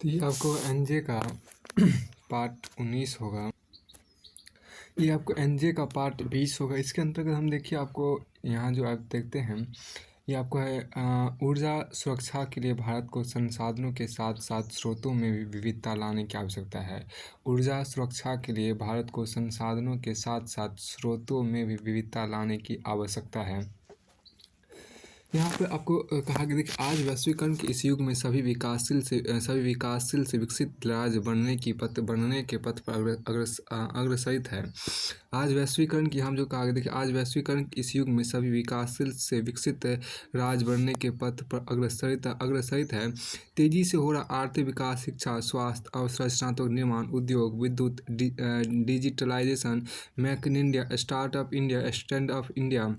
तो ये आपको एनजे का पार्ट 19 होगा। ये आपको एनजे का पार्ट 20 होगा। इसके अंतर्गत हम देखिए आपको यहाँ जो आप देखते हैं ये आपको है ऊर्जा सुरक्षा के लिए भारत को संसाधनों के साथ साथ स्रोतों में भी विविधता लाने की आवश्यकता है। ऊर्जा सुरक्षा के लिए भारत को संसाधनों के साथ साथ स्रोतों में भी विविधता लाने की आवश्यकता है। यहाँ पे आपको कहा गया कि आज वैश्वीकरण के इस युग में सभी विकासशील से विकसित राज्य बनने के पथ पर अग्रसरित है। आज वैश्वीकरण की हम जो कहा गया देखिए आज वैश्वीकरण के इस युग में सभी विकासशील से विकसित राज्य बनने के पथ पर अग्रसरित है। तेजी से हो रहा आर्थिक विकास, शिक्षा, स्वास्थ्य, अवसंरचनात्मक निर्माण, उद्योग, विद्युत, digitalisation, make in India, startup India, stand up India,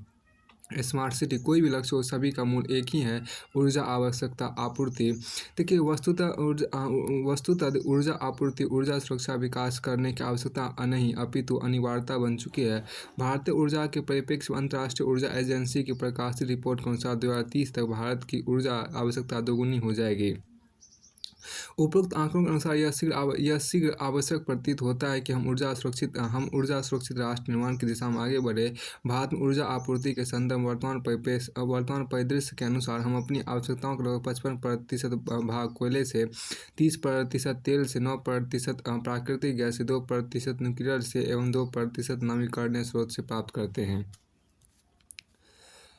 smart city, कोई भी लक्ष्य हो सभी का मूल एक ही है, ऊर्जा आवश्यकता आपूर्ति। देखिए वस्तुतः ऊर्जा आपूर्ति ऊर्जा सुरक्षा विकास करने की आवश्यकता नहीं अपितु अनिवार्यता बन चुकी है। भारतीय ऊर्जा के परिप्रेक्ष्य में अंतर्राष्ट्रीय ऊर्जा एजेंसी की प्रकाशित रिपोर्ट के अनुसार 2030 तक भारत की ऊर्जा आवश्यकता दोगुनी हो जाएगी। उपरोक्त आंकड़ों के अनुसार यह शीघ्र आवश्यक प्रतीत होता है कि हम ऊर्जा सुरक्षित राष्ट्र निर्माण की दिशा में आगे बढ़े। भारत में ऊर्जा आपूर्ति के संदर्भ में वर्तमान परिदृश्य के अनुसार हम अपनी आवश्यकताओं के लगभग 55% भाग कोयले से, 30% तेल से, 9% प्राकृतिक गैस से, 2% न्यूक्लियर से एवं 2% नवीकरणीय स्रोत से प्राप्त करते हैं।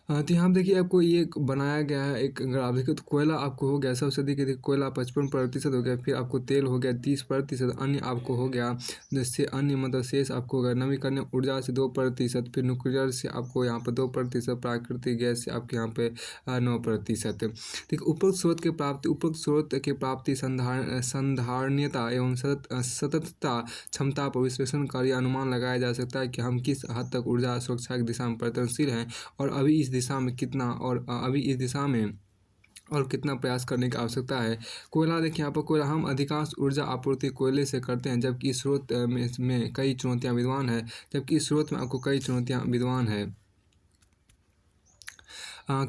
तो यहाँ देखिए आपको ये बनाया गया है एक ग्राफ। देखिए तो कोयला आपको हो गया सबसे देखिए कोयला 55% हो गया, फिर आपको तेल हो गया 30%, अन्य आपको हो गया जिससे अन्य मतलब शेष आपको हो गया नवीकरणीय ऊर्जा से 2%, फिर न्यूक्लियर से आपको यहाँ पर 2%, प्राकृतिक गैस से आपके यहाँ पे 9%। देखिए उपरोक्त स्रोत के प्राप्ति संधारणीयता एवं सततता क्षमता पर विश्लेषण कर यह अनुमान लगाया जा सकता है कि हम किस हद तक ऊर्जा सुरक्षा की दिशा में परिवर्तनशील हैं और अभी इस दिशा में और कितना प्रयास करने की आवश्यकता है। कोयला देखिए यहाँ पर कोयला हम अधिकांश ऊर्जा आपूर्ति कोयले से करते हैं, जबकि इस स्रोत में कई चुनौतियाँ विद्यमान है।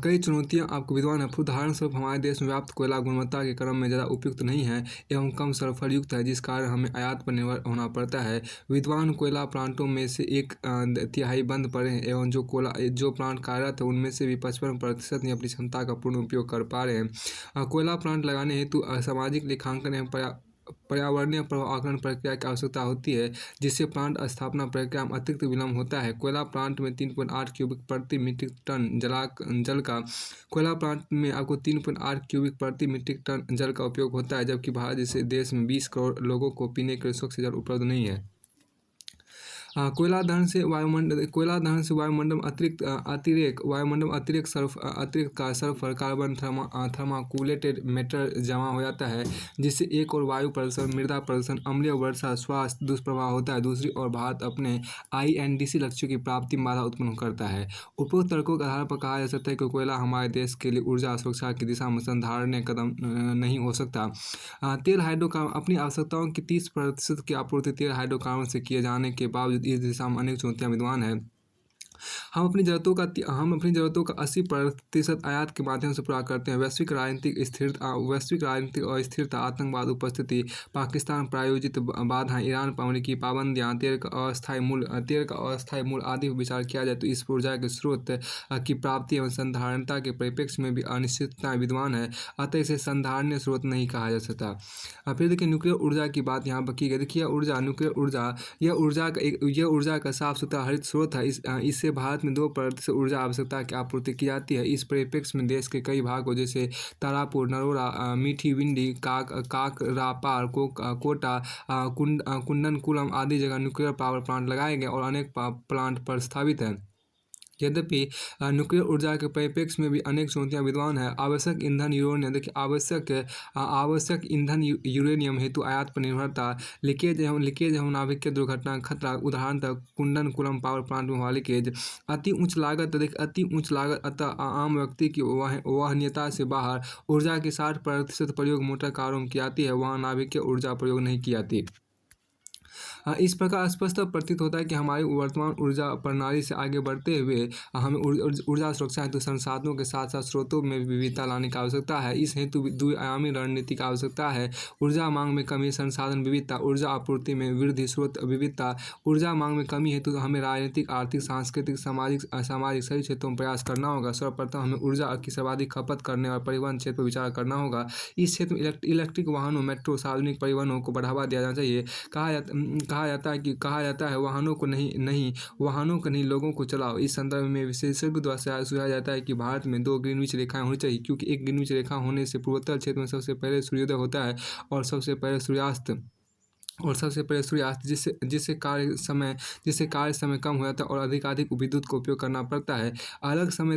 कई चुनौतियां आपको विद्यमान है। उदाहरण स्वरूप हमारे देश में व्याप्त कोयला गुणवत्ता के क्रम में ज़्यादा उपयुक्त नहीं है एवं कम सल्फर युक्त है, जिस कारण हमें आयात पर निर्भर होना पड़ता है। विद्यमान कोयला प्लांटों में से 1/3 बंद पड़े हैं एवं जो प्लांट कार्यरत है उनमें से भी 55% ही अपनी क्षमता का पूर्ण उपयोग कर पा रहे हैं। कोयला प्लांट लगाने हेतु सामाजिक लेखांकन एवं पर्यावरणीय प्रभाव आकलन प्रक्रिया की आवश्यकता होती है, जिससे प्लांट स्थापना प्रक्रिया में अतिरिक्त विलम्ब होता है। कोयला प्लांट में 3.8 क्यूबिक प्रति मीट्रिक टन जल का कोयला प्लांट में आपको 3.8 क्यूबिक प्रति मीट्रिक टन जल का उपयोग होता है, जबकि भारत जैसे देश में 20 करोड़ लोगों को पीने के लिए स्वच्छ जल उपलब्ध नहीं है। कोयला दहन से वायुमंडल अतिरिक्त सल्फर कार्बन थर्माकुलेटेड मैटर जमा हो जाता है, जिससे एक और वायु प्रदूषण, मृदा प्रदूषण, अम्लीय वर्षा, स्वास्थ्य दुष्प्रभाव होता है। दूसरी ओर भारत अपने INDC लक्ष्यों की प्राप्ति में बाधा उत्पन्न करता है। उपरोक्त तर्कों के आधार पर कहा जा सकता है कि कोयला हमारे देश के लिए ऊर्जा सुरक्षा की दिशा में संधारणीय कदम नहीं हो सकता। तेल हाइड्रोकार्बन अपनी आवश्यकताओं की 30% की आपूर्ति तेल हाइड्रोकार्बन से किए जाने के बावजूद इस दिशा में अनेक चुनौतियां विद्यमान है। हम अपनी ज़रूरतों का 80% आयात के माध्यम से पूरा करते हैं। वैश्विक राजनीतिक अस्थिरता, आतंकवाद उपस्थिति, पाकिस्तान प्रायोजित बाधाएं, ईरान पर अमेरिकी पाबंदियाँ, तेल का अस्थायी मूल्य आदि पर विचार किया जाए तो इस ऊर्जा के स्रोत की प्राप्ति एवं संधारणता के परिप्रेक्ष्य में भी अनिश्चितताएं विद्यमान है, अतः इसे संधारणीय स्रोत नहीं कहा जा सकता। फिर देखिए न्यूक्लियर ऊर्जा की बात यहाँ पर की गई। देखिए यह ऊर्जा का साफ सुथरा हरित स्रोत है। इससे भारत में 2% ऊर्जा आवश्यकता की आपूर्ति की जाती है। इस परिप्रेक्ष्य में देश के कई भागों जैसे तारापुर, नरोरा, मीठी विंडी, काकरापार, कोटा, कुंडनकुलम आदि जगह न्यूक्लियर पावर प्लांट लगाए गए और अनेक प्लांट प्रस्तावित हैं। यद्यपि न्यूक्लियर ऊर्जा के परिप्रेक्ष्य में भी अनेक चुनौतियां विद्यमान है। आवश्यक ईंधन यूरेनियम हेतु आयात पर निर्भरता, लीकेज एवं नाभिकीय दुर्घटना खतरा। उदाहरण तक कुंडनकुलम पावर प्लांट में हुआ लीकेज। अति उच्च लागत अतः आम व्यक्ति की वहनीयता से बाहर। ऊर्जा की 60% प्रयोग मोटर कारों में की जाती है, वहाँ नाभिकीय ऊर्जा प्रयोग नहीं की जाती। इस प्रकार स्पष्ट प्रतीत होता है कि हमारी वर्तमान ऊर्जा प्रणाली से आगे बढ़ते हुए हमें ऊर्जा सुरक्षा हेतु संसाधनों के साथ साथ स्रोतों में विविधता लाने की आवश्यकता है। इस हेतु द्विआयामी रणनीति की आवश्यकता है। ऊर्जा मांग में कमी, संसाधन विविधता, ऊर्जा आपूर्ति में वृद्धि, स्रोत विविधता। ऊर्जा मांग में कमी हेतु हमें राजनीतिक, आर्थिक, सांस्कृतिक, सामाजिक सभी क्षेत्रों में प्रयास करना होगा। सर्वप्रथम हमें ऊर्जा की सर्वाधिक खपत करने और परिवहन क्षेत्र पर विचार करना होगा। इस क्षेत्र में इलेक्ट्रिक वाहनों, मेट्रो, सार्वजनिक परिवहनों को बढ़ावा दिया जाना चाहिए। कहा जाता है वाहनों को नहीं लोगों को चलाओ। इस संदर्भ में विशेषज्ञों द्वारा सुझाया जाता है कि भारत में 2 ग्रीनविच रेखाएं होनी चाहिए, क्योंकि एक ग्रीनविच रेखा होने से पूर्वोत्तर क्षेत्र में सबसे पहले सूर्योदय होता है और सबसे पहले सूर्यास्त जिससे कार्य समय कम हो जाता है और अधिक विद्युत का उपयोग करना पड़ता है। अलग समय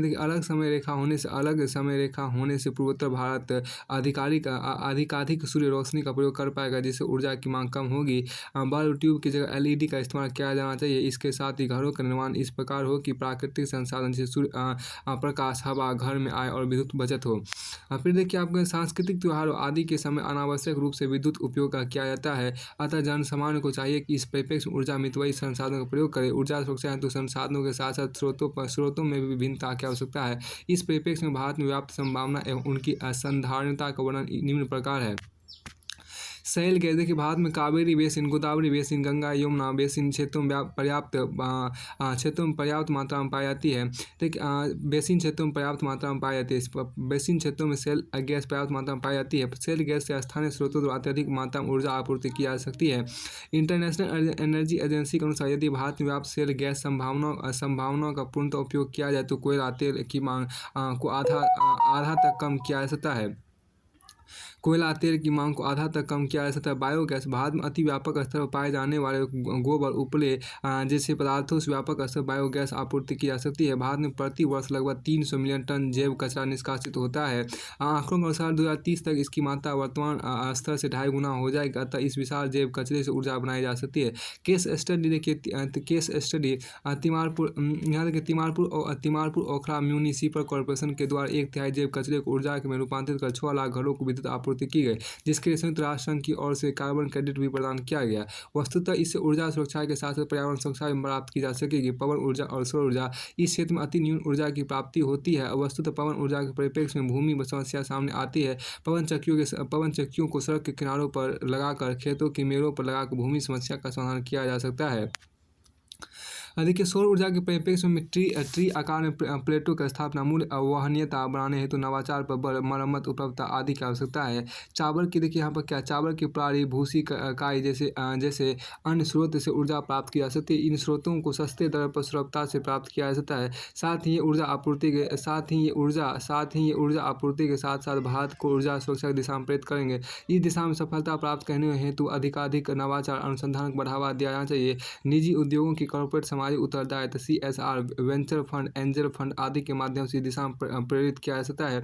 रेखा होने से पूर्वोत्तर भारत अधिकाधिक सूर्य रोशनी का प्रयोग कर पाएगा, जिससे ऊर्जा की मांग कम होगी। बल्ब ट्यूब की जगह LED का इस्तेमाल किया जाना चाहिए। इसके साथ ही घरों का निर्माण इस प्रकार हो कि प्राकृतिक संसाधन जैसे सूर्य प्रकाश, हवा घर में आए और विद्युत बचत हो। फिर देखिए आपके सांस्कृतिक त्योहारों आदि के समय अनावश्यक रूप से विद्युत उपयोग किया जाता है। अतः जन सामान्य को चाहिए कि इस परिप्रेक्ष्य में ऊर्जा मितव्ययी संसाधनों का प्रयोग करें। ऊर्जा सुरक्षा हेतु संसाधनों के साथ साथ स्रोतों में भी विभिन्नता की आवश्यकता है। इस परिप्रेक्ष्य में भारत में व्याप्त संभावना एवं उनकी असंधारणता का वर्णन निम्न प्रकार है। शैल गैस, देखिए भारत में Kaveri basin, Godavari basin, Ganga Yamuna basin क्षेत्रों में पर्याप्त मात्रा में पाई जाती है। देखिए बेसिन क्षेत्रों में पर्याप्त मात्रा में पाई जाती है। बेसिन क्षेत्रों में शैल गैस पर्याप्त मात्रा में पाई जाती है। शैल गैस से स्थानीय स्रोतों द्वारा अत्यधिक मात्रा में ऊर्जा आपूर्ति की जा सकती है। इंटरनेशनल एनर्जी एजेंसी के अनुसार यदि भारत में व्याप्त शैल गैस संभावनाओं का पूर्णतः उपयोग किया जाए तो कोयला तेल की मांग को आधा तक कम किया जा सकता है। कोयला तेल की मांग को आधा तक कम किया जा सकता है। बायोगैस, भारत में अति व्यापक स्तर पर पाए जाने वाले गोबर, उपले जैसे पदार्थों से व्यापक स्तर बायोगैस आपूर्ति की जा सकती है। भारत में प्रति वर्ष लगभग 300 मिलियन टन जैव कचरा निष्कासित होता है। आंकड़ों के अनुसार 2030 तक इसकी मात्रा वर्तमान स्तर से 2.5 गुना हो जाएगी। अतः इस विशाल जैव कचरे से ऊर्जा बनाई जा सकती है। केस स्टडी देखिए तिमारपुर ओखला म्यूनिसिपल कॉर्पोरेशन के द्वारा 1/3 जैव कचरे को ऊर्जा में रूपांतरित कर 6 लाख घरों को विद्युत आपूर्ति की गई, जिसके लिए संयुक्त राष्ट्र संघ की ओर से कार्बन क्रेडिट भी प्रदान किया गया। वस्तुतः इससे ऊर्जा सुरक्षा के साथ साथ पर्यावरण सुरक्षा भी प्राप्त की जा सकेगी। पवन ऊर्जा और सौर ऊर्जा, इस क्षेत्र में अति न्यून ऊर्जा की प्राप्ति होती है। वस्तुतः पवन ऊर्जा के परिप्रेक्ष्य में भूमि समस्या सामने आती है। पवन चक्कियों को सड़क के किनारों पर लगाकर, खेतों की मेड़ों पर लगाकर भूमि समस्या का समाधान किया जा सकता है। देखिए सौर ऊर्जा के परिप्रेक्ष्य में ट्री आकार में प्लेटों की स्थापना, मूल्य वहनीयता बढ़ाने हेतु नवाचार पर बल, मरम्मत, उपलब्धता आदि की आवश्यकता है। चावल की देखिए यहाँ पर क्या, चावल की पराली, भूसी, काई जैसे अन्य स्रोत से ऊर्जा प्राप्त की जा सकती है। इन स्रोतों को सस्ते दर पर सुलभता से प्राप्त किया जा सकता है। साथ ही ये ऊर्जा आपूर्ति के साथ साथ भारत को ऊर्जा सुरक्षा की दिशा में प्रेरित करेंगे। इस दिशा में सफलता प्राप्त करने हेतु अधिकाधिक नवाचार अनुसंधान को बढ़ावा दिया जाना चाहिए। निजी उद्योगों की कॉर्पोरेट सामाजिक उत्तरदायित्व, CSR, venture fund, angel fund आदि के माध्यम से दिशा में प्रेरित किया जा सकता है।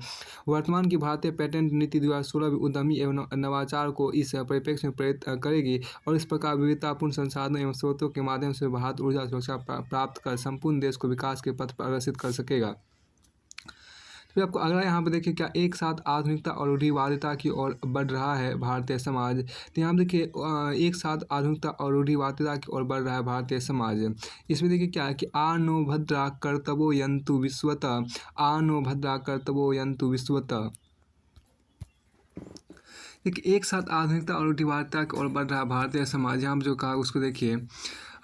वर्तमान की भारतीय पेटेंट नीति 2016 भी उद्यमी एवं नवाचार को इस परिप्रेक्ष्य में प्रेरित करेगी और इस प्रकार विविधतापूर्ण संसाधनों एवं स्रोतों के माध्यम से भारत ऊर्जा सुरक्षा प्राप्त कर संपूर्ण देश को विकास के पथ पर अग्रसर कर सकेगा। फिर आपको अगला यहाँ पर देखिए क्या, एक साथ आधुनिकता और रूढ़िवादिता की ओर बढ़ रहा है भारतीय समाज। तो यहाँ देखिए एक साथ आधुनिकता और रूढ़िवादिता की ओर बढ़ रहा है भारतीय समाज। इसमें देखिए क्या है कि आ नो भद्रा कर्तव्यो यन्तु विश्वतः, आ नो भद्रा कर्तव्यो यन्तु विश्वतः। देखिए एक साथ आधुनिकता और रूढ़िवादिता की ओर बढ़ रहा है भारतीय समाज। यहाँ जो कहा उसको देखिए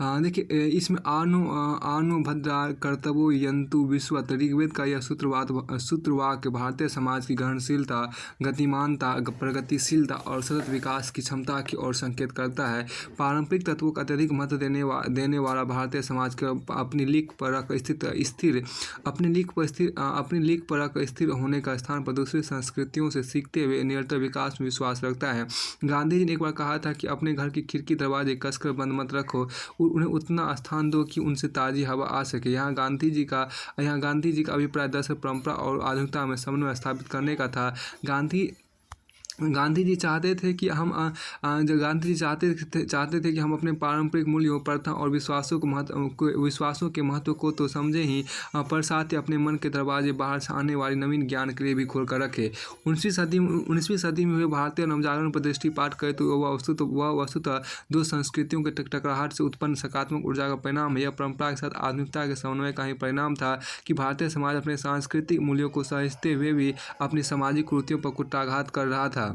देखिए इसमें आनो भद्रा कर्तव्यो यन्तु विश्वत, ऋग्वेद का यह सूत्रवाक्य भारतीय समाज की ग्रहणशीलता, गतिमानता, प्रगतिशीलता और सतत विकास की क्षमता की ओर संकेत करता है। पारंपरिक तत्वों का अत्यधिक महत्व देने वाला भारतीय समाज के अपनी लीक पर रख स्थिर होने का स्थान पर दूसरी संस्कृतियों से सीखते हुए निरंतर विकास में विश्वास रखता है। गांधी जी ने एक बार कहा था कि अपने घर की खिड़की दरवाजे कसकर बंद मत रखो, उन्हें उतना स्थान दो कि उनसे ताज़ी हवा आ सके। यहाँ गांधी जी का अभिप्राय दरअसल परंपरा और आधुनिकता में समन्वय स्थापित करने का था। गांधी जी चाहते थे कि हम जो गांधी जी चाहते थे कि हम अपने पारंपरिक मूल्यों, प्रथा और विश्वासों के महत्व को तो समझें ही, पर साथ ही अपने मन के दरवाजे बाहर से आने वाली नवीन ज्ञान के लिए भी खोल कर रखे। 19वीं सदी में हुए भारतीय नवजागरण पर दृष्टिपात करें तो वह वस्तुतः दो संस्कृतियों के टकराहट से उत्पन्न सकारात्मक ऊर्जा का परिणाम है। यह परंपरा के साथ आधुनिकता के समन्वय का ही परिणाम था कि भारतीय समाज अपने सांस्कृतिक मूल्यों को सहेजते हुए भी अपनी सामाजिक कुरीतियों पर कुठाराघात कर रहा था।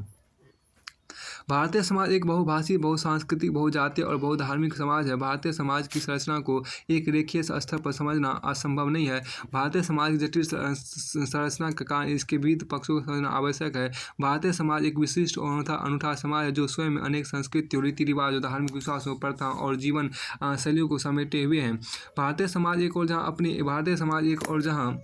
भारतीय समाज एक बहुभाषी, बहुसांस्कृतिक, बहुजातीय और बहुधार्मिक समाज है। भारतीय समाज की संरचना को एक रेखीय स्तर पर समझना असंभव नहीं है। भारतीय समाज की जटिल संरचना के कारण इसके विविध पक्षों को समझना आवश्यक है। भारतीय समाज एक विशिष्ट और अनूठा समाज है जो स्वयं में अनेक संस्कृतियों, रीति रिवाजों, धार्मिक विश्वासों, प्रथाओं और जीवन शैलियों को समेटे हुए हैं। भारतीय समाज एक और जहाँ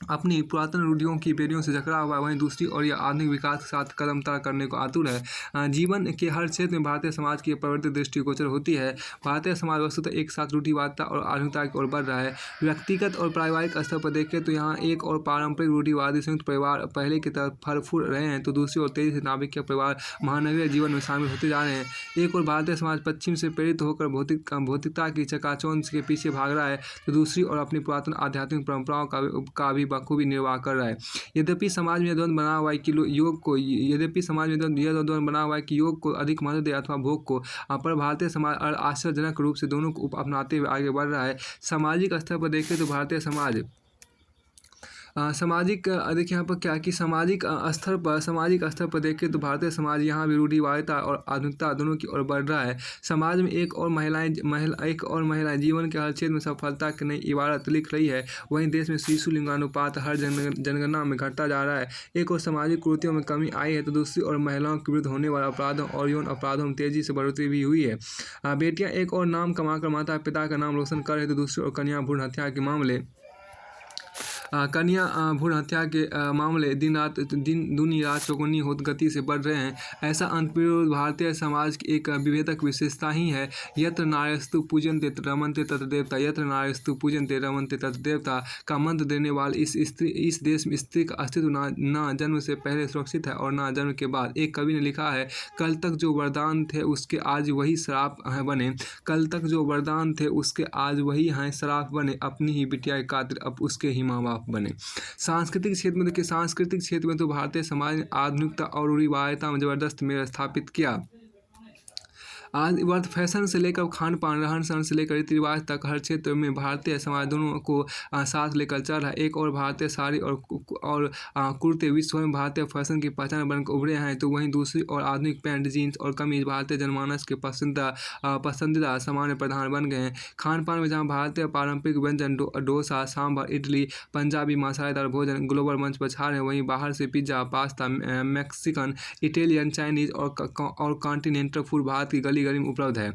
अपनी पुरातन रूढ़ियों की बेड़ियों से जकड़ा हुआ है, वहीं दूसरी ओर यह आधुनिक विकास के साथ कदम तय करने को आतुर है। जीवन के हर क्षेत्र में भारतीय समाज की परिवर्तित दृष्टिगोचर होती है। भारतीय समाज वस्तुतः एक साथ रूढ़िवादिता और आधुनिकता की ओर बढ़ रहा है। व्यक्तिगत और पारिवारिक स्तर पर देखें तो यहाँ एक और पारंपरिक रूढ़िवादी संयुक्त परिवार पहले की तरह फल फूल रहे हैं, तो दूसरी ओर तेजी से नाभिकीय परिवार महानगरीय जीवन में शामिल होते जा रहे हैं। एक और भारतीय समाज पश्चिम से प्रेरित होकर भौतिकता की चकाचौंध के पीछे भाग रहा है, तो दूसरी ओर अपनी पुरातन आध्यात्मिक परंपराओं का भी बखूबी निर्वाह कर रहा है। यद्यपि समाज में द्वंद्व बना हुआ है कि योग को अधिक महत्व दे अथवा भोग को, पर भारतीय समाज आश्चर्यजनक रूप से दोनों को अपनाते हुए आगे बढ़ रहा है। सामाजिक स्तर पर देखें तो भारतीय समाज देखिए यहाँ पर क्या कि सामाजिक स्तर पर देखें तो भारतीय समाज यहाँ भी रूढ़िवादिता और आधुनिकता दोनों की ओर बढ़ रहा है। समाज में एक और महिलाएं जीवन के हर क्षेत्र में सफलता की नई इबारत लिख रही है। वहीं देश में शिशु लिंगानुपात हर जनगणना में घटता जा रहा है। एक और सामाजिक कुरीतियों में कमी आई है, तो दूसरी ओर महिलाओं के विरुद्ध होने वाले अपराधों और यौन अपराधों में तेजी से बढ़ोतरी भी हुई है। बेटियां एक और नाम कमाकर माता पिता का नाम रोशन कर रही है, तो दूसरी ओर कन्या भ्रूण हत्या के मामले दूनी रात चौगुनी गति से बढ़ रहे हैं। ऐसा अंतर्विरोध भारतीय समाज की एक विभेदक विशेषता ही है। यत्र नार्यस्तु पूज्यन्ते रमन्ते तत्र देवता का मंत्र देने वाले इस देश में स्त्री का अस्तित्व न जन्म से पहले सुरक्षित है और न जन्म के बाद। एक कवि ने लिखा है, कल तक जो वरदान थे उसके आज वही श्राप बने, अपनी ही बिटिया के खातिर अब उसके ही माँ बाप बने। सांस्कृतिक क्षेत्र में तो भारतीय समाज ने आधुनिकता और रूढ़िवादिता में जबरदस्त मेल स्थापित किया। आज वर्त फैशन से लेकर खान पान, रहन सहन से लेकर रीति रिवाज तक हर क्षेत्र में भारतीय समाज दोनों को साथ लेकर चल रहा है। एक और भारतीय साड़ी और कुर्ते विश्व में भारतीय फैशन की पहचान बनकर उभरे हैं, तो वहीं दूसरी ओर आधुनिक पैंट, जीन्स और कमीज भारतीय जनमानस के पसंदीदा सामान्य प्रधान बन गए हैं। खान पान में जहाँ भारतीय पारंपरिक व्यंजन डोसा, सांभर, इडली, पंजाबी मसालेदार भोजन ग्लोबल मंच पर छा रहे हैं, वहीं बाहर से pizza, pasta, Mexican, Italian, Chinese और कॉन्टिनेंटल फूड भारत की गली में उपलब्ध है।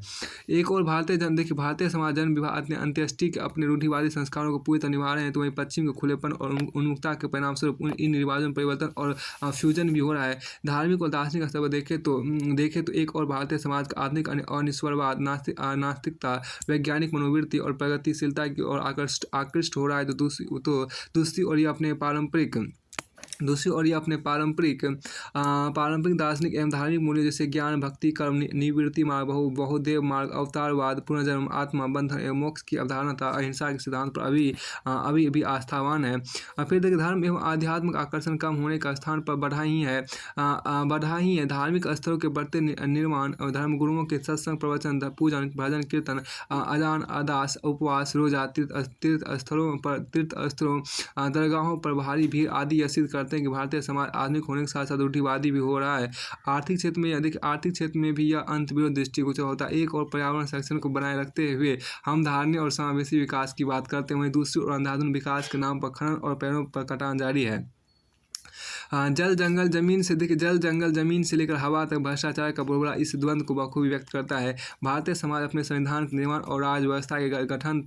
एक और भारतीय समाज जन्म, विवाह, अंत्येष्टि के अपने रूढ़िवादी संस्कारों को पूरी तरह निभा रहे हैं, तो वहीं पश्चिम के खुलेपन और उन्मुखता के परिणाम स्वरूप इन रिवाजों में परिवर्तन और फ्यूजन भी हो रहा है। धार्मिक और दार्शनिक स्तर पर देखें तो एक और भारतीय समाज का आधुनिक अनिश्वरवाद, नास्तिकता, वैज्ञानिक मनोवृत्ति और प्रगतिशीलता की ओर आकृष्ट हो रहा है, तो दूसरी ओर ये अपने पारंपरिक दार्शनिक एवं धार्मिक मूल्यों जैसे ज्ञान, भक्ति, कर्म, निवृत्ति मार्ग, बहुदेव मार्ग, अवतारवाद, पुनर्जन्म, आत्मा, बंधन एवं मोक्ष की अवधारणा तथा अहिंसा के सिद्धांत पर अभी भी आस्थावान है। फिर देखिए धर्म एवं आध्यात्मिक आकर्षण कम होने का स्थान पर बढ़ा ही है। धार्मिक स्थलों के बढ़ते निर्माण, धर्मगुरुओं के सत्संग, प्रवचन, पूजन, भजन, कीर्तन, अजान, अरदास, उपवास, रोजा, तीर्थ स्थलों, दरगाहों पर भारी भीड़ आदि यह सिद्ध करते हैं कि भारतीय समाज आधुनिक होने के साथ साथ रूढ़िवादी भी हो रहा है। आर्थिक क्षेत्र में भी यह अंतर्विरोध दृष्टिगोचर होता है। एक और पर्यावरण संरक्षण को बनाए रखते हुए हम धारणीय और समावेशी विकास की बात करते हैं, वहीं दूसरी ओर अंधाधुंध विकास के नाम पर खनन और पेड़ों पर कटान जारी है। जल जंगल जमीन से लेकर हवा तक भ्रष्टाचार का बुलबुला इस द्वंद्व को बखूबी व्यक्त करता है। भारतीय समाज अपने संविधान के निर्माण और राज्य व्यवस्था के गठन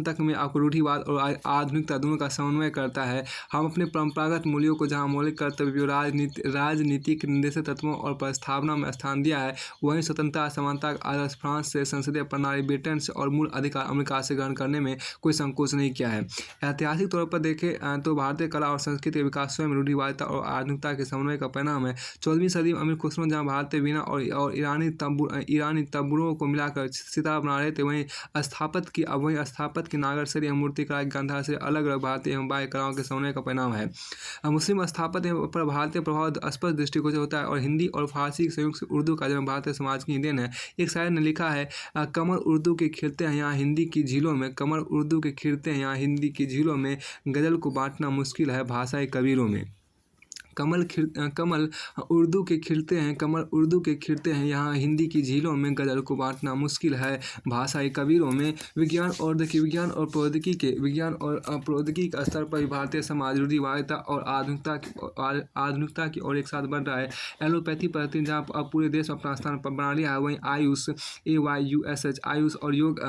तक में आपको रूढ़िवाद और आधुनिकता दोनों का समन्वय करता है। हम अपने परंपरागत मूल्यों को जहाँ मौलिक कर्तव्यों, राजनीतिक निर्देशक तत्वों और प्रस्तावना में स्थान दिया है, वहीं स्वतंत्रता, समानता का आदर्श फ्रांस से, संसदीय प्रणाली ब्रिटेन से और मूल अधिकार अमेरिका से ग्रहण करने में कोई संकोच नहीं किया है। ऐतिहासिक तौर पर देखें तो भारतीय कला और संस्कृति का विकास स्वयं में रूढ़िवादिता और आधुनिकता के समन्वय का परिणाम है। 14वीं सदी में अमीर खुसरो जहाँ भारतीय वीणा और ईरानी तंबूरों को मिलाकर सितार बना रहे थे, वहीं स्थापत्य की नागरशैली, मूर्तिकला की गांधार से अलग अलग भारतीय एवं बाह्य कलाओं के समन्वय का परिणाम है। मुस्लिम स्थापत्य पर भारतीय प्रभाव स्पष्ट दृष्टिगोचर होता है और हिंदी और फारसी के संयोग से उर्दू का जन्म भारतीय समाज की देन है। एक शायर ने लिखा है, कमर उर्दू के खिलते हैं यहाँ हिंदी की झीलों में, कमर उर्दू के खिलते हैं यहाँ हिंदी की झीलों में, गज़ल को बांटना मुश्किल है भाषाई कबीरों में। कमल उर्दू के खिलते हैं, कमल उर्दू के खिलते हैं यहाँ हिंदी की झीलों में, गज़ल को बांटना मुश्किल है भाषाई कबीरों में। विज्ञान और प्रौद्योगिकी के स्तर पर भी भारतीय समाज रूढ़िवादिता और आधुनिकता की ओर एक साथ बढ़ रहा है। एलोपैथी पद्धति जहाँ अब पूरे देश में अपना स्थान बना लिया है, वहीं आयुष AYUSH आयुष और योग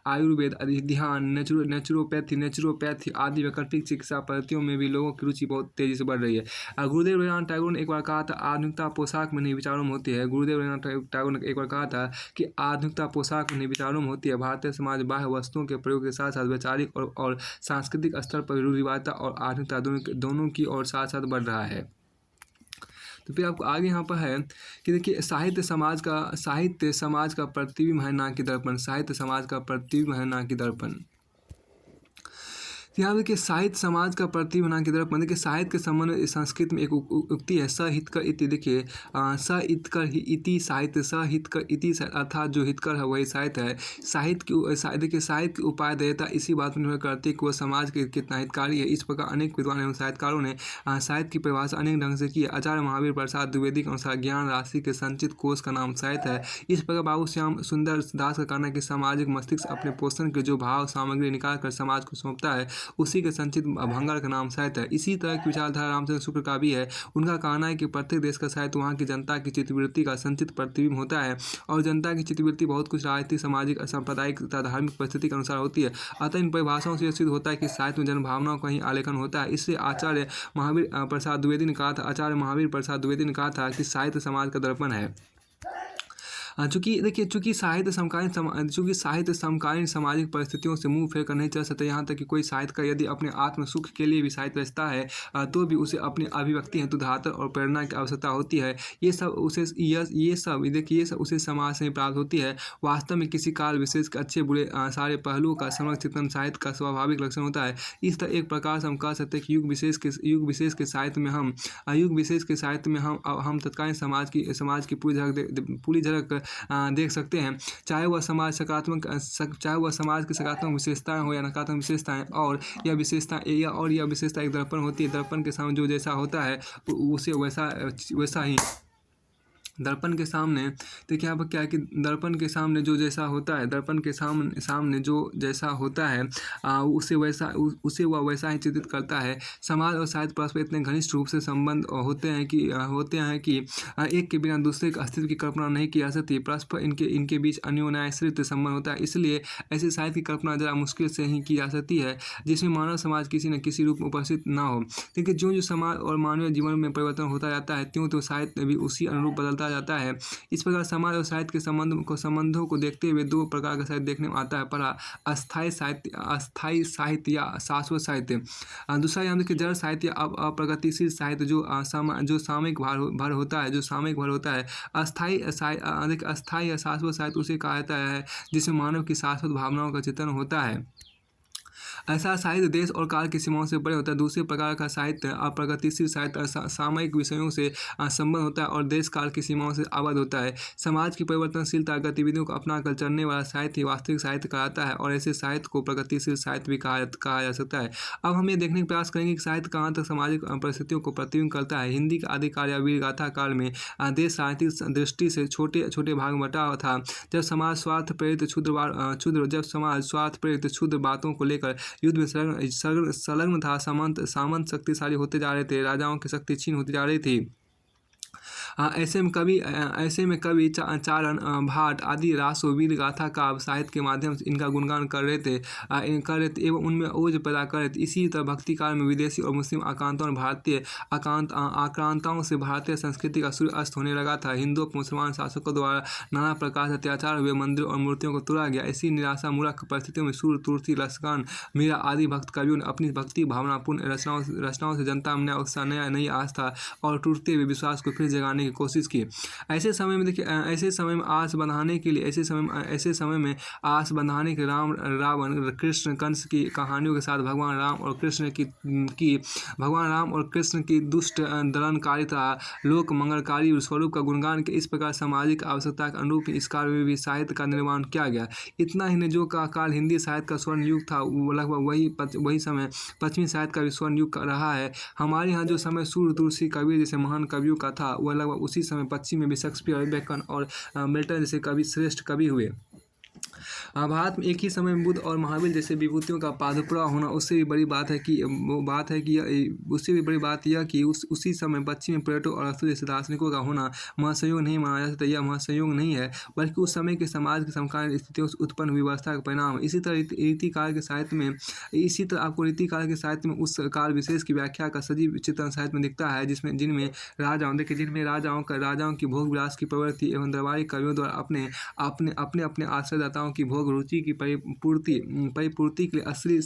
आयुर्वेद, ध्यान, नेचुरोपैथी आदि वैकल्पिक चिकित्सा पद्धतियों में भी लोगों की रुचि बहुत तेजी से बढ़ रही है। गुरुदेव रवींद्रनाथ टैगोर ने एक बार कहा था, आधुनिकता पोशाक में नहीं विचारों में होती है। गुरुदेव रवींद्रनाथ टैगोर ने एक बार कहा था कि आधुनिकता पोशाक में नहीं विचारों में होती है। भारतीय समाज बाह्य वस्तुओं के प्रयोग के साथ साथ वैचारिक और सांस्कृतिक स्तर पर रूढ़िवादिता और आधुनिकता दोनों की ओर साथ साथ बढ़ रहा है। तो फिर आपको आगे यहाँ पर है कि देखिए, साहित्य समाज का प्रतिबिंब है ना कि दर्पण, साहित्य समाज का प्रतिबिंब है ना कि दर्पण। यहाँ देखिए, साहित्य समाज का प्रतिबिंब ना की तरफ, देखिए साहित्य के संबंध में संस्कृत में एक उक्ति है, सहितकर इति। देखिए सहितकर ही इति साहित्य, सहितकर इति अर्थात जो हितकर है वही साहित्य है। देखिए साहित्य की उपादेयता इसी बात पर निर्भर करती है कि वह समाज के कितना हितकारी है। इस प्रकार अनेक विद्वान एवं साहित्यकारों ने साहित्य की परिभाषा अनेक ढंग से की है। आचार्य महावीर प्रसाद द्विवेदी के अनुसार ज्ञान राशि के संचित कोष का नाम साहित्य है। इस प्रकार बाबू श्याम सुंदर दास का कहना है कि सामाजिक मस्तिष्क अपने पोषण के जो भाव सामग्री निकाल कर समाज को सौंपता है, उसी के संचित भंगार का नाम साहित्य है। इसी तरह की विचारधारा रामचंद्र शुक्ल का भी है। उनका कहना है कि प्रत्येक देश का साहित्य वहाँ की जनता की चित्तवृत्ति का संचित प्रतिबिंब होता है और जनता की चित्तवृत्ति बहुत कुछ राजनीतिक, सामाजिक, सांप्रदायिक तथा धार्मिक परिस्थिति के अनुसार होती है। अतः इन परिभाषाओं से सिद्ध होता है कि साहित्य में जनभावनाओं का ही आलेखन होता है। इससे आचार्य महावीर प्रसाद द्विवेदी ने कहा था कि साहित्य समाज का दर्पण है। चूँकि साहित्य समकालीन सामाजिक परिस्थितियों से मुंह फेर कर नहीं चल सकते। यहाँ तक कि कोई साहित्यकार यदि अपने आत्म सुख के लिए भी साहित्य रचता है तो भी उसे अपनी अभिव्यक्ति हेतु धातर और प्रेरणा की आवश्यकता होती है। ये सब उसे समाज से ही प्राप्त होती है। वास्तव में किसी काल विशेष के अच्छे बुरे सारे पहलुओं का समग्र चिंतन साहित्य का स्वाभाविक लक्षण होता है। इस तरह एक प्रकार से हम कह सकते हैं कि युग विशेष के साहित्य में हम तत्कालीन समाज की पूरी झलक देख सकते हैं, चाहे वह समाज की सकारात्मक विशेषताएं हो या नकारात्मक विशेषताएं। और यह विशेषता एक दर्पण होती है। दर्पण के सामने जो जैसा होता है उसे वैसा ही दर्पण के सामने देखिए यहाँ पर क्या है कि दर्पण के सामने जो जैसा होता है उसे वह वैसा ही चित्रित करता है। समाज और साहित्य परस्पर इतने घनिष्ठ रूप से संबंध होते हैं कि एक के बिना दूसरे के अस्तित्व की कल्पना नहीं की जा सकती। परस्पर इनके बीच अन्योन्याश्रित संबंध होता है। इसलिए ऐसे साहित्य की कल्पना जरा मुश्किल से ही की जा सकती है जिसमें मानव समाज किसी न किसी रूप में उपस्थित ना हो। क्योंकि जो समाज और मानवीय जीवन में परिवर्तन होता जाता है, त्यों साहित्य भी उसी अनुरूप बदलता जाता है। इस प्रकार समाज और साहित्य के संबंधों को देखते हुए दो प्रकार का साहित्य देखने में आता है। पहला अस्थायी साहित्य या शाश्वत साहित्य। दूसरा यहाँ देखिए जड़ साहित्य या अप्रगतिशील साहित्य जो सामयिक भर होता है। अस्थायी या शाश्वत साहित्य उसे कहा जाता है जिसमें मानव की शाश्वत भावनाओं का चित्रण होता है। ऐसा साहित्य देश और काल की सीमाओं से परे होता है। दूसरे प्रकार का साहित्य अप्रगतिशील साहित्य सामयिक विषयों से संबंध होता है और देश काल की सीमाओं से आबद्ध होता है। समाज की परिवर्तनशीलता गतिविधियों को अपनाकर चलने वाला साहित्य वास्तविक साहित्य कहलाता है और ऐसे साहित्य को प्रगतिशील साहित्य भी कहा जा सकता है। अब हम ये देखने का प्रयास करेंगे कि साहित्य कहाँ तक सामाजिक परिस्थितियों को प्रतिबिंब करता है। हिंदी का आदिकाल या वीरगाथा काल में देश साहित्यिक दृष्टि से छोटे छोटे भाग में बटा था। जब समाज स्वार्थ प्रेरित क्षुद्र बातों को लेकर युद्ध में संलग्न था, सामंत शक्तिशाली होते जा रहे थे, राजाओं की शक्ति क्षीण होती जा रही थी। ऐसे में कवि चारण भाट आदि रासो वीर गाथा काव्य साहित्य के माध्यम से इनका गुणगान कर रहे थे एवं उनमें ओज पैदा कर रहे थे। इसी तरह भक्ति काल में विदेशी और मुस्लिम आक्रांताओं से भारतीय संस्कृति का सूर्य अस्त होने लगा था। हिंदू मुसलमान शासकों द्वारा नाना प्रकार से अत्याचार हुए, मंदिरों और मूर्तियों को तोड़ा गया। इसी निराशा मूलक परिस्थितियों में सूर, तुलसी, लसगान, मीरा आदि भक्त कवियों ने अपनी भक्ति भावनापूर्ण रचनाओं से जनता में नया उत्साह, नई आस्था और टूटते हुए विश्वास को फिर जगाने की कोशिश की। ऐसे समय में देखिए ऐसे समय में आस बंधाने के लिए रावण कृष्ण कंस की कहानियों के साथ भगवान राम और कृष्ण की दुष्ट दलनकारिता, लोक मंगलकारी स्वरूप का गुणगान के इस प्रकार सामाजिक आवश्यकता के अनुरूप इस काल में भी साहित्य का निर्माण किया गया। इतना ही नहीं, जो का काल हिंदी साहित्य का स्वर्ण युग था वो लगभग वही समय पश्चिमी साहित्य का भी स्वर्ण युग रहा है। हमारे यहाँ जो समय सूर्य, तुलसी, कबीर जैसे महान कवियों का था वह लगभग उसी समय पश्चिम में भी शेक्सपियर, बेकन और मिल्टन जैसे कवि श्रेष्ठ कवि हुए। भारत में एक ही समय में बुद्ध और महावीर जैसे विभूतियों का पादुका होना उससे भी बड़ी बात है कि उसी समय पश्चिमी पर्यटकों और अस्तु जैसे दार्शनिकों का होना महत्संयोग नहीं माना जा सकता। यह महत्संयोग नहीं है बल्कि उस समय के समाज की समकालीन स्थितियों से उत्पन्न हुई व्यवस्था का परिणाम है। इसी तरह रीतिकाल के साहित्य में उस काल विशेष की व्याख्या का सजीव चित्रण साहित्य में दिखता है, जिनमें राजाओं की भोग विलास की प्रवृत्ति एवं दरबारी कवियों द्वारा अपने आश्रयदाताओं की भोग रुचि की परिपूर्ति के लिए अश्लील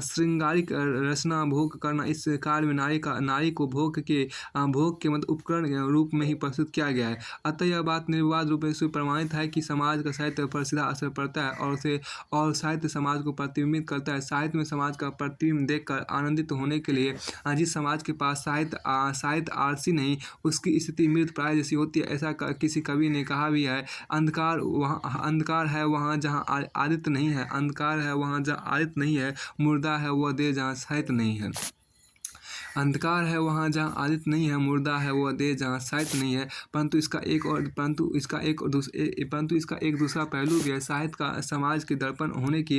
श्रृंगारिक रचना भोग करना इस काल में नारी को भोग के उपकरण रूप में ही प्रस्तुत किया गया है। अतः यह बात निर्विवाद रूप से प्रमाणित है कि समाज का साहित्य पर सीधा असर पड़ता है और साहित्य समाज को प्रतिबिंबित करता है। साहित्य में समाज का प्रतिबिंब देखकर आनंदित होने के लिए जिस समाज के पास साहित्य आलसी नहीं, उसकी स्थिति मृत प्राय जैसी होती है। ऐसा किसी कवि ने कहा भी है, अंधकार है वहाँ जहाँ आदित्य नहीं है, अंधकार है वहाँ जहाँ आदित्य नहीं है, मुर्दा है वह देह जहाँ साहित्य नहीं है। अंधकार है वहाँ जहाँ आदित्य नहीं है, मुर्दा है वह देह जहाँ साहित्य नहीं है। परंतु इसका एक दूसरा पहलू भी है। साहित्य का समाज के दर्पण होने की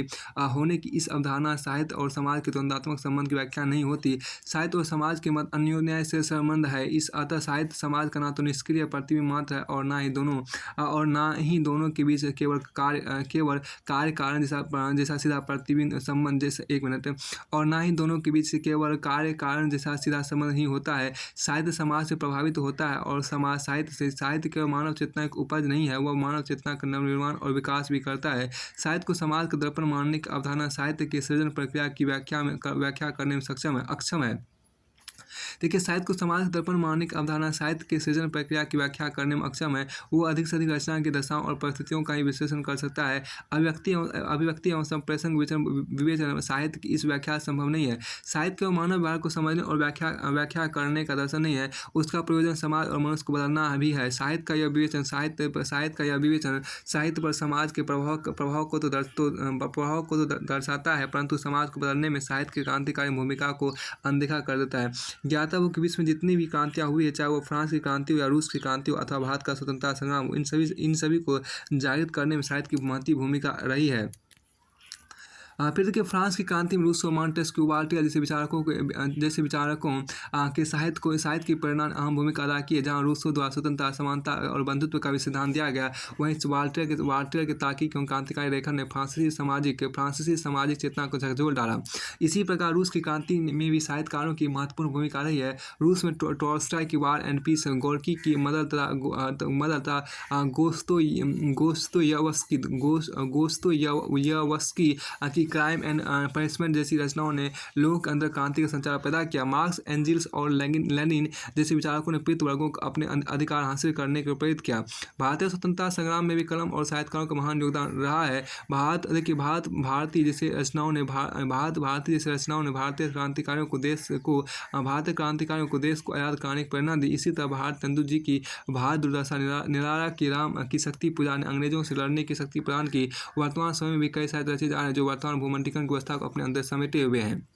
इस अवधारणा साहित्य और समाज के द्वंद्वात्मक संबंध की व्याख्या नहीं होती। साहित्य और समाज के मध्य अन्योन्याय से संबंध है। अतः साहित्य समाज का ना तो निष्क्रिय प्रतिबिंब मात्र है और ना ही दोनों के बीच केवल कार्य कारण जैसा सीधा प्रतिबिंब संबंध और ना ही दोनों के बीच केवल कार्य कारण जैसा सीधा संबंध ही होता है। साहित्य समाज से प्रभावित होता है और समाज साहित्य केवल मानव चेतना की उपज नहीं है, वह मानव चेतना का नवनिर्माण और विकास भी करता है। साहित्य को समाज का दर्पण मानने की अवधारणा साहित्य के सृजन प्रक्रिया की व्याख्या करने में अक्षम है। देखिए, साहित्य को समाज का दर्पण मानने की अवधारणा साहित्य के सृजन प्रक्रिया की व्याख्या करने में अक्षम है। वो अधिक से अधिक रचना की दशाओं और परिस्थितियों का ही विश्लेषण कर सकता है। अभिव्यक्ति एवं संप्रेषण विवेचन साहित्य की इस व्याख्या संभव नहीं है। साहित्य केवल मानव व्यवहार को समझने और व्याख्या करने का दर्शन नहीं है, उसका प्रयोजन समाज और मनुष्य को बदलना भी है। साहित्य का यह विवेचन साहित्य पर समाज के प्रभाव को तो दर्शाता है, परंतु समाज को बदलने में साहित्य की क्रांतिकारी भूमिका को अनदेखा कर देता है। ज्ञाता हो कि विश्व में जितनी भी क्रांतियाँ हुई है, चाहे वो फ्रांस की क्रांति हो या रूस की क्रांति हो अथवा भारत का स्वतंत्रता संग्राम हो, इन सभी को जागृत करने में साहित्य की महत्वपूर्ण भूमिका रही है। फिर देखिए, फ्रांस की क्रांति में रूसो, मॉन्टेस्क्यू, वॉल्टेयर जैसे विचारकों के साहित्य की प्रेरणा ने अहम भूमिका अदा की है। जहाँ रूसो द्वारा स्वतंत्रता, समानता और बंधुत्व का भी सिद्धांत दिया गया, वहीं वॉल्टेयर के तार्किक एवं क्रांतिकारी लेखन ने फ्रांसीसी सामाजिक चेतना को झकझोर डाला। इसी प्रकार रूस की क्रांति में भी साहित्यकारों की महत्वपूर्ण भूमिका रही है। रूस में टॉल्स्टॉय की वार एंड पीस, गोर्की की मदर गोस्तोयेवस्की की क्राइम एंड पनिशमेंट जैसी रचनाओं ने लोगों के अंदर क्रांति का संचार पैदा किया। मार्क्स, एंजिल्स और लेनिन जैसे विचारकों ने पीड़ित वर्गों को अपने अधिकार हासिल करने के प्रेरित किया। भारतीय स्वतंत्रता संग्राम में भी कलम और साहित्यकारों का महान योगदान रहा है। भारतीय जैसे रचनाओं ने भारतीय क्रांतिकारियों को देश को आज़ाद कराने की प्रेरणा दी। इसी तरह भारत चंद्र जी की भारत दुर्दशा निराला की राम की शक्ति पूजा ने अंग्रेजों से लड़ने की शक्ति प्रदान की। वर्तमान समय में भी कई साहित्य रचे जा रहे हैं जो वर्तमान भूमंडलीकरण की व्यवस्था को अपने अंदर समेटे हुए हैं।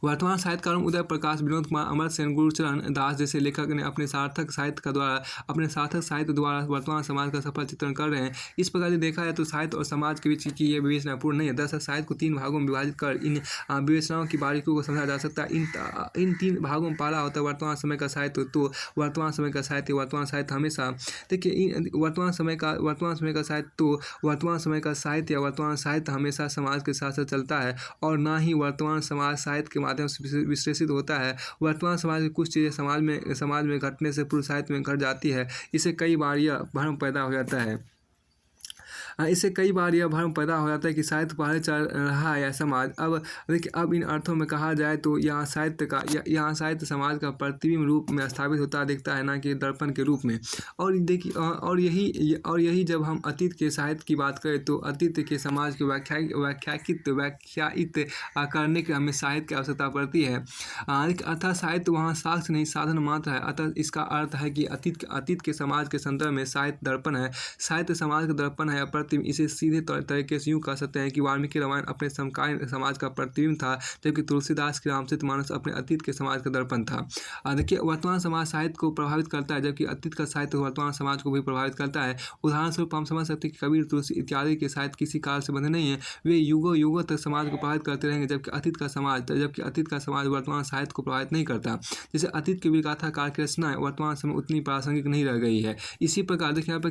वर्तमान साहित्यकारों उदय प्रकाश, विनोद कुमार, अमर सेन, गुरुचरण दास जैसे लेखक ने अपने सार्थक साहित्य द्वारा वर्तमान समाज का सफल चित्रण कर रहे हैं। इस प्रकार से देखा जाए तो साहित्य और समाज के बीच की ये विवेचना पूर्ण नहीं है। दरअसल साहित्य को 3 भागों में विभाजित कर इन विवेचनाओं की बारीकियों को समझा जा सकता है। इन 3 भागों में पहला होता है वर्तमान समय का साहित्य। तो वर्तमान समय का साहित्य हमेशा देखिए वर्तमान समय का साहित्य तो वर्तमान समय का साहित्य या वर्तमान साहित्य हमेशा समाज के साथ साथ चलता है और ना ही वर्तमान समाज साहित्य के माध्यम से विश्लेषित होता है। वर्तमान समाज की कुछ चीज़ें समाज में घटने से पूर्व साहित्य में घट जाती है। इससे कई बार यह भ्रम पैदा हो जाता है कि साहित्य पहले चल रहा है या समाज। अब देखिए अब इन अर्थों में कहा जाए तो यहाँ साहित्य समाज का प्रतिबिंब रूप में स्थापित होता दिखता है, ना कि दर्पण के रूप में। और देखिए और यही जब हम अतीत के साहित्य की बात करें तो अतीत के समाज को व्याख्यायित करने के हमें साहित्य की आवश्यकता पड़ती है। अर्थात साहित्य वहाँ साक्ष्य नहीं साधन मात्र है। अतः इसका अर्थ है कि अतीत के समाज के संदर्भ में साहित्य दर्पण है। साहित्य समाज का दर्पण है। इसे सीधे तरीके से यूँ कह सकते हैं कि वाल्मीकि रामायण अपने समकालीन समाज का प्रतिबिंब था, जबकि तुलसीदास की रामचरितमानस अपने अतीत के समाज का दर्पण था। देखिए वर्तमान समाज साहित्य को प्रभावित करता है, जबकि अतीत का साहित्य वर्तमान समाज को भी प्रभावित करता है। उदाहरण स्वरूप हम समझ सकते हैं कि कबीर, तुलसी इत्यादि के साहित्य किसी काल से बंधे नहीं है, वे युगों तक समाज को प्रभावित करते रहेंगे, जबकि अतीत का समाज वर्तमान साहित्य को प्रभावित नहीं करता। जैसे अतीत की वीरगाथाकार की रचना वर्तमान समय उतनी प्रासंगिक नहीं रह गई है। इसी प्रकार देखिए यहाँ पर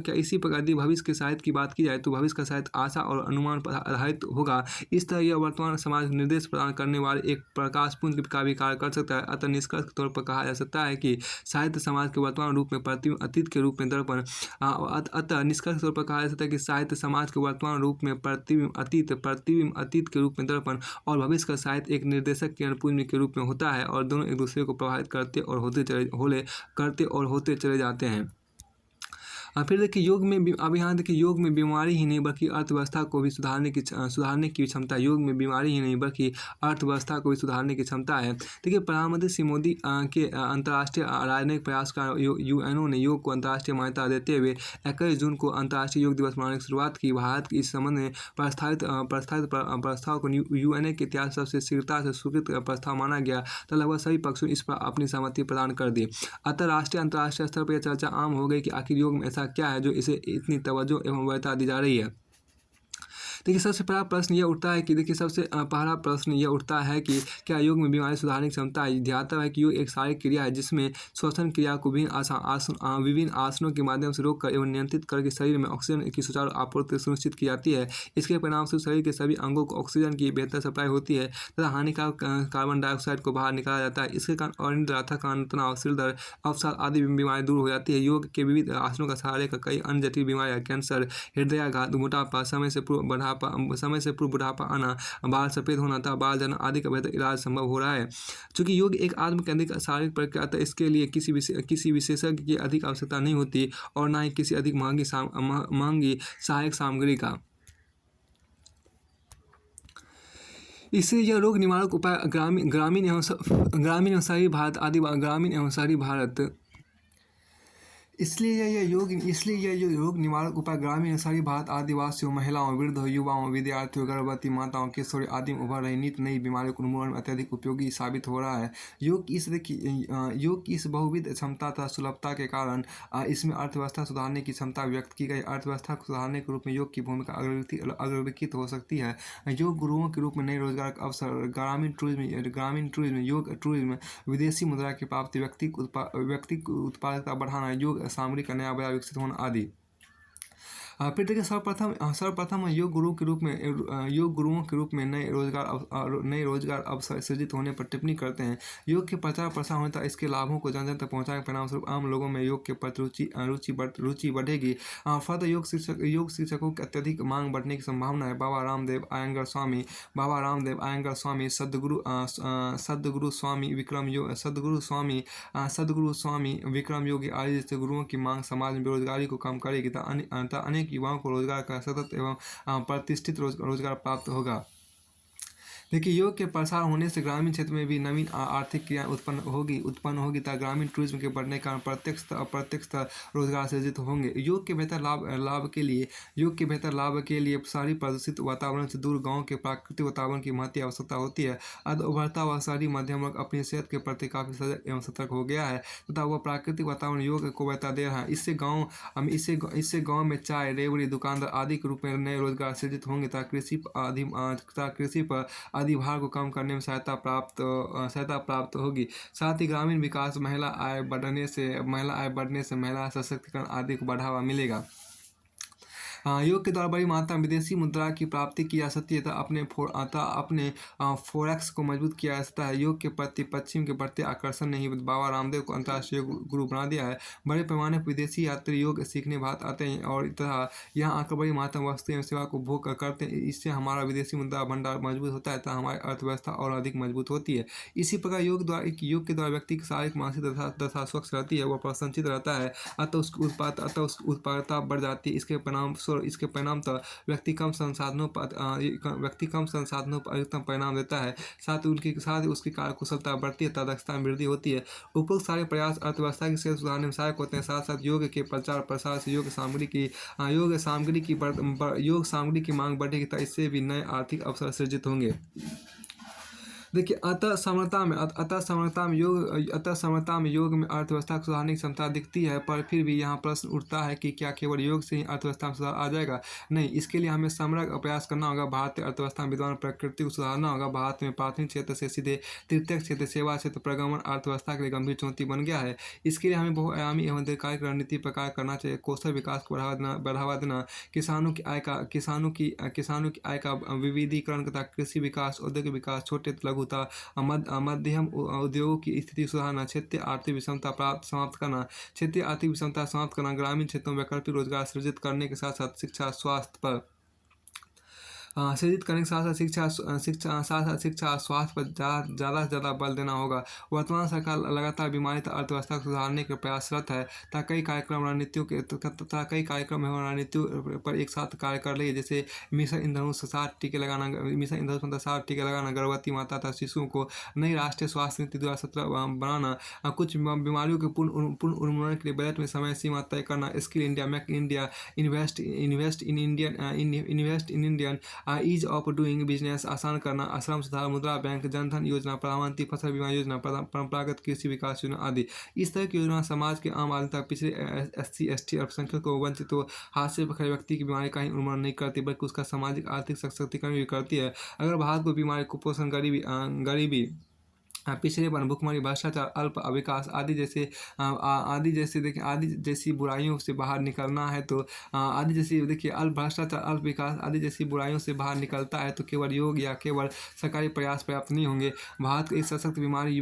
यदि भविष्य के साहित्य की बात की जाए तो भविष्य का साहित्य आशा और अनुमान पर आधारित होगा। इस तरह यह वर्तमान समाज निर्देश प्रदान करने वाले एक प्रकाशपुंज का भी कार्य कर सकता है। अतः निष्कर्ष के तौर पर कहा जा सकता है कि साहित्य समाज के वर्तमान रूप में प्रतिबिंब, अतीत के रूप में दर्पण। अतः निष्कर्ष के तौर पर कहा जा सकता है कि साहित्य समाज के वर्तमान रूप में प्रतिबिंब, अतीत के रूप में दर्पण और भविष्य का साहित्य एक निर्देशक किरणपुंज के रूप में होता है और दोनों एक दूसरे को प्रभावित करते और होते चले जाते हैं। फिर देखिए योग में बीमारी ही नहीं बल्कि अर्थव्यवस्था को भी सुधारने की क्षमता है। देखिए प्रधानमंत्री श्री मोदी के अंतर्राष्ट्रीय राजनयिक प्रयास का यूएनओ ने योग को अंतर्राष्ट्रीय मान्यता देते हुए 21 जून को अंतर्राष्ट्रीय योग दिवस मनाने की शुरुआत की। भारत की इस संबंध में प्रस्तावित प्रस्ताव को यूएनओ के इतिहास सबसे शीघ्रता से स्वीकृत प्रस्ताव माना गया, तो लगभग सभी पक्षों ने इस पर अपनी सहमति प्रदान कर दी। अंतर्राष्ट्रीय स्तर पर यह चर्चा आम हो गई कि आखिर योग में ऐसा क्या है जो इसे इतनी तवज्जो एवं वरीयता दी जा रही है। देखिए सबसे पहला प्रश्न यह उठता है कि क्या योग में बीमारी सुधारने की क्षमता है। ध्यातव्य है कि योग एक शारीरिक क्रिया है जिसमें श्वसन क्रिया को विभिन्न आसनों के माध्यम से रोककर एवं नियंत्रित करके शरीर में ऑक्सीजन की सुचारू आपूर्ति सुनिश्चित की जाती है। इसके परिणामस्वरूप शरीर के सभी अंगों को ऑक्सीजन की बेहतर सप्लाई होती है तथा हानिकारक कार्बन डाइऑक्साइड को बाहर निकाला जाता है। इसके कारण अनिद्रा, थकान, तनाव, सिर दर्द, अवसाद आदि बीमारी दूर हो जाती है। योग के विविध आसनों का सहारा लेकर कई अन्य जटिल बीमारियां, कैंसर, हृदयाघात, मोटापा, समय से पूर्व बुढ़ापा आना, बाल सफेद होना तथा बाल झड़ना आदि का बेहतर इलाज संभव हो रहा है। चूँकि योग एक आत्मकेंद्रित शारीरिक प्रक्रिया है, इसके लिए किसी विशेषज्ञ की अधिक आवश्यकता नहीं होती और न ही किसी अधिक महंगी सहायक सामग्री का। इससे यह रोग निवारक उपाय ग्रामीण एवं शहरी भारत इसलिए यह रोग निवारक उपाय ग्रामीण शहरी भारत आदिवासियों, महिलाओं, वृद्धों, युवाओं, विद्यार्थियों, गर्भवती माताओं, किशोरी आदि में उभर रही नित नई बीमारियों को उन्मूलन में अत्यधिक उपयोगी साबित हो रहा है। योग की इस बहुविध क्षमता तथा सुलभता के कारण इसमें अर्थव्यवस्था सुधारने की क्षमता व्यक्त की गई। अर्थव्यवस्था को सुधारने के रूप में योग की भूमिका अग्रलिखित हो सकती है। योग गुरुओं के रूप में नए रोजगार का अवसर, ग्रामीण टूरिज्म, योग टूरिज्म, विदेशी मुद्रा की प्राप्ति, व्यक्ति उत्पादकता बढ़ाना, योग सामग्री का नया बाजार विकसित होना आदि। फिर देखिए सर्वप्रथम योग गुरुओं के रूप में नए रोजगार अवसर सृजित होने पर टिप्पणी करते हैं। योग के प्रचार प्रसार होने तक इसके लाभों को जन तक पहुँचाने के परिणामस्वरूप आम लोगों में योग के प्रति रुचि बढ़ेगी। फलतः योग शिक्षकों की अत्यधिक मांग बढ़ने की संभावना है। बाबा रामदेव आयंगर स्वामी, सद्गुरु स्वामी विक्रम योगी आदि जैसे गुरुओं की मांग समाज में बेरोजगारी को कम करेगी तथा अनेक युवाओं को रोजगार का सतत एवं प्रतिष्ठित रोजगार प्राप्त होगा। देखिए, योग के प्रसार होने से ग्रामीण क्षेत्र में भी नवीन आर्थिक क्रिया उत्पन्न होगी तथा ग्रामीण टूरिज्म के बढ़ने के कारण अप्रत्यक्ष रोजगार सृजित होंगे। योग के बेहतर लाभ के लिए शहरी प्रदूषित वातावरण से दूर गांव के प्राकृतिक वातावरण की महती आवश्यकता होती है। अब उभरता हुआ शहरी मध्यम वर्ग अपनी सेहत के प्रति काफी सजग एवं सतर्क हो गया है तथा वह प्राकृतिक वातावरण योग को बता दे रहा है। इससे गांव में चाय, रेवड़ी, दुकानदार आदि के रूप में नए रोजगार सृजित होंगे तथा कृषि पर अधिभार को कम करने में सहायता प्राप्त होगी। साथ ही ग्रामीण विकास, महिला आय बढ़ने से महिला सशक्तिकरण आदि को बढ़ावा मिलेगा। योग के द्वारा बड़ी मात्रा में विदेशी मुद्रा की प्राप्ति की जा सकती है तथा अपने फोरेक्स को मजबूत किया जा सकता है। योग के प्रति पश्चिम के बढ़ते आकर्षण ने ही बाबा रामदेव को अंतर्राष्ट्रीय गुरु बना दिया है। बड़े पैमाने पर विदेशी यात्री योग सीखने भारत आते हैं और तथा यहाँ आकर बड़ी मात्रा में वस्तु एवं सेवा को भोग करते हैं। इससे हमारा विदेशी मुद्रा भंडार मजबूत होता है तथा हमारी अर्थव्यवस्था और अधिक मजबूत होती है। इसी प्रकार योग के द्वारा व्यक्ति की शारीरिक मानसिक दशा स्वच्छ रहती है, वह प्रसन्नचित रहता है, अतः उसकी उत्पादकता बढ़ जाती है। इसके परिणामतः व्यक्ति कम संसाधनों पर अधिकतम परिणाम देता है। साथ ही उसकी कार्यकुशलता बढ़ती है तथा दक्षता में वृद्धि होती है। उपरोक्त सारे प्रयास अर्थव्यवस्था की सेहत सुधारने में सहायक होते हैं। साथ साथ योग के प्रचार प्रसार से योग सामग्री की मांग बढ़ेगी तथा इससे भी नए आर्थिक अवसर सृजित होंगे। देखिए, अतः समता में योग में अर्थव्यवस्था को सुधारने की क्षमता दिखती है, पर फिर भी यहाँ प्रश्न उठता है कि क्या केवल योग से ही अर्थव्यवस्था में सुधार आ जाएगा? नहीं, इसके लिए हमें समग्र प्रयास करना होगा। भारतीय अर्थव्यवस्था में विद्यमान प्रकृति को सुधारना होगा। भारत में प्राथमिक क्षेत्र से सीधे तृतीयक क्षेत्र, सेवा क्षेत्र प्रगमन अर्थव्यवस्था के लिए गंभीर चुनौती बन गया है। इसके लिए हमें बहुआयामी एवं दीर्घकालिक रणनीति पर कार्य करना चाहिए। कौशल विकास को बढ़ावा देना, किसानों की आय का विविधीकरण तथा कृषि विकास, औद्योगिक विकास, छोटे लघु तथा मध्यम उद्योगों की स्थिति सुधारना, क्षेत्रीय आर्थिक विषमता समाप्त करना, ग्रामीण क्षेत्रों में वैकल्पिक रोजगार सृजित करने के साथ साथ शिक्षा, स्वास्थ्य पर सृजित करने के साथ साथ शिक्षा स्वास्थ्य पर ज़्यादा से ज़्यादा बल देना होगा। वर्तमान सरकार लगातार बीमारी तथा अर्थव्यवस्था को सुधारने के प्रयासरत है तथा कई कार्यक्रम रणनीतियों पर एक साथ कार्य कर रही है, जैसे मिशन इंद्रधनुष 60 टीके लगाना, गर्भवती माता तथा शिशुओं को नई राष्ट्रीय स्वास्थ्य नीति 2017 बनाना, कुछ बीमारियों के पूर्ण उन्मूलन के लिए बजट में समय सीमा तय करना, skill India, make India, invest in Indian, ease of doing business आसान करना, श्रम सुधार, मुद्रा बैंक, जनधन योजना, प्रधानमंत्री फसल बीमा योजना, परंपरागत कृषि विकास योजना आदि। इस तरह की योजना समाज के आम आदमी तक पिछड़े SC ST अल्पसंख्यक को वंचित हाथ से पकड़े व्यक्ति की बीमारी का ही उन्मूलन नहीं करती बल्कि उसका सामाजिक आर्थिक सशक्तिकरण भी करती है। अगर भारत को बीमारी, कुपोषण, गरीबी, पिछड़ेपन, भुखमरी, भ्रष्टाचार, अल्प विकास आदि जैसी बुराइयों से बाहर निकलना है तो भ्रष्टाचार, अल्प विकास आदि जैसी बुराइयों से बाहर निकलता है तो केवल योग या केवल सरकारी प्रयास पर्याप्त नहीं होंगे। भारत एक सशक्त बीमारी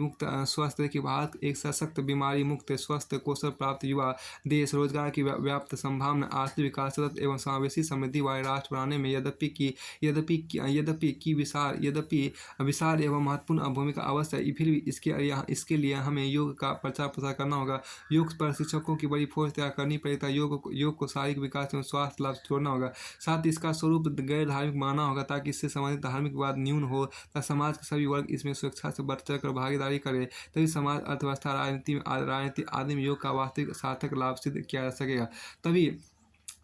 मुक्त स्वस्थ कौशल प्राप्त युवा देश, रोजगार की व्याप्त संभावना, आर्थिक विकास सतत एवं समावेशी समृद्धि वाले राष्ट्र बनाने में यद्यपि विशाल एवं महत्वपूर्ण भूमिका अवश्य है, फिर भी इसके लिए हमें योग का प्रचार प्रसार करना होगा। योग पर शिक्षकों की बड़ी फौज तैयार करनी पड़ेगी तथा योग को शारीरिक विकास एवं स्वास्थ्य लाभ छोड़ना होगा। साथ ही इसका स्वरूप गैर धार्मिक मानना होगा ताकि इससे संबंधित धार्मिक विवाद न्यून हो तथा समाज के सभी वर्ग इसमें स्वेच्छा से बढ़ चढ़ कर भागीदारी करे, तभी समाज, अर्थव्यवस्था, राजनीति आदि में योग का वास्तविक सार्थक लाभ सिद्ध किया जा सकेगा। तभी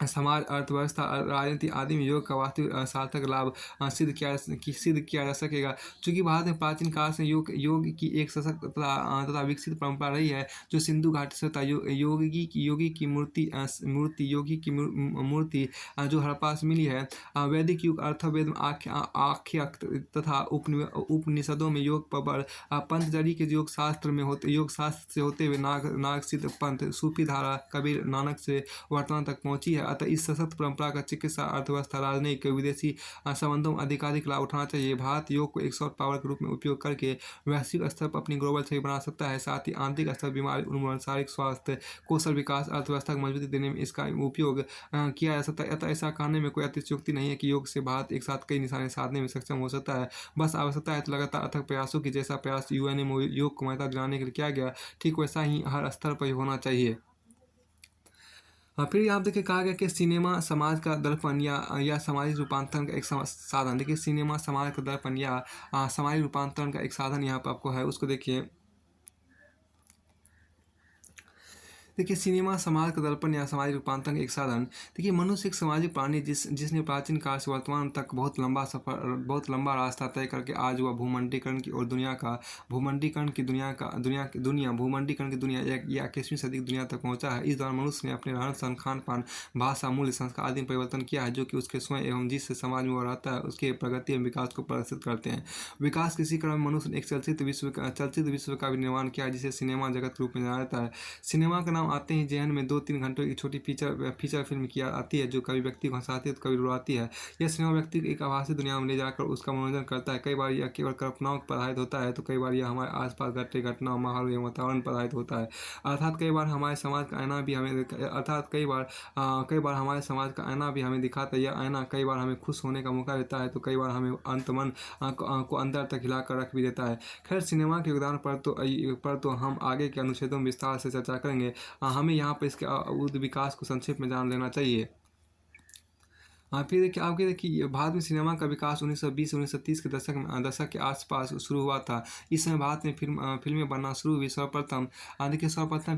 समाज, अर्थव्यवस्था, राजनीति आदि में योग का वास्तविक सार्थक लाभ सिद्ध किया जा सकेगा। चूँकि भारत में प्राचीन काल से योग की एक सशक्त तथा विकसित परंपरा रही है, जो सिंधु घाटी से योगी की मूर्ति जो हड़प्पा से मिली है। वैदिक युग, अथर्ववेद में आख्य तथा उपनिषदों में योग पर बल, पंतजलि के योग शास्त्र से होते हुए नागसिद्ध पंथ, सूफी धारा, कबीर, नानक से वर्तमान तक पहुंची है। अतः इस सशक्त परंपरा का चिकित्सा, अर्थव्यवस्था, राजनीतिक, विदेशी संबंधों में अधिकाधिक लाभ उठाना चाहिए। भारत योग को एक सॉफ्ट पावर के रूप में उपयोग करके वैश्विक स्तर पर अपनी ग्लोबल छवि बना सकता है। साथ ही आंतरिक स्तर, बीमारी उन्मूलन, शारीरिक स्वास्थ्य, कौशल विकास, अर्थव्यवस्था को मजबूती देने में इसका उपयोग किया जा सकता है। अतः ऐसा कहने में कोई अतिशयोक्ति नहीं है कि योग से भारत एक साथ कई निशाने साधने में सक्षम हो सकता है। बस आवश्यकता है तो लगातार अथक प्रयासों की। जैसा प्रयास UN में योग को मान्यता दिलाने के लिए किया गया, ठीक वैसा ही हर स्तर पर होना चाहिए। हाँ, फिर यहाँ देखिए कहा गया कि सिनेमा समाज का दर्पण या सामाजिक रूपांतरण का एक साधन। देखिए सिनेमा समाज का दर्पण या सामाजिक रूपांतरण का एक साधन यहाँ पर आपको है, उसको देखिए। देखिए सिनेमा समाज का दर्पण या सामाजिक रूपांतरण का एक साधन। देखिए मनुष्य एक सामाजिक प्राणी जिसने प्राचीन काल से वर्तमान तक बहुत लंबा रास्ता तय करके आज वह भूमंडलीकरण की और भूमंडलीकरण की दुनिया या 21वीं सदी की दुनिया तक पहुंचा है। इस दौरान मनुष्य ने अपने रहन सहन, खान पान, भाषा, मूल्य, संस्कार आदि में परिवर्तन किया है, जो कि उसके स्वयं एवं जिस समाज में वह रहता है उसके प्रगति एवं विकास को प्रदर्शित करते हैं। विकास के इसी क्रम में मनुष्य ने एक चलचित्र विश्व का भी निर्माण किया है, जिसे सिनेमा जगत के रूप में जाना जाता है। सिनेमा का नाम आते ही जहन में 2-3 घंटों की छोटी फीचर फिल्म की याद आती है, जो कभी व्यक्ति को हंसाती है तो कभी रुलाती है। यह सिनेमा व्यक्ति को एक आभासी दुनिया में ले जाकर उसका मनोरंजन करता है। कई बार यह केवल कल्पनाओं पर आधारित होता है, तो कई बार यह हमारे आसपास घटते घटनाओं, माहौल एवं वातावरण पर आधारित होता है। अर्थात कई बार हमारे समाज का आईना भी हमें अर्थात कई बार हमारे समाज का आईना भी हमें दिखाता है। यह आईना कई बार हमें खुश होने का मौका देता है, तो कई बार हमें मन को अंदर तक हिलाकर रख भी देता है। खैर सिनेमा के उदाहरण पर तो हम आगे के अनुच्छेदों में विस्तार से चर्चा करेंगे। हमें यहाँ पर इसके विकास को संक्षेप में जान लेना चाहिए। हाँ, फिर देखिए आपके देखिए भारत में सिनेमा का विकास 1920-1930 के दशक के आसपास शुरू हुआ था। इस समय भारत में फिल्में बनना शुरू हुई। सर्वप्रथम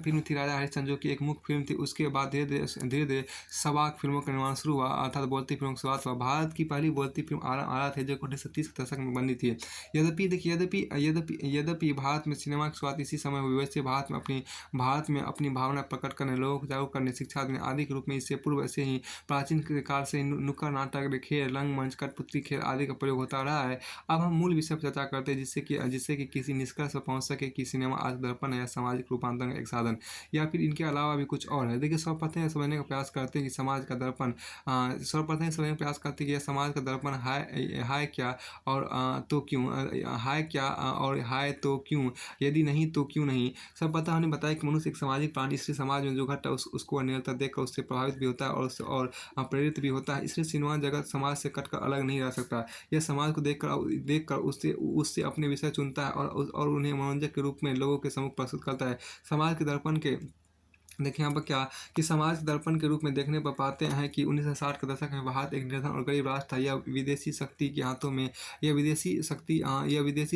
फिल्म थी राजा हरिश्चंद्र, जो कि एक मुख्य फिल्म थी। उसके बाद धीरे धीरे सबाक फिल्मों का निर्माण शुरू हुआ, अर्थात बोलती फिल्मों की शुरुआत हुआ। भारत की पहली बोलती फिल्म आरा थी, जो 1930 के दशक में बनी थी। यद्यपि भारत में सिनेमा की शुरुआत इसी समय हुई, वैसे भारत में अपनी भावना प्रकट करने, लोगों को जागरूक करने, शिक्षा देने आदि के रूप में इससे पूर्व ऐसे ही प्राचीन काल से नुक्कड़ नाटक, खेल, रंगमंच, कठपुतली खेल आदि का प्रयोग होता रहा है। अब हम मूल विषय पर चर्चा करते हैं, जिससे कि किसी निष्कर्ष पर पहुंच सके कि सिनेमा आज दर्पण है या सामाजिक रूपांतरण का एक साधन, या फिर इनके अलावा भी कुछ और है। देखिए सर्वप्रथम यह समझने का प्रयास करते हैं कि समाज का दर्पण यह समाज का दर्पण है क्या, और तो क्यों, है क्या और है तो क्यों, यदि नहीं तो क्यों नहीं। सर्वप्रथम हमने बताया कि मनुष्य एक सामाजिक प्राणी, इसलिए समाज में जो घटता है उसको निरंतर देखकर उससे प्रभावित भी होता है और प्रेरित भी होता है। इसलिए सिनेमा जगत समाज से कटकर अलग नहीं रह सकता। यह समाज को देखकर उससे अपने विषय चुनता है और उन्हें मनोरंजक के रूप में लोगों के सम्मुख प्रस्तुत करता है। समाज के दर्पण के देखिए यहाँ पर क्या कि समाज के दर्पण के रूप में देखने पर पाते हैं कि 1960 के दशक में भारत एक निर्धन और गरीब राष्ट्र था। यह विदेशी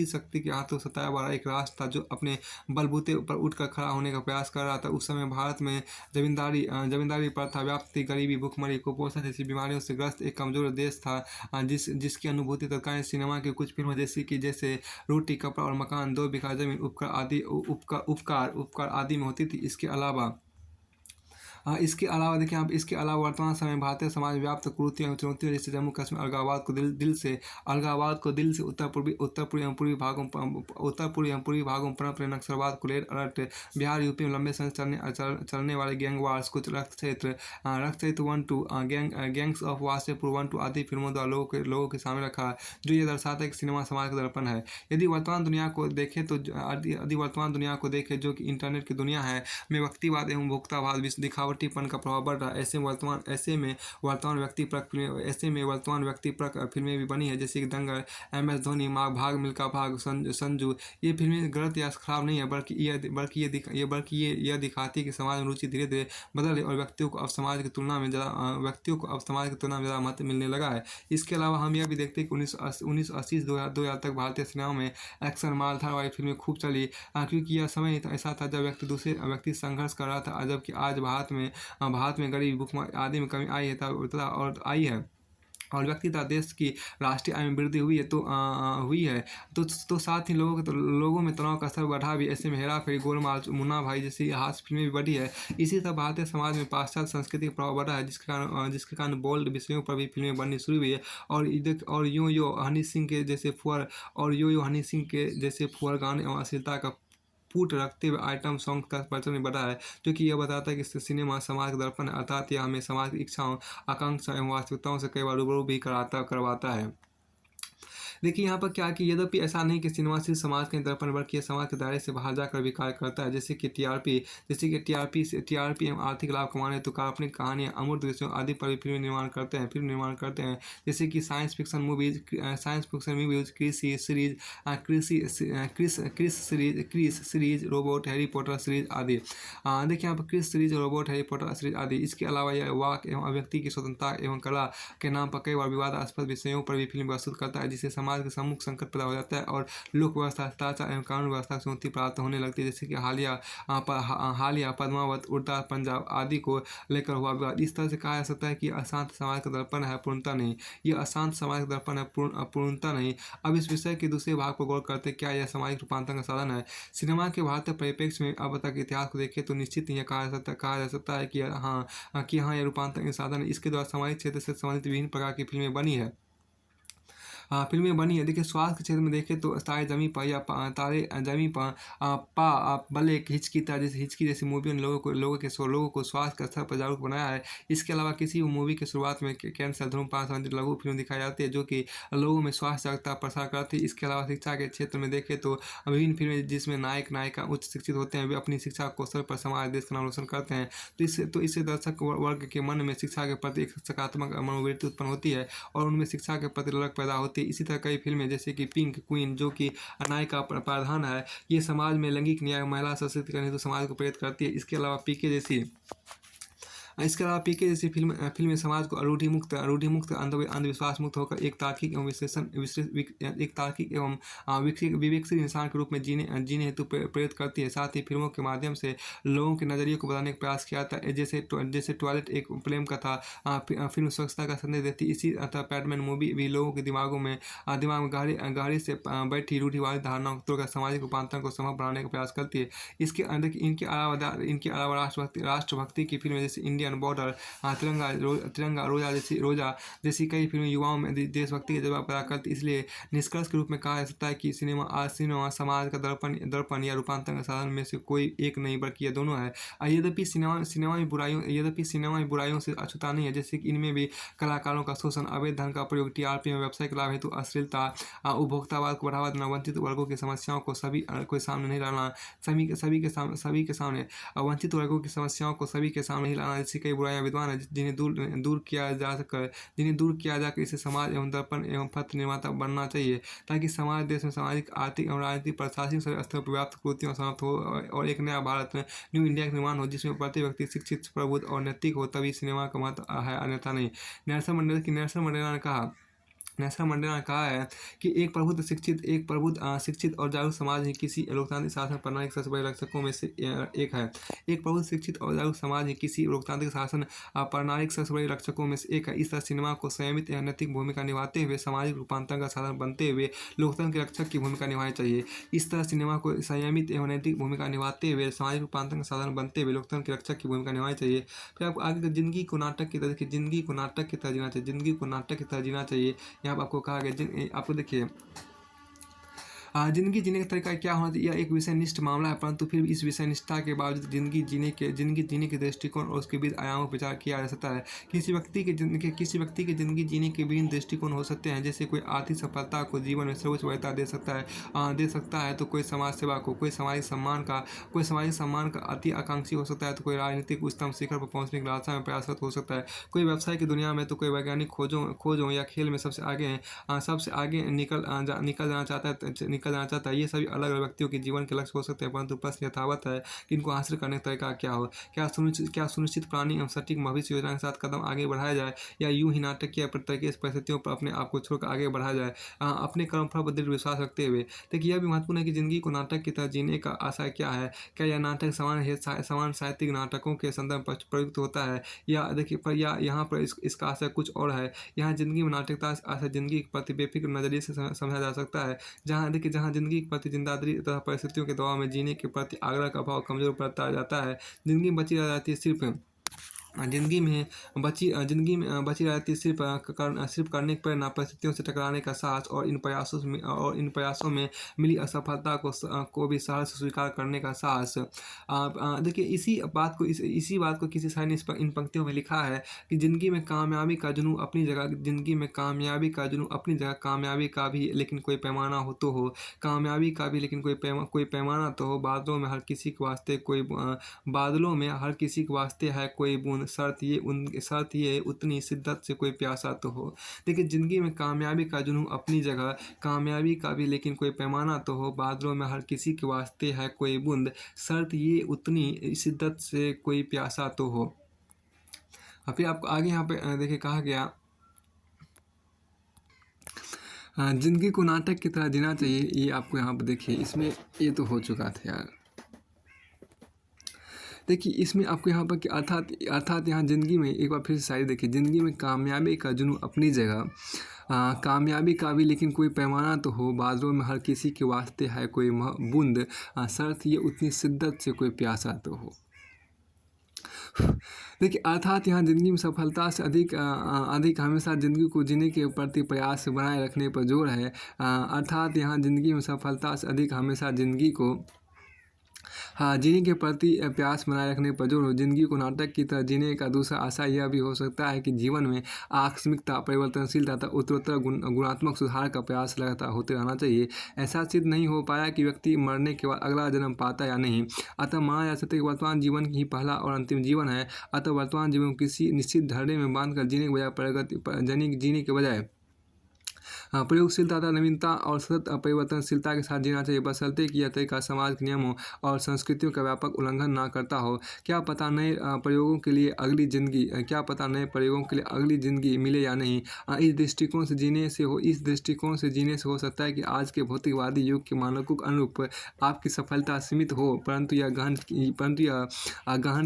शक्ति के हाथों सताया हुआ एक राष्ट्र था, जो अपने बलबूते पर उठकर खड़ा होने का प्रयास कर रहा था। उस समय भारत में जमींदारी प्रथा व्याप्त थी। गरीबी, भुखमरी, कुपोषण जैसी बीमारियों से ग्रस्त एक कमजोर देश था, जिसकी अनुभूति तत्कालीन सिनेमा की कुछ फिल्मों जैसे रोटी, कपड़ा और मकान, 2 बीघा जमीन, उपकार आदि में होती थी। देखिए आप इसके अलावा वर्तमान समय में भारतीय समाज में व्याप्त कुरीतियों एवं चुनौतियों, जैसे जम्मू कश्मीर अलगाववाद को दिल से उत्तर पूर्वी एवं पूर्वी भागों में पनप रहे नक्सलवाद, कुलेर अलर्ट, बिहार यूपी में लंबे समय चलने वाले गैंग वार्स, कुछ रक्त क्षेत्र 1-2, गैंग्स ऑफ वासेपुर 1-2 आदि फिल्मों द्वारा लोगों के सामने रखा, जो ये दर्शाता है कि सिनेमा समाज का दर्पण है। यदि वर्तमान दुनिया को देखें जो कि इंटरनेट की दुनिया है, में व्यक्तिवाद एवं भोक्तावाद, दिखावटीपन का प्रभाव बढ़ रहा है। ऐसे में वर्तमान व्यक्तिपरक फिल्में भी बनी है, जैसे कि दंगल, MS धोनी, माँ भाग मिल्खा भाग, संजू। ये फिल्में गलत या खराब नहीं है, बल्कि यह दिखाती है कि समाज में रुचि धीरे धीरे बदल रही है और व्यक्तियों को अब समाज की तुलना में ज़्यादा महत्व मिलने लगा है। इसके अलावा हम यह भी देखते हैं कि 1980 से 2000 तक भारतीय सिनेमा में एक्शन, मारधाड़ वाली फिल्में खूब चली, क्योंकि यह समय ऐसा था जब दूसरे व्यक्ति संघर्ष कर रहा था। जबकि आज भारत में गरीबी, भुखमरी आदि में कमी आई है और व्यक्ति तथा देश की राष्ट्रीय आय में वृद्धि हुई है, तो साथ ही लोगों में तनाव का स्तर बढ़ा भी। ऐसे में हेरा फेरी, गोलमाल, मुन्ना भाई जैसी हास्य फिल्में भी बढ़ी है। इसी तरह भारतीय समाज में पाश्चात्य संस्कृति का प्रभाव बढ़ा है, जिसके कारण बोल्ड विषयों पर भी फिल्में बननी शुरू हुई है। और यूं यो हनी सिंह के जैसे फुअर गाने एवं अश्लीलता का फूट रखते हुए आइटम सॉन्ग का प्रचलन बढ़ा है, जो कि यह बताता है कि सिनेमा समाज का दर्पण है, अर्थात यह हमें समाज की इच्छाओं, आकांक्षा एवं वास्तविकताओं से कई बार रूबरू भी करवाता है। देखिए यहाँ पर क्या कि यद्यपि ऐसा नहीं कि सिनेमा सिर्फ समाज के दर्पण बल्कि ये समाज के दायरे से बाहर जाकर भी कार्य करता है, जैसे कि टीआरपी एवं आर्थिक लाभ कमाने हेतु काल्पनिक कहानियाँ, अमूर्त विषयों आदि पर भी फिल्म निर्माण करते हैं। जैसे कि science fiction movies, Krrish series, robot, Harry Potter series आदि। देखिए यहाँ पर Krrish series, robot, Harry Potter series आदि। इसके अलावा यह वाक एवं अभिव्यक्ति की स्वतंत्रता एवं कला के नाम पर कई बार विवादास्पद विषयों पर भी फिल्म प्रस्तुत करता है, जिससे समाज के सम्मुख संकट पैदा हो जाता है और लोक व्यवस्था, भ्रष्टाचार एवं कानून व्यवस्था की चुनौती प्राप्त होने लगती है। जैसे कि हालिया पद्मावत, उड़ता पंजाब आदि को लेकर हुआ विवाद। इस तरह से कहा जा सकता है कि अशांत समाज का दर्पण है, पूर्णता नहीं। यह अशांत समाज का दर्पण है, पूर्णता नहीं। अब इस विषय के दूसरे भाग पर गौर करते, क्या यह सामाजिक रूपांतरण का साधन है? सिनेमा के भारतीय परिप्रेक्ष्य में अब तक इतिहास को देखें तो निश्चित ही यह कहा जा सकता है कि हाँ यह रूपांतरण का साधन है। इसके द्वारा सामाजिक क्षेत्र से संबंधित विभिन्न प्रकार की फिल्में बनी है। फिल्में बनी है। देखिए स्वास्थ्य के क्षेत्र में देखें तो तारे ज़मीं पर या तारे ज़मीं पर बल एक हिचकी जैसी मूवी ने लोगों को स्वास्थ्य के स्तर पर जागरूक बनाया है। इसके अलावा किसी भी मूवी की शुरुआत में कैंसर, धूम्रपान संबंधित लघु फिल्म दिखाई जाती है, जो कि लोगों में स्वास्थ्य जागरूकता प्रसार करती है। इसके अलावा शिक्षा के क्षेत्र में देखें तो विभिन्न फिल्में जिसमें नायक नायिका उच्च शिक्षित होते हैं, वे अपनी शिक्षा कौशल पर समाज देश का नाम रोशन करते हैं। तो इससे दर्शक वर्ग के मन में शिक्षा के प्रति एक सकारात्मक मनोवृत्ति उत्पन्न होती है और उनमें शिक्षा के प्रति ललक पैदा होती है। इसी तरह कई फिल्में जैसे कि पिंक क्वीन, जो कि नायिका प्रावधान है, ये समाज में लैंगिक न्याय, महिला सशक्तिकरण हेतु समाज को प्रेरित करती है। इसके अलावा पीके जैसी फिल्में समाज को रूढ़िमुक्त अंधविश्वास मुक्त होकर एक तार्किक एवं विवेकशील इंसान के रूप में जीने हेतु प्रेरित करती है। साथ ही फिल्मों के माध्यम से लोगों के नज़रिए को बदलने का प्रयास किया जाता है। जैसे टॉयलेट एक प्रेम कथा फिल्म स्वच्छता का संदेश देती है। इसी तरह पैडमैन मूवी भी लोगों के दिमाग में गहरी से बैठी रूढ़िवादी धारणाओं को तोड़कर सामाजिक रूपांतरण को संभव बनाने का प्रयास करती है। इनके अलावा राष्ट्रभक्ति की फिल्में जैसे इंडियन बॉर्डर, तिरंगा रोजा जैसी कई फिल्में युवाओं में देशभक्ति के जज्बा पैदा करती। इसलिए निष्कर्ष के रूप में कहा जा सकता है कि सिनेमा समाज का दर्पण या रूपांतरण का साधन में से कोई एक नहीं बल्कि ये दोनों है। यद्यपि सिनेमा में बुराइयों से अछूता नहीं है, जैसे कि इनमें भी कलाकारों का शोषण, अवैध धन का प्रयोग, टीआरपी में व्यवसायिक लाभ हेतु अश्लीलता, उपभोक्तावाद को बढ़ावा देना, वंचित वर्गों की समस्याओं को कोई सामने नहीं लाना, सभी के सामने वंचित वर्गों की समस्याओं को सभी के सामने ही लाना। ऐसी कई बुराइयां विद्वान है जिन्हें दूर किया जाकर इसे समाज एवं दर्पण एवं पत्र निर्माता बनना चाहिए, ताकि समाज देश में सामाजिक, आर्थिक एवं राजनीतिक, प्रशासनिक सभी स्तर पर व्याप्त कुरीतियां समाप्त हो और एक नया भारत न्यू इंडिया का निर्माण हो, जिसमें प्रति व्यक्ति शिक्षित, प्रबुद्ध और नैतिक हो। तभी सिनेमा का महत्व है, अन्यथा नहीं। नेल्सन मंडेला ने कहा है कि एक शिक्षित और जागरूक समाज ही किसी लोकतांत्रिक शासन प्रणाली के सबसे बड़े रक्षकों में से एक है। एक प्रबुद्ध, शिक्षित और जागरूक समाज ही किसी लोकतांत्रिक शासन प्रणाली के सबसे बड़े रक्षकों में से एक है। इस तरह सिनेमा को संयमित एवं नैतिक भूमिका निभाते हुए सामाजिक रूपांतरण का साधन बनते हुए लोकतंत्र के रक्षक की भूमिका निभानी चाहिए। इस तरह सिनेमा को संयमित एवं नैतिक भूमिका निभाते हुए सामाजिक रूपांतरण का साधन बनते हुए लोकतंत्र के रक्षक की भूमिका निभानी चाहिए। फिर आपको आगे जिंदगी को नाटक की तरह जीना चाहिए। यहाँ पर आपको कहा गया, आपको देखिए जिंदगी जीने का तरीका क्या होना चाहिए, यह एक विषयनिष्ठ मामला है, परंतु फिर भी इस विषयनिष्ठता के बावजूद जिंदगी जीने के दृष्टिकोण और उसके विविध आयामों पर विचार किया जा सकता है। किसी व्यक्ति के जिंदगी जीने के विभिन्न दृष्टिकोण हो सकते हैं, जैसे कोई आर्थिक सफलता को जीवन में सर्वोच्च वरीयता दे सकता है तो कोई समाज सेवा को, कोई सामाजिक सम्मान का अति आकांक्षी हो सकता है, तो कोई राजनीतिक उच्चतम शिखर पर पहुंचने की लालसा में प्रयासरत हो सकता है, कोई व्यवसाय की दुनिया में, तो कोई वैज्ञानिक खोजों या खेल में सबसे आगे निकल जाना चाहता है। ये सभी अलग अलग व्यक्तियों के जीवन के लक्ष्य हो सकते हैं, परंतु प्रश्न यथावत है कि इनको हासिल करने का तरीका क्या हो। क्या सुनिश्चित प्लानिंग एवं सटीक भविष्य योजना के साथ कदम आगे बढ़ाया जाए, या यूं ही नाटकीय परिस्थितियों पर अपने आप को छोड़कर आगे बढ़ाया जाए, अपने कर्मफल पर दृढ़ विश्वास रखते हुए। देखिए यह भी महत्वपूर्ण है कि जिंदगी को नाटक की तरह जीने का आशय क्या है। क्या यह नाटक समान साहित्यिक नाटकों के संदर्भ पर प्रयुक्त होता है, या देखिए पर या यहाँ पर इसका आशय कुछ और है। यहाँ जिंदगी में नाटकता आशय जिंदगी के प्रति बेफिक्र नजरिए से समझा जा सकता है, जहाँ जिंदगी के प्रति जिंदादिली तथा परिस्थितियों के दबाव में जीने के प्रति आग्रह का भाव कमजोर पड़ता जाता है। जिंदगी बची रह जाती है सिर्फ ज़िंदगी में बची रहती सिर्फ करने पर ना परिस्थितियों से टकराने का साहस और इन प्रयासों में मिली असफलता को भी साहस स्वीकार करने का साहस। देखिए इसी बात को किसी शायर ने इन पंक्तियों में लिखा है कि ज़िंदगी में कामयाबी का जुनून अपनी जगह, कामयाबी का भी लेकिन कोई पैमाना हो तो हो, कामयाबी का भी लेकिन कोई पैमाना तो हो, बादलों में हर किसी के वास्ते है कोई बूंद, शर्त ये उतनी शिद्दत से कोई प्यासा तो हो। देखिए ज़िंदगी में कामयाबी का जुनून अपनी जगह, कामयाबी का भी लेकिन कोई पैमाना तो हो, बादलों में हर किसी के वास्ते है कोई बूंद, शर्त ये उतनी शिद्दत से कोई प्यासा तो हो। फिर आपको आगे यहाँ पे देखिए कहा गया, ज़िंदगी को नाटक की तरह जीना चाहिए। ये आपको यहाँ पर देखिए इसमें ये तो हो चुका था यार। देखिए इसमें आपको यहाँ पर कि अर्थात यहाँ ज़िंदगी में एक बार फिर से शायरी देखिए, ज़िंदगी में कामयाबी का जुनून अपनी जगह, कामयाबी का भी लेकिन कोई पैमाना तो हो, बादलों में हर किसी के वास्ते है कोई बूंद, शर्त ये उतनी शिद्दत से कोई प्यासा तो हो। देखिए अर्थात यहाँ ज़िंदगी में सफलता से अधिक हमेशा ज़िंदगी को जीने के प्रति प्रयास बनाए रखने पर जोर है। अर्थात यहाँ ज़िंदगी में सफलता से अधिक हमेशा ज़िंदगी को जीने के प्रति प्रयास बनाए रखने पर जोर हो। ज़िंदगी को नाटक की तरह जीने का दूसरा आशा यह भी हो सकता है कि जीवन में आकस्मिकता, परिवर्तनशीलता तथा उत्तरोत्तर गुणात्मक सुधार का प्रयास लगातार होते रहना चाहिए। ऐसा सिद्ध नहीं हो पाया कि व्यक्ति मरने के बाद अगला जन्म पाता या नहीं, अतः माना जा सकता है कि वर्तमान जीवन ही पहला और अंतिम जीवन है। अतः वर्तमान जीवन को किसी निश्चित धड़े में बांधकर जीने के बजाय प्रयोगशीलता तथा नवीनता और सतत परिवर्तनशीलता के साथ जीना चाहिए, बशर्ते कि यह तरीका समाज के नियमों और संस्कृतियों का व्यापक उल्लंघन ना करता हो। क्या पता नए प्रयोगों के लिए अगली जिंदगी मिले या नहीं। इस दृष्टिकोण से जीने से हो सकता है कि आज के भौतिकवादी युग के मानकों के अनुरूप आपकी सफलता सीमित हो, परंतु यह गहन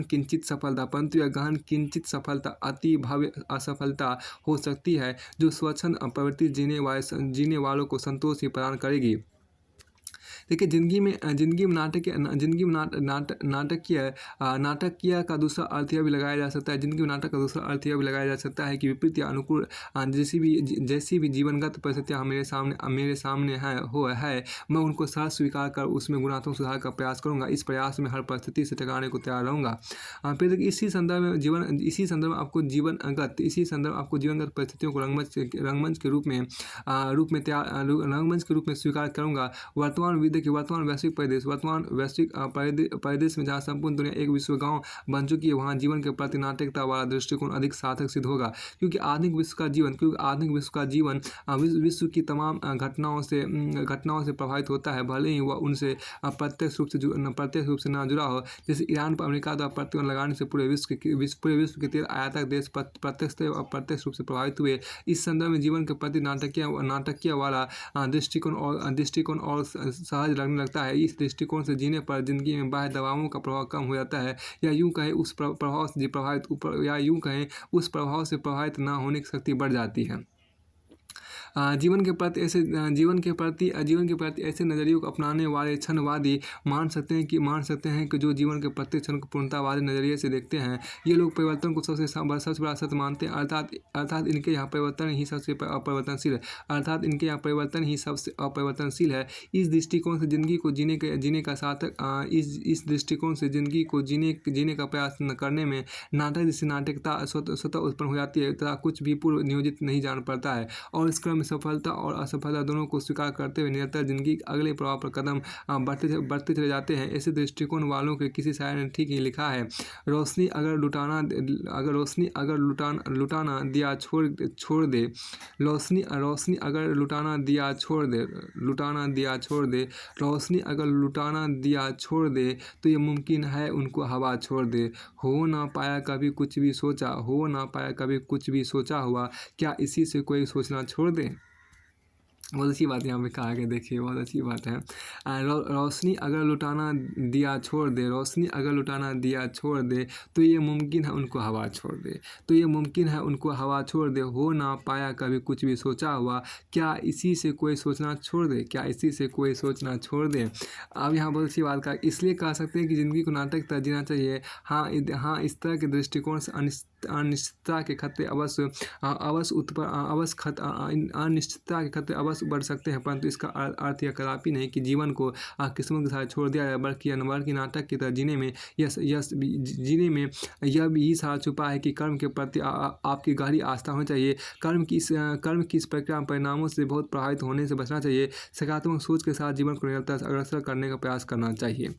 किंचित सफलता अति भव्य असफलता हो सकती है, जो स्वच्छंद प्रवृत्ति जीने वालों को संतोष ही प्रदान करेगी। देखिए ज़िंदगी में नाटकीय का दूसरा अर्थ यह भी लगाया जा सकता है। ज़िंदगी में नाटक का दूसरा अर्थ यह भी लगाया जा सकता है कि विपरीत या अनुकूल जैसी भी जीवनगत परिस्थितियाँ मेरे सामने है, मैं उनको सहज स्वीकार कर उसमें गुणात्मक सुधार का प्रयास करूँगा। इस प्रयास में हर परिस्थिति से टकराने को तैयार रहूँगा। फिर देखिए इसी संदर्भ में आपको जीवनगत परिस्थितियों को रंगमंच के रूप में स्वीकार करूँगा। वर्तमान वैश्विक परिदृश्य में जहाँ संपूर्ण दुनिया एक विश्व गांव बन चुकी है, वहाँ जीवन के प्रति नाटकता वाला दृष्टिकोण अधिक सार्थक सिद्ध होगा। क्योंकि आधुनिक विश्व का जीवन विश्व की तमाम घटनाओं से प्रभावित होता है, भले ही वह उनसे प्रत्यक्ष रूप से ना जुड़ा हो। जैसे ईरान पर अमेरिका द्वारा प्रतिबंध लगाने से पूरे विश्व के 13 आयातक देश प्रत्यक्ष रूप से प्रभावित हुए। इस संदर्भ में जीवन के प्रति नाटकीय वाला दृष्टिकोण और सहज लगने लगता है। इस दृष्टिकोण से जीने पर जिंदगी में बाह्य दबावों का प्रभाव कम हो जाता है, या यूं कहें उस प्रभाव से प्रभावित न होने की शक्ति बढ़ जाती है। जीवन के प्रति ऐसे नज़रियों को अपनाने वाले क्षणवादी मान सकते हैं कि जो जीवन के प्रत्येक क्षण को पूर्णतावादी नज़रिए से देखते हैं, ये लोग परिवर्तन को सबसे बड़ा सत्य मानते हैं। अर्थात इनके यहाँ परिवर्तन ही सबसे अपरिवर्तनशील है। इस दृष्टिकोण से जिंदगी को जीने का सार्थक इस दृष्टिकोण से जिंदगी को जीने का प्रयास करने में नाटक जैसी नाटकता स्वतः उत्पन्न हो जाती है, तथा कुछ भी पूर्व नियोजित नहीं जान पड़ता है, और इस क्रम में सफलता और असफलता दोनों को स्वीकार करते हुए निरंतर जिंदगी के अगले प्रभाव पर कदम बढ़ते चले जाते हैं। ऐसे दृष्टिकोण वालों के किसी शायर ने ठीक ही लिखा है, रोशनी अगर लुटाना दिया छोड़ दे, रोशनी अगर लुटाना दिया छोड़ दे, तो ये मुमकिन है उनको हवा छोड़ दे। हो ना पाया कभी कुछ भी सोचा हुआ, क्या इसी से कोई सोचना छोड़ दे। बहुत अच्छी बात यहाँ पे कहा गया, देखिए बहुत अच्छी बात है। रोशनी अगर लुटाना दिया छोड़ दे, रोशनी अगर लुटाना दिया छोड़ दे, तो ये मुमकिन है उनको हवा छोड़ दे, तो ये मुमकिन है उनको हवा छोड़ दे। हो ना पाया कभी कुछ भी सोचा हुआ, क्या इसी से कोई सोचना छोड़ दे, क्या इसी से कोई सोचना छोड़ दे। अब यहाँ बहुत अच्छी बात कहा, इसलिए कह सकते हैं कि ज़िंदगी को नाटक की तरह जीना चाहिए। हाँ, इस तरह के दृष्टिकोण से अनिश्चितता के खतरे अनिश्चितता के खतरे अवश्य बढ़ सकते हैं, परंतु इसका अर्थ यह कदापि नहीं कि जीवन को किस्मत के साथ छोड़ दिया जाए, बल्कि नाटक की तरह जीने में यह भी सारा छुपा है कि कर्म के प्रति आपकी गहरी आस्था होनी चाहिए। कर्म की इस प्रक्रिया परिणामों से बहुत प्रभावित होने से बचना चाहिए। सकारात्मक सोच के साथ जीवन को निरंतर अग्रसर करने का प्रयास करना चाहिए।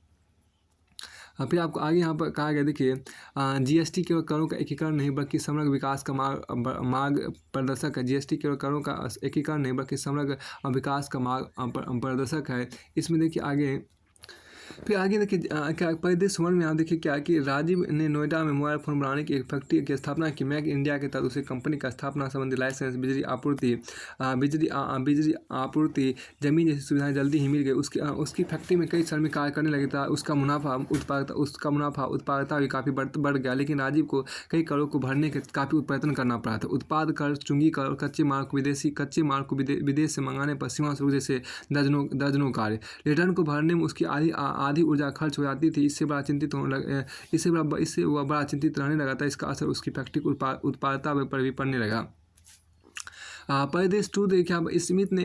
फिर आपको आगे यहाँ पर कहा गया, देखिए जीएसटी केवल करों का एकीकरण नहीं बल्कि समग्र विकास का मार्ग प्रदर्शक है। जीएसटी केवल करों का एकीकरण नहीं बल्कि समग्र विकास का मार्ग प्रदर्शक है। इसमें देखिए आगे, फिर आगे देखिए क्या परिदृश्य समझ में आप देखिए क्या कि राजीव ने नोएडा में मोबाइल फ़ोन बनाने की एक फैक्ट्री की स्थापना की। मेक इंडिया के तहत उसे कंपनी का स्थापना संबंधी लाइसेंस, बिजली आपूर्ति, जमीन जैसी सुविधाएं जल्दी ही मिल गई। उसकी फैक्ट्री में कई श्रमिक कार्य करने लगे था। उसका मुनाफा उत्पादकता भी काफ़ी बढ़ गया, लेकिन राजीव को कई करों को भरने के काफ़ी प्रयत्न करना पड़ा था। उत्पाद कर, चुंगी कर, कच्चे माल को विदेश से मंगाने पर सीमा शुल्क जैसे दर्जनों कार्य, रिटर्न को भरने में उसकी आधी ऊर्जा खर्च हो जाती थी। इससे वह बड़ा चिंतित रहने लगा था। इसका असर उसकी फैक्ट्री की उत्पादकता पर भी पड़ने लगा। परिदेश टू देखिए, अब स्मिथ ने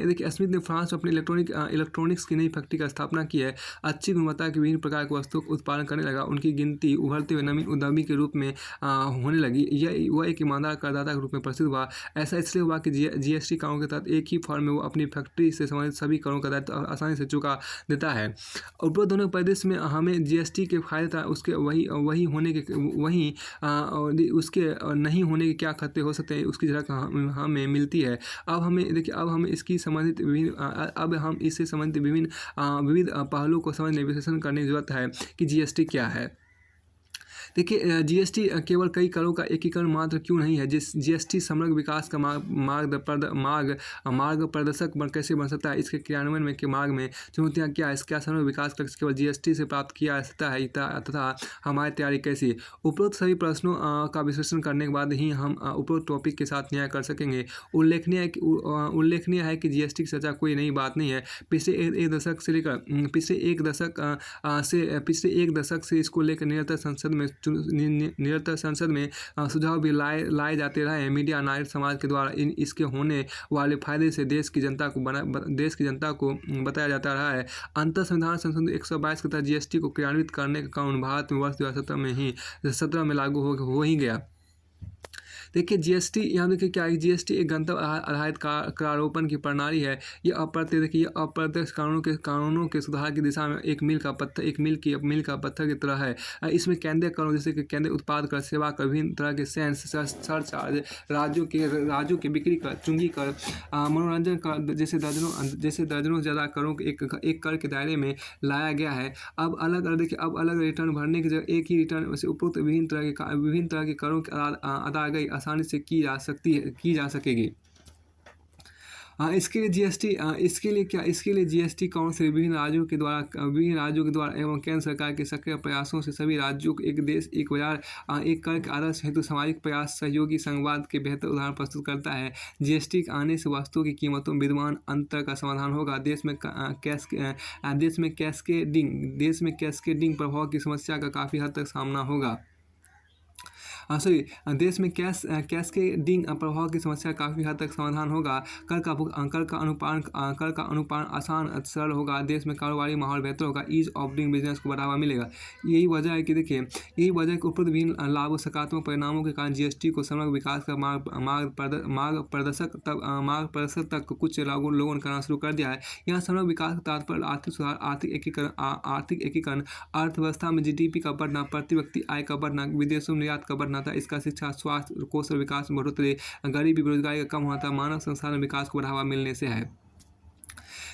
फ्रांस में अपनी इलेक्ट्रॉनिक्स की नई फैक्ट्री का स्थापना की है। अच्छी गुणवत्ता की विभिन्न प्रकार की वस्तुओं का उत्पादन करने लगा। उनकी गिनती उभरते हुए नवीन उद्यमी के रूप में होने लगी। वह एक ईमानदार करदाता के रूप में प्रसिद्ध हुआ। ऐसा इसलिए हुआ कि जीएसटी कारों के तहत एक ही फर्म में वो अपनी फैक्ट्री से संबंधित सभी करों का दायित्व आसानी से चुका देता है। उपरोक्त दोनों परिदृश्य में हमें जीएसटी के फायदे था, उसके उसके नहीं होने के क्या खतरे हो सकते हैं, उसकी झलक हमें मिलती है। अब हमें इसकी संबंधित विविध पहलुओं को समझने विश्लेषण करने की जरूरत है कि जीएसटी क्या है। देखिए जीएसटी केवल कई करों का एकीकरण मात्र क्यों नहीं है। जीएसटी समग्र विकास का मार्ग प्रदर्शक कैसे बन सकता है। इसके क्रियान्वयन के मार्ग में चुनौतियाँ क्या है। क्या समग्र विकास का केवल जीएसटी से प्राप्त किया जा सकता है तथा हमारी तैयारी कैसी। उपरोक्त सभी प्रश्नों का विश्लेषण करने के बाद ही हम उपरोक्त टॉपिक के साथ न्याय कर सकेंगे। उल्लेखनीय है कि जीएसटी की चर्चा कोई नई बात नहीं है। पिछले एक दशक से इसको लेकर निरंतर संसद में सुझाव भी लाए जाते रहे हैं। मीडिया, नागरिक समाज के द्वारा इसके होने वाले फायदे से देश की जनता को बताया जाता रहा है। अंतर संविधान संशोधन 122 के तहत जीएसटी को क्रियान्वित करने का कानून भारत में वर्ष 2017 में लागू हो ही गया। देखिए जीएसटी, यहाँ देखिए क्या है, जीएसटी एक गंतव्य आधारित करारोपण की प्रणाली है। ये अप्रत्यक्ष कानूनों के सुधार की दिशा में एक मील का पत्थर की तरह है। इसमें केंद्रीय करों जैसे कि केंद्रीय उत्पाद कर, सेवा कर, विभिन्न तरह के सेंस, सरचार्ज, राज्यों के बिक्री कर, चुंगी कर, मनोरंजन कर जैसे दर्जनों ज़्यादा करों के एक कर के दायरे में लाया गया है। अब अलग रिटर्न भरने की जगह एक ही रिटर्न से उपरोक्त विभिन्न तरह के करों की अदायगी आसानी से की जा सकेगी। इसके लिए जीएसटी कौन से विभिन्न राज्यों के द्वारा एवं केंद्र सरकार के सक्रिय प्रयासों से सभी राज्यों को एक देश एक बाजार एक कर के आदर्श हेतु सामाजिक प्रयास सहयोगी संवाद के बेहतर उदाहरण प्रस्तुत करता है। जीएसटी के आने से वस्तुओं की कीमतों में विद्यमान अंतर का समाधान होगा। देश में कैस्केडिंग प्रभाव की समस्या का काफ़ी हद तक सामना होगा। देश में कैस्केडिंग प्रभाव की समस्या काफ़ी हद तक समाधान होगा। कर का अनुपालन आसान सरल होगा। देश में कारोबारी माहौल बेहतर होगा। ईज ऑफ डूइंग बिजनेस को बढ़ावा मिलेगा। यही वजह है कि उपरोक्त विभिन्न लाभ और सकारात्मक परिणामों के कारण जीएसटी को समग्र विकास का मार्ग प्रदर्शक तक कुछ लोगों ने करना शुरू कर दिया है। यहाँ समग्र विकास का तात्पर्य आर्थिक सुधार, आर्थिक एकीकरण, अर्थव्यवस्था में जीडीपी का बढ़ना, प्रति व्यक्ति आय का बढ़ना, विदेशों में निर्यात का बढ़ना था। इसका शिक्षा, स्वास्थ्य, कौशल विकास में बढ़ोतरी, गरीबी, बेरोजगारी का कम होना था, मानव संसाधन विकास को बढ़ावा मिलने से है।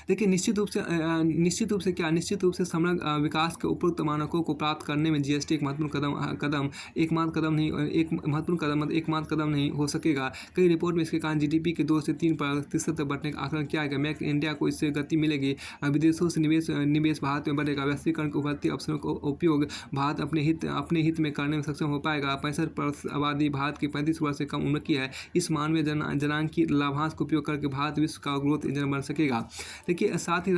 देखिए निश्चित रूप से क्या, निश्चित रूप से समग्र विकास के उपयुक्त मानकों को प्राप्त करने में जीएसटी एक महत्वपूर्ण कदम एकमात्र कदम नहीं, एक महत्वपूर्ण कदम एकमात्र कदम नहीं हो सकेगा। कई रिपोर्ट में इसके कारण जीडीपी के 2 से 3% बढ़ने का आकलन किया गया। मेक इन इंडिया को इससे गति मिलेगी। विदेशों से निवेश भारत में बढ़ेगा। वैश्वीकरण के उभरते अवसरों का उपयोग भारत अपने हित में करने में सक्षम हो पाएगा। 65% आबादी भारत की 35 वर्ष से कम उम्र की है। इस मानवीय जनांग की लाभांश का उपयोग करके भारत विश्व का ग्रोथ इंजन बन सकेगा। देखिए साथ ही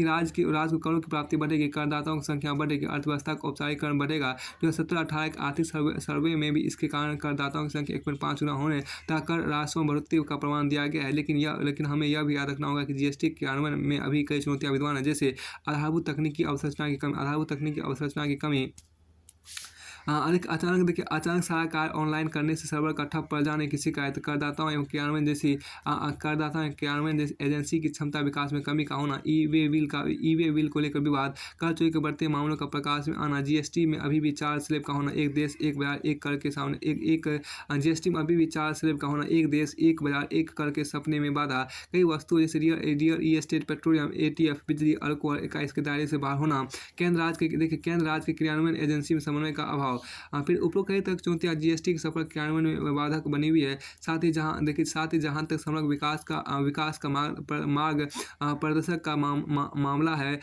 राज्य को करों की प्राप्ति बढ़ेगी, करदाताओं की संख्या बढ़ेगी, अर्थव्यवस्था का औपचारिकरण बढ़ेगा। 2017-18 के आर्थिक सर्वे में भी इसके कारण करदाताओं की संख्या 1.5 गुना होने तथा कर राजस्व में बढ़ोतरी का प्रमाण दिया गया है। लेकिन हमें यह भी याद रखना होगा कि जीएसटी के क्रियान्वयन में अभी कई चुनौतियां विद्यमान है, जैसे आधारभूत तकनीकी अवसंरचना की कमी। अचानक सारा कार्य ऑनलाइन करने से सर्वर का ठप पड़ जाने की शिकायत, करदाताओं एवं क्रियान्वयन जैसी एजेंसी की क्षमता विकास में कमी का होना, ई वे बिल को लेकर विवाद, कर चोरी के बढ़ते मामलों का प्रकाश में आना, जीएसटी में अभी भी 4 स्लैब का होना, एक देश एक बाजार एक कर के सामने जीएसटी में अभी भी 4 स्लैब का होना, एक देश एक बाजार एक कर के सपने में बाधा, कई वस्तुओं जैसे रियल एस्टेट, पेट्रोलियम, एटीएफ, बिजली, अल्कोहल का इसके दायरे से बाहर होना, केंद्र राज्य के क्रियान्वयन एजेंसी में समन्वय का अभाव। फिर उपरोक्त कई तक चुनौतियां जीएसटी के सफल क्रियान्वयन में बाधक बनी हुई है। साथ ही जहां तक समग्र विकास का मार्ग प्रदर्शक का मामला है,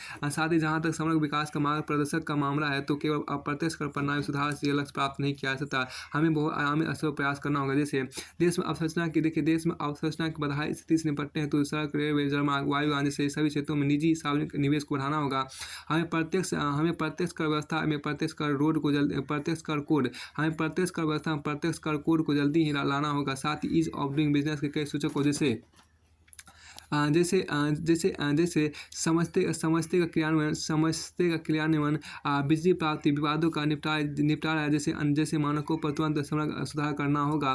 का मामला है, तो केवल अप्रत्यक्ष कर प्रणाली सुधार से लक्ष्य प्राप्त नहीं किया जा सकता। हमें बहुआयामी असर प्रयास करना होगा। जैसे देश में अवसंरचना की बदहाल स्थिति से निपटने हेतु सड़क, रेलवे, जलमार्ग, वायुयान जैसे सभी क्षेत्रों में निजी सार्वजनिक निवेश को बढ़ाना होगा। हमें प्रत्यक्ष कर व्यवस्था में प्रत्यक्ष कर कोड को जल्दी ही लाना होगा। साथ ही ईज ऑफ डूइंग बिजनेस के कई सूचकों जैसे समझते का क्रियान्वयन, बिजली प्राप्ति, विवादों का निपटारा जैसे मानकों पर तुरंत समग्र सुधार करना होगा।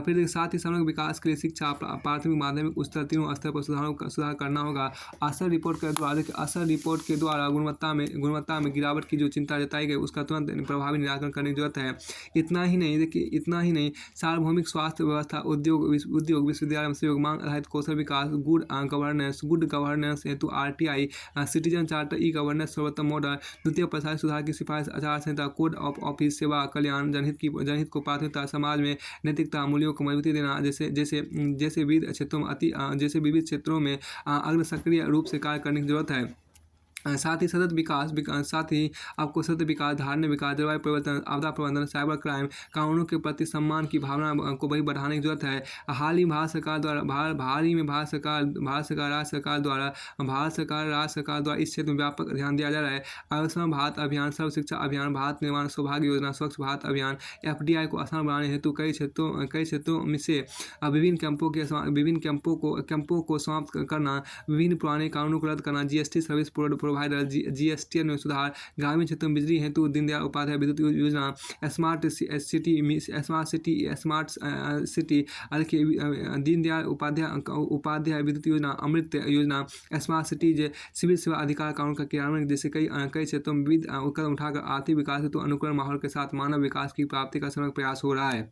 फिर साथ ही समग्र विकास के लिए शिक्षा, प्राथमिक, माध्यमिक, उच्चतर तीनों स्तर पर सुधार करना होगा। असर रिपोर्ट के द्वारा गुणवत्ता में गिरावट की जो चिंता जताई गई उसका तुरंत प्रभावी निराकरण करने की जरूरत है। इतना ही नहीं, सार्वभौमिक स्वास्थ्य व्यवस्था, उद्योग, विश्वविद्यालय में सहयोग, मांग आधारित कौशल विकास, गुड गवर्नेंस हेतु RTI, citizen charter, e governance सर्वोत्तम मॉडल, द्वितीय प्रशासनिक सुधार की सिफारिश, आचार संहिता, कोड ऑफ ऑफिस, सेवा कल्याण, जनहित को प्राथमिकता, समाज में नैतिकता मूल्यों को मजबूती देना, जैसे विविध क्षेत्रों में अग्रसक्रिय रूप से कार्य करने की जरूरत है। साथ ही आपको सतत विकास, धारणीय विकास, जलवायु परिवर्तन, आपदा प्रबंधन, साइबर क्राइम, कानूनों के प्रति सम्मान की भावना को वही बढ़ाने की जरूरत है। हाल ही में भारत सरकार राज्य सरकार द्वारा इस क्षेत्र में व्यापक ध्यान दिया जा रहा है। आयुष्मान भारत अभियान, सर्व शिक्षा अभियान, भारत निर्माण सौभाग्य योजना, स्वच्छ भारत अभियान, एफडीआई को आसान बनाने हेतु कई क्षेत्रों में से विभिन्न कैंपों को समाप्त करना, विभिन्न पुराने कानूनों को रद्द करना, जीएसटी सर्विस प्रोवाइडर, जीएसटी में सुधार, ग्रामीण क्षेत्रों में बिजली हेतु दीनदयाल उपाध्याय विद्युत योजना, स्मार्ट सिटी, दीनदयाल उपाध्याय विद्युत योजना, अमृत योजना, स्मार्ट सिटी, सिविल सेवा अधिकार कानून का क्रियान्वयन जैसे कई क्षेत्रों में विविध कदम उठाकर आर्थिक विकास हेतु अनुकूल माहौल के साथ मानव विकास की प्राप्ति का समग्र प्रयास हो रहा है।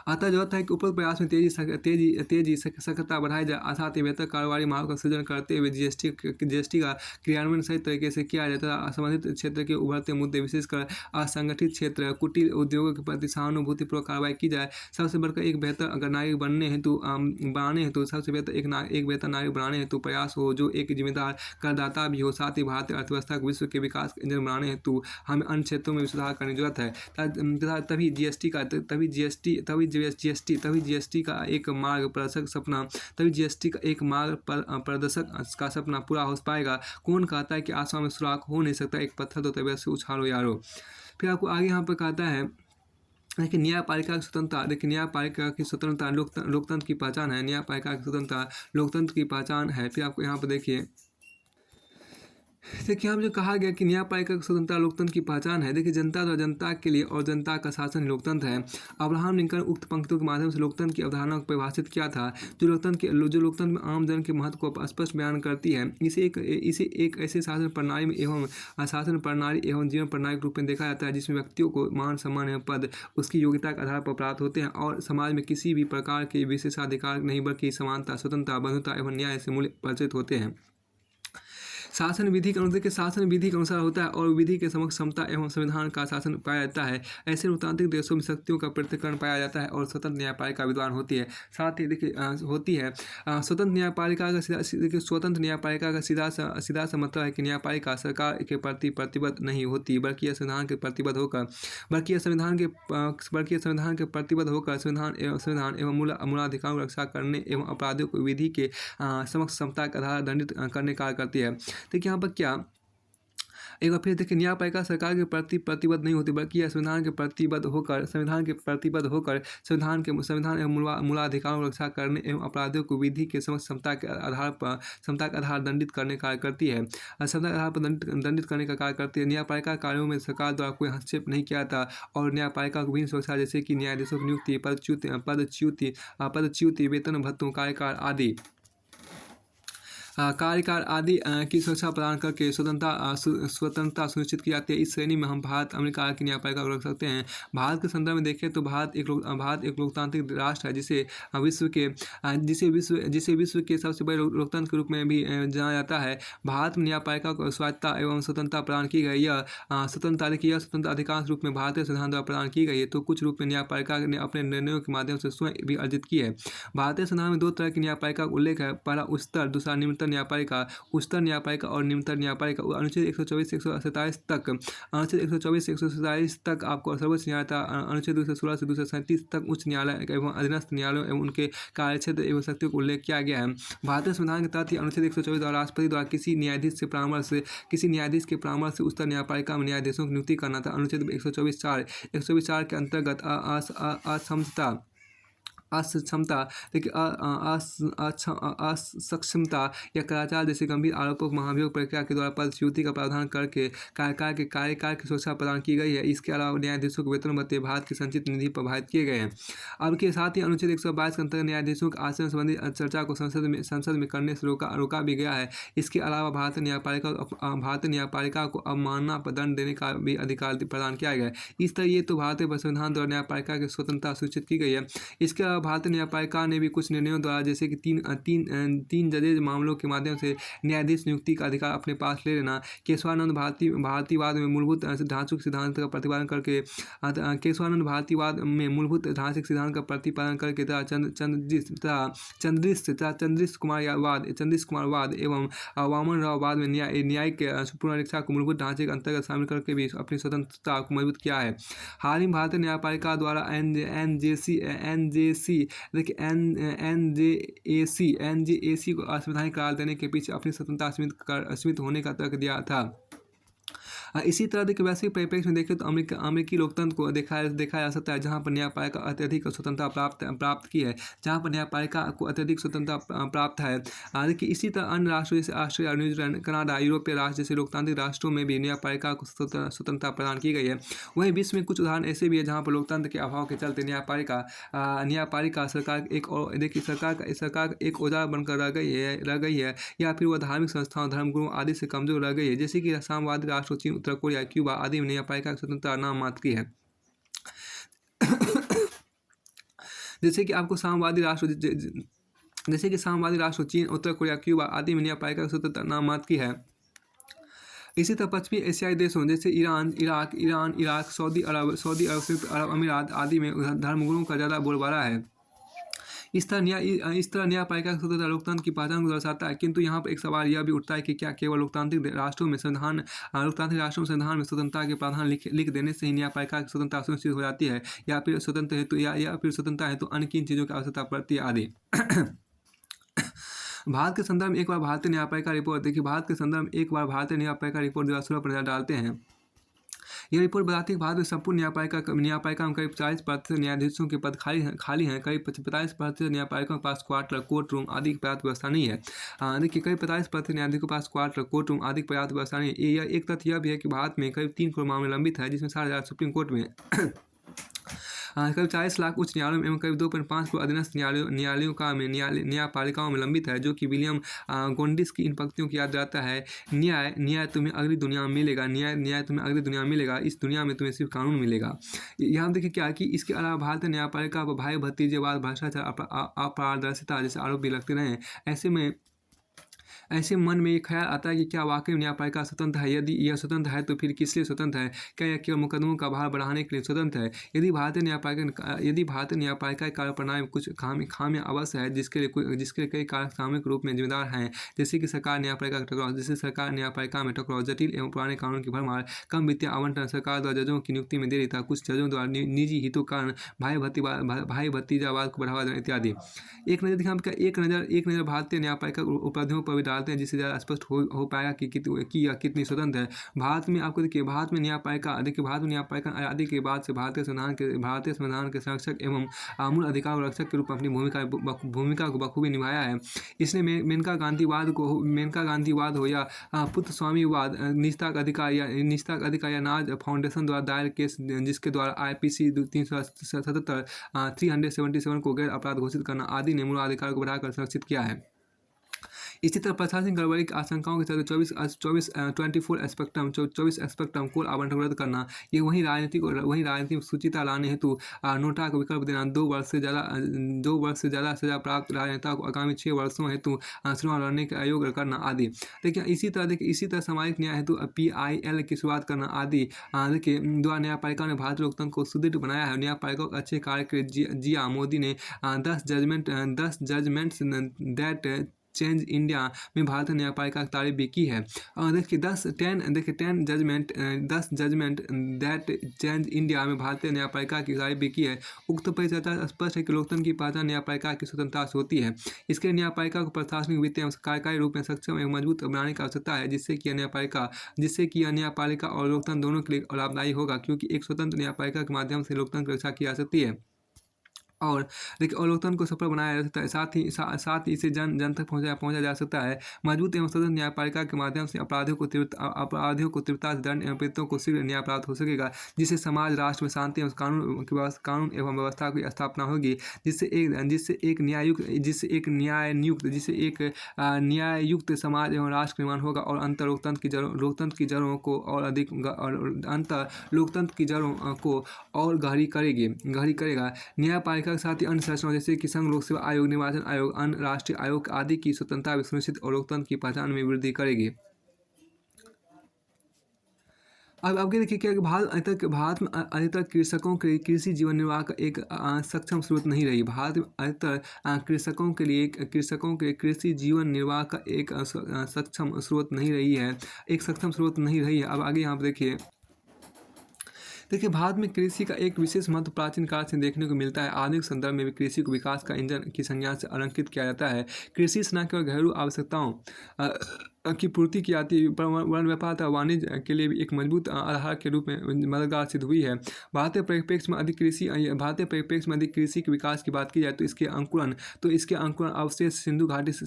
अतः जरूरत है कि उपरोक्त प्रयास में तेजी सक्रियता बढ़ाई जाए, साथ ही बेहतर कारोबारी माहौल का सृजन करते हुए जीएसटी का क्रियान्वयन सही तरीके से किया जाए तथा असंबंधित क्षेत्र के उभरते मुद्दे, विशेषकर असंगठित क्षेत्र, कुटीर उद्योगों के प्रति सहानुभूतिपूर्वक कार्रवाई की जाए। सबसे बढ़कर एक बेहतर नागरिक बनाने हेतु प्रयास हो, जो एक जिम्मेदार करदाता भी हो। साथ ही भारतीय अर्थव्यवस्था को विश्व के विकास इंजन बनाने हेतु हमें अन्य क्षेत्रों में भी सुधार करने की जरूरत है। तभी जीएसटी का एक मार्ग प्रदर्शक सपना पूरा हो पाएगा। कौन कहता है कि आसमान में सुराख हो नहीं सकता, एक पत्थर तो तबीयत से उछालो यारो। फिर आपको आगे यहाँ पर कहता है देखिए न्यायपालिका की स्वतंत्रता लोकतंत्र की पहचान है। न्यायपालिका की स्वतंत्रता लोकतंत्र की पहचान है। फिर आपको यहाँ पर देखिए देखिए, हम जो कहा गया कि न्यायपालिका स्वतंत्रता लोकतंत्र की पहचान है। देखिए, जनता द्वारा जनता के लिए और जनता का शासन लोकतंत्र है। अब्राहम लिंकन उक्त पंक्तियों के माध्यम से लोकतंत्र की अवधारणा को परिभाषित किया था, जो लोकतंत्र में आम जन के महत्व को स्पष्ट बयान करती है। इसे एक ऐसे शासन प्रणाली में एवं शासन प्रणाली एवं जीवन प्रणाली के रूप में देखा जाता है जिसमें व्यक्तियों को मान सम्मान एवं पद उसकी योग्यता के आधार पर प्राप्त होते हैं और समाज में किसी भी प्रकार के विशेषाधिकार नहीं बल्कि समानता, स्वतंत्रता, बंधुता एवं न्याय से मूल्य प्रचलित होते हैं। शासन विधि के अनुसार होता है और विधि के समक्ष समता एवं संविधान का शासन पाया जाता है। ऐसे लोकतांत्रिक देशों में शक्तियों का पृथक्करण पाया जाता है और स्वतंत्र न्यायपालिका विद्वान होती है। साथ ही देखिए होती है स्वतंत्र न्यायपालिका का सीधा सा मतलब है कि न्यायपालिका सरकार के प्रति प्रतिबद्ध नहीं होती बल्कि यह संविधान के प्रतिबद्ध होकर संविधान एवं मूलाधिकारों की रक्षा करने एवं अपराधियों को विधि के समक्ष समता के आधार दंडित करने का कार्य करती है। देखिए यहाँ पर क्या एक बार फिर देखिए, न्यायपालिका सरकार के प्रति प्रतिबद्ध नहीं होती बल्कि यह संविधान के प्रतिबद्ध होकर संविधान एवं मूलाधिकारों की रक्षा करने एवं अपराधियों को विधि के समक्ष समता के आधार दंडित करने का कार्य करती है। समता के आधार पर दंडित करने का कार्य करती है। न्यायपालिका कार्यों में सरकार द्वारा कोई हस्तक्षेप नहीं किया जाता और न्यायपालिका को विभिन्न सुरक्षा जैसे कि न्यायाधीशों की नियुक्ति, पदच्युति, वेतन भत्तों, कार्यकाल आदि की सुरक्षा प्रदान करके स्वतंत्रता सुनिश्चित की जाती है। इस श्रेणी में हम भारत, अमेरिका की न्यायपालिका को रख सकते हैं। भारत के संदर्भ में देखें तो भारत एक लोकतांत्रिक राष्ट्र है जिसे विश्व के सबसे बड़े लोकतंत्र के रूप में भी जाना जाता है। भारत में न्यायपालिका को स्वायत्तता एवं स्वतंत्रता प्रदान की गई। यह स्वतंत्रता अधिकांश रूप में भारतीय संविधान द्वारा प्रदान की गई है तो कुछ रूप में न्यायपालिका ने अपने निर्णयों के माध्यम से स्वयं भी अर्जित की है। भारतीय संविधान में दो तरह की न्यायपालिका का उल्लेख है, पहला उच्चतर, दूसरा निम्नतर न्यायपालिका। उच्चतर न्यायपालिका और निम्नतर न्यायपालिका अनुच्छेद 124 से 127 तक आपको सर्वोच्च न्यायालय, अनुच्छेद 216 से 237 तक उच्च न्यायालय एवं अधीनस्थ न्यायालयों एवं उनके कार्यक्षेत्र एवं शक्तियों को उल्लेख किया गया है। भारतीय संविधान के तहत अनुच्छेद 124 द्वारा राष्ट्रपति द्वारा किसी न्यायाधीश के परामर्श से उच्चतर न्यायपालिका में न्यायाधीशों की नियुक्ति करना था। अनुच्छेद 124(4) के अंतर्गत असक्षमता या कदाचार जैसे गंभीर आरोपों को महाभियोग प्रक्रिया के द्वारा पदच्युति का प्रावधान करके कार्यकाल की सुरक्षा प्रदान की गई है। इसके अलावा न्यायाधीशों को वेतन भत्ते भारत की संचित निधि प्रभावित किए गए हैं। अब के साथ ही अनुच्छेद 122 के अंतर्गत न्यायाधीशों के आचरण संबंधी चर्चा को संसद में करने से रोका भी गया है। इसके अलावा भारतीय न्यायपालिका को अवमानना पर दंड देने का भी अधिकार प्रदान किया गया है। इस तरह ये तो भारतीय संविधान द्वारा न्यायपालिका की स्वतंत्रता सुनिश्चित की गई है। इसके अलावा भारतीय न्यायपालिका ने भी कुछ निर्णयों द्वारा जैसे कि तीन जजेज मामलों के माध्यम से न्यायाधीश नियुक्ति का अधिकार अपने पास ले लेना, केशवानंद भारतीयवाद में मूलभूत ढांचुक सिद्धांत का प्रतिपादन करके चंद्रिश कुमार वाद एवं वामन राव वाद में न्यायिक पुनरीक्षा को मूलभूत ढांचे के अंतर्गत शामिल करके भी अपनी स्वतंत्रता को मजबूत किया है। हाल ही भारतीय न्यायपालिका द्वारा एनजेएसी को असंवैधानिक करार देने के पीछे अपनी स्वतंत्रता सीमित होने का तर्क दिया था। इसी तरह देखिए वैश्विक परिप्रेक्ष्य में देखें तो अमेरिकी लोकतंत्र को देखा जा सकता है जहां पर न्यायपालिका अत्यधिक स्वतंत्रता प्राप्त की है, जहां पर न्यायपालिका को अत्यधिक स्वतंत्रता प्राप्त है। देखिए इसी तरह अन्य राष्ट्रों जैसे ऑस्ट्रेलिया, न्यूजीलैंड, कनाडा, यूरोपीय राष्ट्र जैसे लोकतांत्रिक राष्ट्रों में भी न्यायपालिका को स्वतंत्रता प्रदान की गई है। वहीं विश्व में कुछ उदाहरण ऐसे भी है जहाँ पर लोकतंत्र के अभाव के चलते न्यायपालिका सरकार एक औजार बनकर रह गई है या फिर वह धार्मिक संस्थाओं, धर्मगुरुओं आदि से कमजोर रह गई है। जैसे कि साम्यवादी राष्ट्रों चीन, उत्तर कोरिया, क्यूबा आदि में न्यायपालिका की स्वतंत्रता नाम मात्र की है। जैसे कि साम्यवादी राष्ट्र चीन, उत्तर कोरिया, क्यूबा आदि में न्यायपालिका की स्वतंत्रता नाम मात्र की है। इसी तरह पश्चिमी एशियाई देशों जैसे ईरान, इराक, सऊदी अरब, संयुक्त अरब अमीरात आदि में धर्मगुरुओं का ज़्यादा बोलबाला है। इस तरह न्यायपालिका का स्वतंत्रता लोकतंत्र की पहचान को दर्शाता है। किंतु यहाँ पर एक सवाल यह भी उठता है कि क्या केवल लोकतांत्रिक राष्ट्रों में संविधान में स्वतंत्रता के प्रावधान लिख देने से ही न्यायपालिका की स्वतंत्रता सुनिश्चित हो जाती है या फिर स्वतंत्रता हेतु अन्य किन चीज़ों की आवश्यकता पड़ती है आदि। भारत के संदर्भ में एक बार भारतीय न्यायपालिका रिपोर्ट देखिए, भारत के संदर्भ में एक बार भारतीय न्यायपालिका रिपोर्ट 2016 पर नजर डालते हैं। यह रिपोर्ट बताती है कि भारत में संपूर्ण न्यायपालिका में करीब 40% न्यायाधीशों के पद खाली हैं। करीब 45% न्यायपालिकाओं के पास क्वार्टर, कोर्ट रूम आदि की पर्याप्त व्यवस्था नहीं है। देखिए, करीब 45% न्यायाधीशों के पास क्वार्टर, कोर्ट रूम आदि की पर्याप्त व्यवस्था नहीं है। यह एक तथ्य यह भी है कि भारत में करीब 3 करोड़ मामले लंबित है, जिसमें 60,000 सुप्रीम कोर्ट में करीब 40 लाख उच्च न्यायालयों एवं करीब 2.5 करोड़ अधीनस्थ न्यायपालिकाओं में लंबित है, जो कि विलियम गोंडिस की इन पंक्तियों की याद दिलाता है। न्याय तुम्हें अगली दुनिया में मिलेगा, न्याय तुम्हें अगली दुनिया में मिलेगा, इस दुनिया में तुम्हें सिर्फ कानून मिलेगा। यहाँ देखिए क्या है कि इसके अलावा भारतीय न्यायपालिका पर भाई भतीजेवाद, भ्रष्टाचार, अपारदर्शिता जैसे आरोप भी लगते रहे। ऐसे मन में ये ख्याल आता है कि क्या वाकई न्यायपालिका स्वतंत्र है? यदि यह स्वतंत्र है तो फिर किस लिए स्वतंत्र है? क्या यह केवल मुकदमों का भार बढ़ाने के लिए स्वतंत्र है? यदि भारतीय न्यायपालिका कार्यप्रणाली में कुछ खामियां अवश्य है, जिसके कई कारक सामूहिक रूप में जिम्मेदार हैं, जैसे कि सरकार न्यायपालिका में टकराव, जटिल एवं पुराने कानून की भरमार, कम वित्तीय आवंटन, सरकार द्वारा जजों की नियुक्ति में देरी था, कुछ जजों द्वारा निजी हितों के कारण भाई भतीजावाद को बढ़ावा देना इत्यादि। एक नज़र भारतीय न्यायपालिका उपलब्धियों पर भी डालते हैं, जिससे ज़्यादा स्पष्ट हो पाएगा कि यह कितनी स्वतंत्र है। भारत में आपको देखिए, भारत में न्यायपालिका आजादी के बाद से भारतीय संविधान के संरक्षक एवं मूल अधिकार रक्षक के रूप में अपनी भूमिका को बखूबी निभाया है। इसने मेनका गांधीवाद हो या पुत्र स्वामीवाद, निजता अधिकार या नाज फाउंडेशन द्वारा दायर केस, जिसके द्वारा IPC 377 को गैर अपराध घोषित करना आदि ने मूल अधिकार को बढ़ाकर संरक्षित किया है। इसी तरह प्रशासनिक गड़बड़ी की आशंकाओं के चलते 24 स्पेक्ट्रम कोल आवंटन रद्द करना, ये वही राजनीतिक सूचिता लाने हेतु नोटा को विकल्प देना, 2 वर्ष से ज़्यादा सजा प्राप्त राजनेता को आगामी 6 वर्षों हेतु चुनाव लड़ने का आयोग करना आदि। देखिए इसी तरह सामाजिक न्याय हेतु PIL की शुरुआत करना आदि देखिए द्वारा न्यायपालिका ने भारतीय लोकतंत्र को सुदृढ़ बनाया है। न्यायपालिका को अच्छे कार्य के लिए मोदी ने 10 जजमेंट्स दैट चेंज इंडिया में भारतीय न्यायपालिका की तारीफ भी की है। देखिए 10 जजमेंट दैट चेंज इंडिया में भारतीय न्यायपालिका की तारीफ भी की है। उक्त परिचर्चा स्पष्ट है कि लोकतंत्र की पहचान न्यायपालिका की स्वतंत्रता से होती है। इसके लिए न्यायपालिका को प्रशासनिक, वित्तीय एवं कार्यकारी रूप में सक्षम एवं मजबूत बनाने की आवश्यकता है, जिससे कि यह न्यायपालिका और लोकतंत्र दोनों के लिए लाभदायी होगा, क्योंकि एक स्वतंत्र न्यायपालिका के माध्यम से लोकतंत्र की रक्षा की जा सकती है और देखिए लोकतंत्र को सफल बनाया जा सकता है। साथ ही इसे जन तक पहुंचा जा सकता है। मजबूत एवं स्वतंत्र न्यायपालिका के माध्यम से अपराधियों को तीव्रता से दंड एवं पीड़ितों को शीघ्र न्याय प्राप्त हो सकेगा, जिससे समाज राष्ट्र में शांति एवं कानून एवं व्यवस्था की स्थापना होगी, जिससे एक न्याययुक्त समाज एवं राष्ट्र निर्माण होगा और अंतर लोकतंत्र की जड़ों को और गहरी करेगा। न्यायपालिका के साथ ही अन्य संरचनाओं जैसे कि संघ लोक सेवा आयोग, निर्वाचन आयोग, अन्य राष्ट्रीय आयोग आदि की स्वतंत्रता भी सुनिश्चित और लोकतंत्र की पहचान में वृद्धि करेगी। अब आगे देखिए क्या भारत में अधिकतर कृषकों के लिए कृषि जीवन निर्वाह का एक सक्षम स्रोत नहीं रही। भारत में अधिकतर कृषकों के लिए कृषि जीवन निर्वाह का एक सक्षम स्रोत नहीं रही है। अब आगे यहाँ पर देखिए भारत में कृषि का एक विशेष महत्व प्राचीन काल से देखने को मिलता है। आधुनिक संदर्भ में भी कृषि को विकास का इंजन की संज्ञा से अलंकृत किया जाता है। कृषि से न केवल घरेलू आवश्यकताओं की पूर्ति की जाती है, वन व्यापार तथा वाणिज्य के लिए भी एक मजबूत आधार के रूप में मददगार सिद्ध हुई है। भारतीय परिप्रेक्ष्य में अधिक कृषि के विकास की बात की जाए तो इसके अंकुरण अवशेष सिंधु घाटी की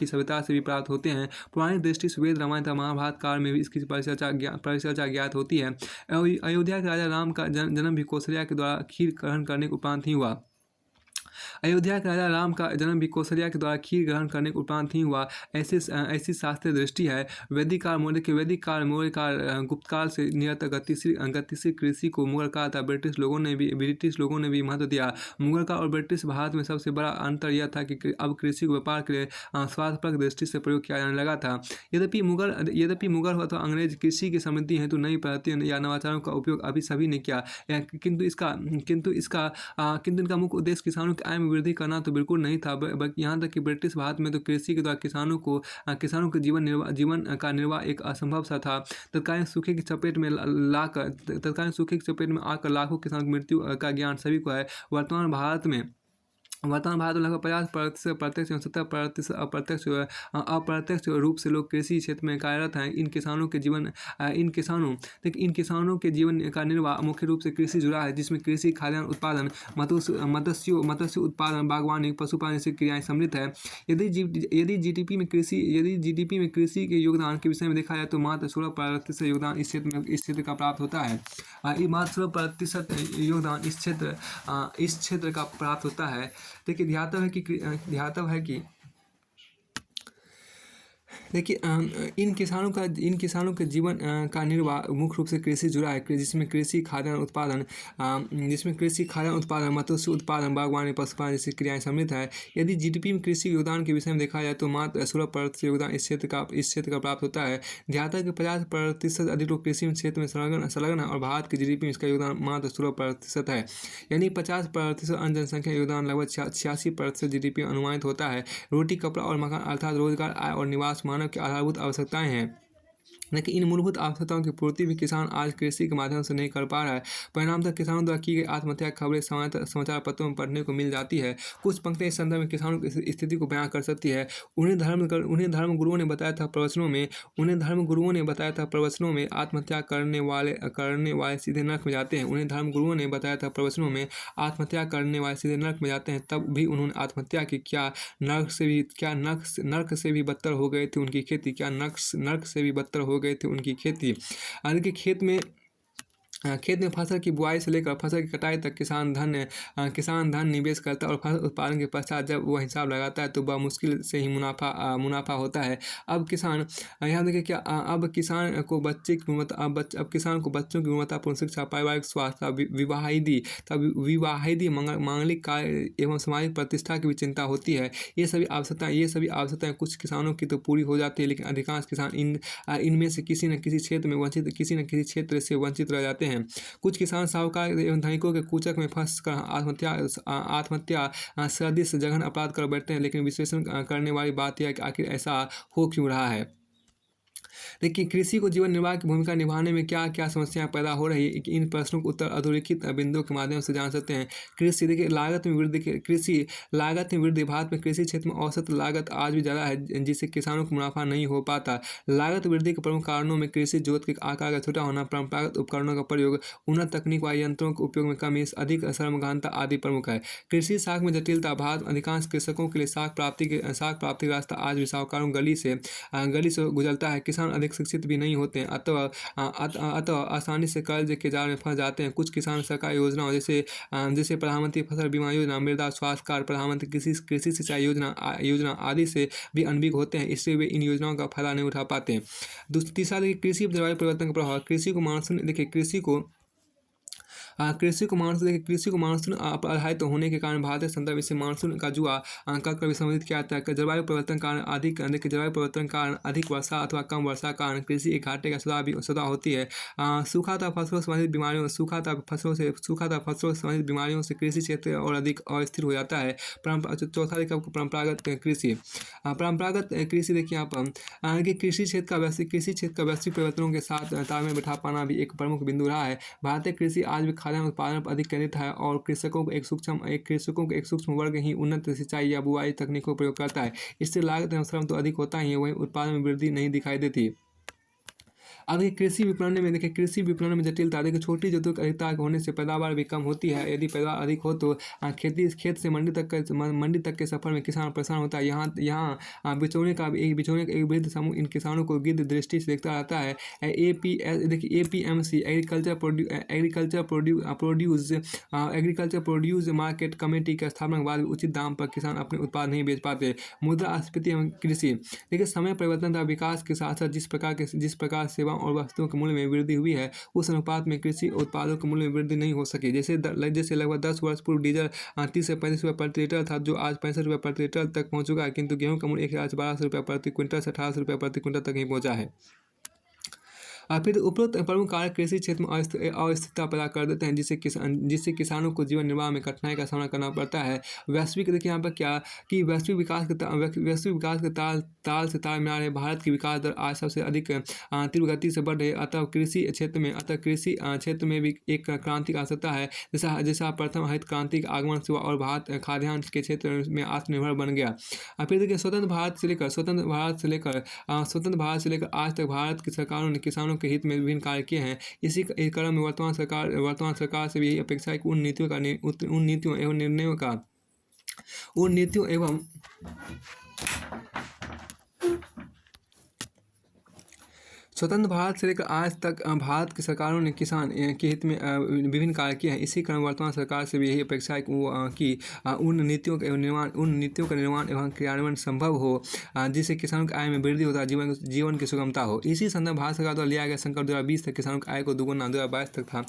सभ्यता से भी प्राप्त होते हैं। पुरानी दृष्टि से वेद, रामायण तथा महाभारत काल में भी इसकी परिचर्चा ज्ञात होती है। अयोध्या के राजा राम का जन्म भी कौशल्या के द्वारा खीर ग्रहण करने के उपरांत ही हुआ। अयोध्या के राजा राम का जन्म भी कौशल्या के द्वारा खीर ग्रहण करने के उपरांत ही हुआ। ऐसी शास्त्रीय दृष्टि है। वैदिक काल, मौर्य काल, गुप्त काल से निरंतर गतिशील कृषि को मुगल काल तथा ब्रिटिश लोगों ने भी महत्व दिया। मुगल काल और ब्रिटिश भारत में सबसे बड़ा अंतर यह था कि अब कृषि को व्यापार के लिए स्वार्थपरक दृष्टि से प्रयोग किया जाने लगा था। यद्यपि मुगल अथवा अंग्रेज कृषि की समृद्धि हेतु नई पद्धतियों या नवाचारों का उपयोग अभी सभी ने किया, किंतु इनका मुख्य उद्देश्य किसानों की आय में वृद्धि करना तो बिल्कुल नहीं था। बल्कि यहाँ तक कि ब्रिटिश भारत में तो कृषि के द्वारा किसानों के जीवन का निर्वाह एक असंभव सा था। तत्कालीन सूखे की चपेट में आकर लाखों किसानों की मृत्यु का ज्ञान सभी को है। वर्तमान भारत में वर्तमान भारत में लगभग 50% प्रत्यक्ष एवं 70% अप्रत्यक्ष रूप से लोग कृषि क्षेत्र में कार्यरत हैं। इन किसानों के जीवन का निर्वाह मुख्य रूप से कृषि जुड़ा है, जिसमें कृषि, खाद्यान्न उत्पादन, मत्स्य उत्पादन, बागवानी, पशुपालन जैसी क्रियाएं सम्मिलित है। यदि जीडीपी में कृषि के योगदान के विषय में देखा जाए तो मात्र 16% योगदान इस क्षेत्र का प्राप्त होता है। मात्र 16% योगदान इस क्षेत्र का प्राप्त होता है। देखिए ध्यातव्य है कि देखिए इन किसानों के जीवन का निर्वाह मुख्य रूप से कृषि जुड़ा है, जिसमें कृषि, खाद्यान्न उत्पादन, मत्स्य उत्पादन, बागवानी, पशुपालन जैसी क्रियाएं सम्मिलित है। यदि जीडीपी में कृषि योगदान के विषय में देखा जाए तो मात्र 16% योगदान इस क्षेत्र का प्राप्त होता है। ध्यातव्य कि 50% अधिक लोग कृषि क्षेत्र में संलग्न है और भारत की जीडीपी में इसका योगदान मात्र 16% है। यानी 50% अन्य जनसंख्या योगदान लगभग 86% जीडीपी अनुमानित होता है। रोटी, कपड़ा और मकान अर्थात रोजगार, आय और निवास मानव की आधारभूत आवश्यकताएं हैं, लेकिन इन मूलभूत आवश्यकताओं की पूर्ति भी किसान आज कृषि के माध्यम से नहीं कर पा रहा है। परिणामतः किसानों द्वारा की गई आत्महत्या की खबरें समाचार पत्रों में पढ़ने को मिल जाती है। कुछ पंक्तियां इस संदर्भ में किसानों की स्थिति को बयां कर सकती है। उन्हें धर्म गुरुओं ने बताया था प्रवचनों में आत्महत्या करने वाले सीधे नरक में जाते हैं। उन्हें धर्म गुरुओं ने बताया था प्रवचनों में आत्महत्या करने वाले सीधे नरक में जाते हैं। तब भी उन्होंने आत्महत्या की। क्या नरक से भी बदतर हो गई थी उनकी खेती? क्या नरक से भी बदतर हो गई थी उनकी खेती? देखिए खेत में फसल की बुआई से लेकर फसल की कटाई तक किसान धन निवेश करता है और फसल उत्पादन के पश्चात जब वह हिसाब लगाता है तो वह मुश्किल से ही मुनाफा होता है। अब किसान यहाँ देखिए क्या अब किसान को बच्चों की गुणवत्तापूर्ण शिक्षा, पारिवारिक स्वास्थ्य, विवाहिदी मांगलिक कार्य एवं सामाजिक प्रतिष्ठा की भी चिंता होती है। ये सभी आवश्यकताएं कुछ किसानों की तो पूरी हो जाती है, लेकिन अधिकांश किसान इनमें से किसी न किसी क्षेत्र से वंचित रह जाते हैं। कुछ किसान साहूकार एवं धनिकों के कूचक में फंस कर आत्महत्या सदृश जघन्य अपराध कर बैठते हैं। लेकिन विश्लेषण करने वाली बात यह है कि आखिर ऐसा हो क्यों रहा है। देखिए कृषि को जीवन निर्वाह की भूमिका निभाने में क्या क्या समस्याएं पैदा हो रही है, इन प्रश्नों को उत्तर अधोरेखित बिंदुओं के माध्यम से जान सकते हैं। देखिए लागत में वृद्धि। भारत में कृषि क्षेत्र में औसत लागत आज भी ज़्यादा है, जिससे किसानों को मुनाफा नहीं हो पाता। लागत वृद्धि के प्रमुख कारणों में कृषि जोत के आकार का छोटा होना, परंपरागत उपकरणों का प्रयोग, उन्नत तकनीक वाले यंत्रों के उपयोग में कमी, अधिक श्रम गहनता आदि प्रमुख है। कृषि साख में जटिलता। भारत अधिकांश कृषकों के लिए साख प्राप्ति का रास्ता आज भी साहूकारों गली से गुजरता है। किसान अधिक शिक्षित भी नहीं होते हैं, अतः आसानी से कर्ज के जाल में फंस जाते हैं। कुछ किसान सरकारी योजनाओं जैसे प्रधानमंत्री फसल बीमा योजना, मृदा स्वास्थ्य कार्ड, प्रधानमंत्री कृषि सिंचाई योजना आदि से भी अनभिज्ञ होते हैं, इससे वे इन योजनाओं का फायदा नहीं उठा पाते हैं। तीसरा देखिए कृषि जलवायु परिवर्तन का प्रभाव। कृषि को मानसून आधारित होने के कारण भारतीय संदर्भ इसे मानसून का जुआ कर भी संबोधित किया जाता है। जलवायु परिवर्तन कारण अधिक वर्षा अथवा कम वर्षा के कारण कृषि के घाटे का सदा होती है। सूखा तथा फसलों से संबंधित बीमारियों से कृषि क्षेत्र और अधिक अस्थिर हो जाता है। चौथा देखिए आपको परंपरागत कृषि देखिए यहाँ पर कृषि क्षेत्र का वैश्विक परिवर्तनों के साथ तालमेल बिठा पाना भी एक प्रमुख बिंदु रहा है। भारतीय कृषि आज भी खाद्यान्न उत्पादन पर अधिक केंद्रित है और कृषकों को एक सूक्ष्म वर्ग ही उन्नत सिंचाई या बुआई तकनीकों का प्रयोग करता है। इससे लागत एवं श्रम तो अधिक होता ही है, वहीं उत्पादन में वृद्धि नहीं दिखाई देती। अब देखिए कृषि विपणन में जटिलता। देखिए छोटी जोतों की अधिकता होने से पैदावार भी कम होती है। यदि पैदावार अधिक हो तो खेत से मंडी तक के सफर में किसान परेशान होता है। यहाँ बिचौलियों का एक वृद्ध समूह इन किसानों को गिद्ध दृष्टि से देखता रहता है। APMC agriculture produce market committee की स्थापना के बाद भी उचित दाम पर किसान अपने उत्पाद नहीं बेच पाते। मुद्रास्फीति एवं कृषि। देखिए समय परिवर्तन तथा विकास के साथ साथ जिस प्रकार सेवाओं और वस्तुओं के मूल्य में वृद्धि हुई है, उस अनुपात में कृषि उत्पादों के मूल्य में वृद्धि नहीं हो सकी। जैसे लगभग 10 वर्ष पूर्व डीजल 30 से 35 रुपये प्रति लीटर था, जो आज 65 रुपये प्रति लीटर तक पहुँच चुका है, किंतु गेहूं का मूल्य 1000 से 1200 रुपये प्रति क्विंटल से 1800 रुपये प्रति क्विंटल तक ही पहुँचा है। फिर उपरोक्त प्रमुख कारक कृषि क्षेत्र में अस्थिरता पैदा कर देते हैं, जिससे किसानों को जीवन निर्वाह में कठिनाई का सामना करना पड़ता है। वैश्विक देखिए यहाँ पर क्या कि वैश्विक विकास के ताल ताल से ताल मिला रहे भारत की विकास दर आज सबसे अधिक तीव्र गति से बढ़ रही है। अतः कृषि क्षेत्र में भी एक क्रांति की आवश्यकता है। जैसा प्रथम हरित क्रांति का आगमन हुआ और भारत खाद्यान्न के क्षेत्र में आत्मनिर्भर बन गया। फिर देखिए स्वतंत्र भारत से लेकर आज तक भारत की सरकारों ने किसानों के हित में विभिन्न कार्य किए हैं। इसी क्रम में वर्तमान सरकार से भी यही अपेक्षा है कि उन नीतियों एवं स्वतंत्र भारत से लेकर आज तक भारत की सरकारों ने किसान के हित में विभिन्न कार्य किए हैं। इसी क्रम वर्तमान सरकार से भी यही अपेक्षा है कि उन नीतियों का निर्माण एवं क्रियान्वयन संभव हो, जिससे किसानों की आय में वृद्धि होता है, जीवन की सुगमता हो। इसी संदर्भ भारत सरकार द्वारा लिया गया संकल्प 2020 तक किसानों की आय को दोगुना 2022 तक था।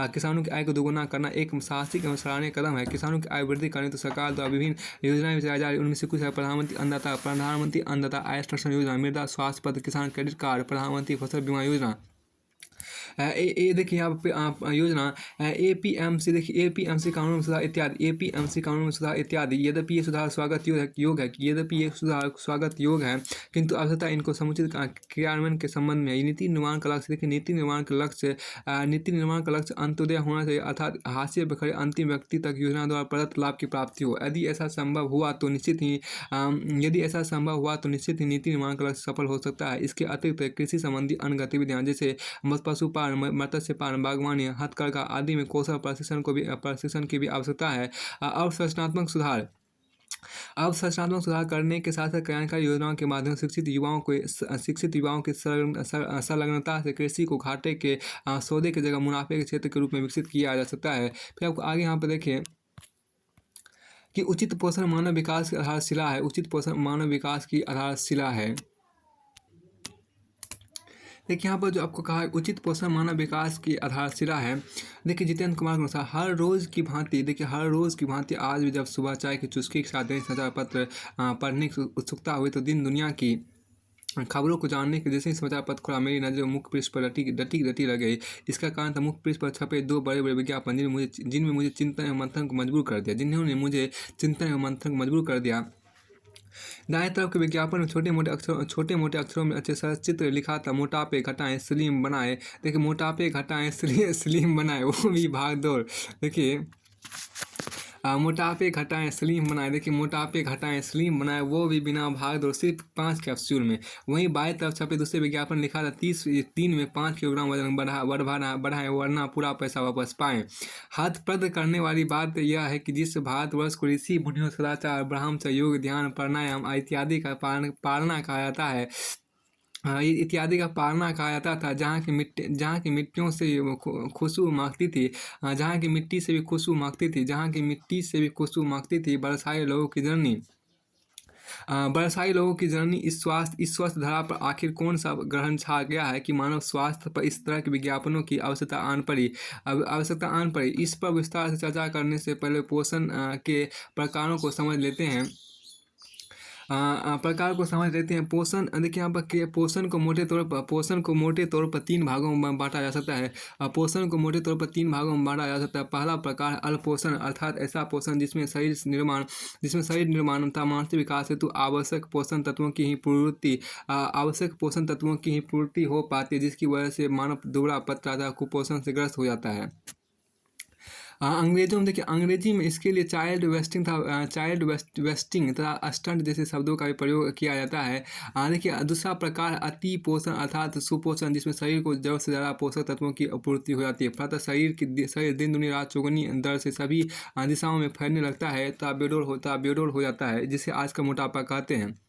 किसानों की आय को दोगुना करना एक साहसिक एवं सराहनीय कदम है। किसानों की आय वृद्धि करने तो सरकार द्वारा विभिन्न योजनाएं भी चलाई जा रही। उनमें से कुछ है प्रधानमंत्री अन्नदाता आय संरक्षण योजना, मृदा स्वास्थ्य पत्र, किसान क्रेडिट कार्ड, प्रधानमंत्री फसल बीमा योजना। देखिए यहाँ पे आप योजना APMC देखिए APMC कानून में सुधार इत्यादि। यद्यपि ये सुधार स्वागत योग है, किंतु आवश्यकता इनको समुचित क्रियान्वयन के संबंध में। नीति निर्माण का लक्ष्य देखिए नीति निर्माण का लक्ष्य अंत्योदय होना चाहिए, अर्थात हाशिए पर खड़े अंतिम व्यक्ति तक योजना द्वारा प्रदत्त लाभ की प्राप्ति हो। यदि ऐसा संभव हुआ तो निश्चित ही नीति निर्माण का लक्ष्य सफल हो सकता है। इसके अतिरिक्त कृषि संबंधी अन्य गतिविधियाँ जैसे पशुपालन, मत्स्य पालन, बागवानी, हथकरघा आदि में कौशल प्रशिक्षण की भी आवश्यकता है। अवसंरचनात्मक सुधार करने के साथ साथ कल्याणकारी योजनाओं के माध्यम से शिक्षित युवाओं की संलग्नता से कृषि को घाटे के सौदे की जगह मुनाफे के क्षेत्र के रूप में विकसित किया जा सकता है। फिर आपको आगे यहाँ पर देखिए कि उचित पोषण मानव विकास की आधारशिला है। देखिए यहाँ पर जो आपको कहा है उचित पोषण मानव विकास की आधारशिला है। देखिए जितेंद्र कुमार के अनुसार हर रोज़ की भांति आज भी जब सुबह चाय की चुस्की के साथ दैनिक समाचार पत्र पढ़ने की उत्सुकता हुई तो दिन दुनिया की खबरों को जानने के जैसे ही समाचार पत्र खोला मेरी नज़र मुख्य पृष्ठ पर डटी रह गई। इसका कारण था मुख्य पृष्ठ पर छपे 2 बड़े विज्ञापन जिनमें मुझे चिंतन एवं मंथन को मजबूर कर दिया। दाएं तरफ के विज्ञापन में छोटे मोटे अक्षरों में अच्छे चित्र लिखा था, मोटापे घटाएं स्लिम बनाए। देखिए मोटापे घटाएं स्लिम बनाए, वो भी भाग दौड़। देखिए मोटापे घटाएं स्लिम बनाए। देखिए मोटापे घटाएं स्लिम बनाए, वो भी बिना भाग दौड़, सिर्फ 5 कैप्सूल में। वहीं बाएं तरफ छपे दूसरे विज्ञापन लिखा था 3 में 5 किलोग्राम वजन बढ़ाएं वरना पूरा पैसा वापस पाएं। हाथप्रद करने वाली बात यह है कि जिस भारतवर्ष को ऋषि मुनियों सदाचार ब्रह्मचर्य योग ध्यान प्राणायाम इत्यादि का पालना कहा जाता था, जहाँ की मिट्टियों से खुशबू मांगती थी, जहाँ की मिट्टी से भी खुशबू मांगती थी बरसाई लोगों की जननी इस स्वस्थ धरा पर आखिर कौन सा ग्रहण छा गया है कि मानव स्वास्थ्य पर इस तरह के विज्ञापनों की आवश्यकता आन पड़ी। इस पर विस्तार से चर्चा करने से पहले पोषण के प्रकारों को समझ लेते हैं। पोषण देखिए यहाँ पर पोषण को मोटे तौर पर 3 भागों में बांटा जा सकता है। पहला प्रकार अल्पोषण, अर्थात ऐसा पोषण जिसमें शरीर निर्माण तथा मानसिक विकास हेतु आवश्यक पोषण तत्वों की ही पूर्ति हो पाती है, जिसकी वजह से मानव दुबला पतला तथा कुपोषण से ग्रस्त हो जाता है। अंग्रेजी में इसके लिए चाइल्ड वेस्टिंग तथा स्टंट जैसे शब्दों का भी प्रयोग किया जाता है। देखिए दूसरा प्रकार अति पोषण अर्थात सुपोषण, जिसमें शरीर को ज़रूरत से ज़्यादा पोषक तत्वों की आपूर्ति हो जाती है, फलतः शरीर दिन दुनी रात चौगुनी दर से सभी दिशाओं में फैलने लगता है, बेडोल हो जाता है, जिसे आज का मोटापा कहते हैं।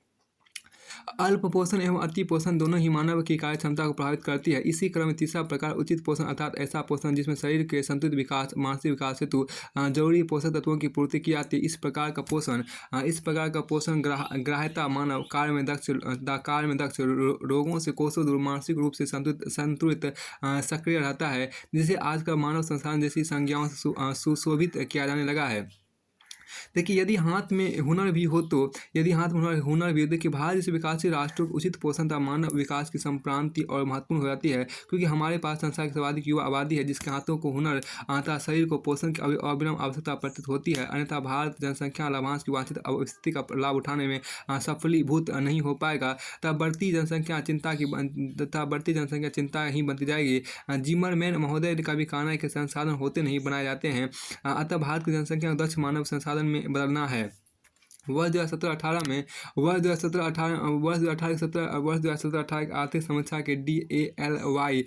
अल्प पोषण एवं अति पोषण दोनों ही मानव की कार्य क्षमता को प्रभावित करती है। इसी क्रम में तीसरा प्रकार उचित पोषण अर्थात ऐसा पोषण जिसमें शरीर के संतुलित विकास मानसिक विकास हेतु जरूरी पोषक तत्वों की पूर्ति की जाती है। इस प्रकार का पोषण ग्राह्यता मानव कार्य में दक्ष रोगों से कोसों दूर मानसिक रूप से संतुलित सक्रिय रहता है, जिसे आज का मानव संसाधन जैसी संज्ञाओं से सुशोभित किया जाने लगा है। देखिए यदि हाथ में हुनर भी हो तो देखिए भारत जैसे विकासशील राष्ट्रों को उचित पोषण तथा मानव विकास की संप्रांति और महत्वपूर्ण हो जाती है, क्योंकि हमारे पास संसार की सर्वाधिक युवा आबादी है जिसके हाथों को हुनर तथा शरीर को पोषण की अविरम आवश्यकता प्रतीत होती है। अन्यथा भारत जनसंख्या लाभांश की वांछित स्थिति का लाभ उठाने में सफलीभूत नहीं हो पाएगा। तब बढ़ती जनसंख्या चिंता ही बनती जाएगी। जिमरमैन महोदय का भी कहना है कि संसाधन होते नहीं बनाए जाते हैं। अतः भारत की जनसंख्या को दक्ष मानव संसाधन में बदलना है। वर्ष 2017-18 में वर्ष 2017-18 की आर्थिक समीक्षा के DALY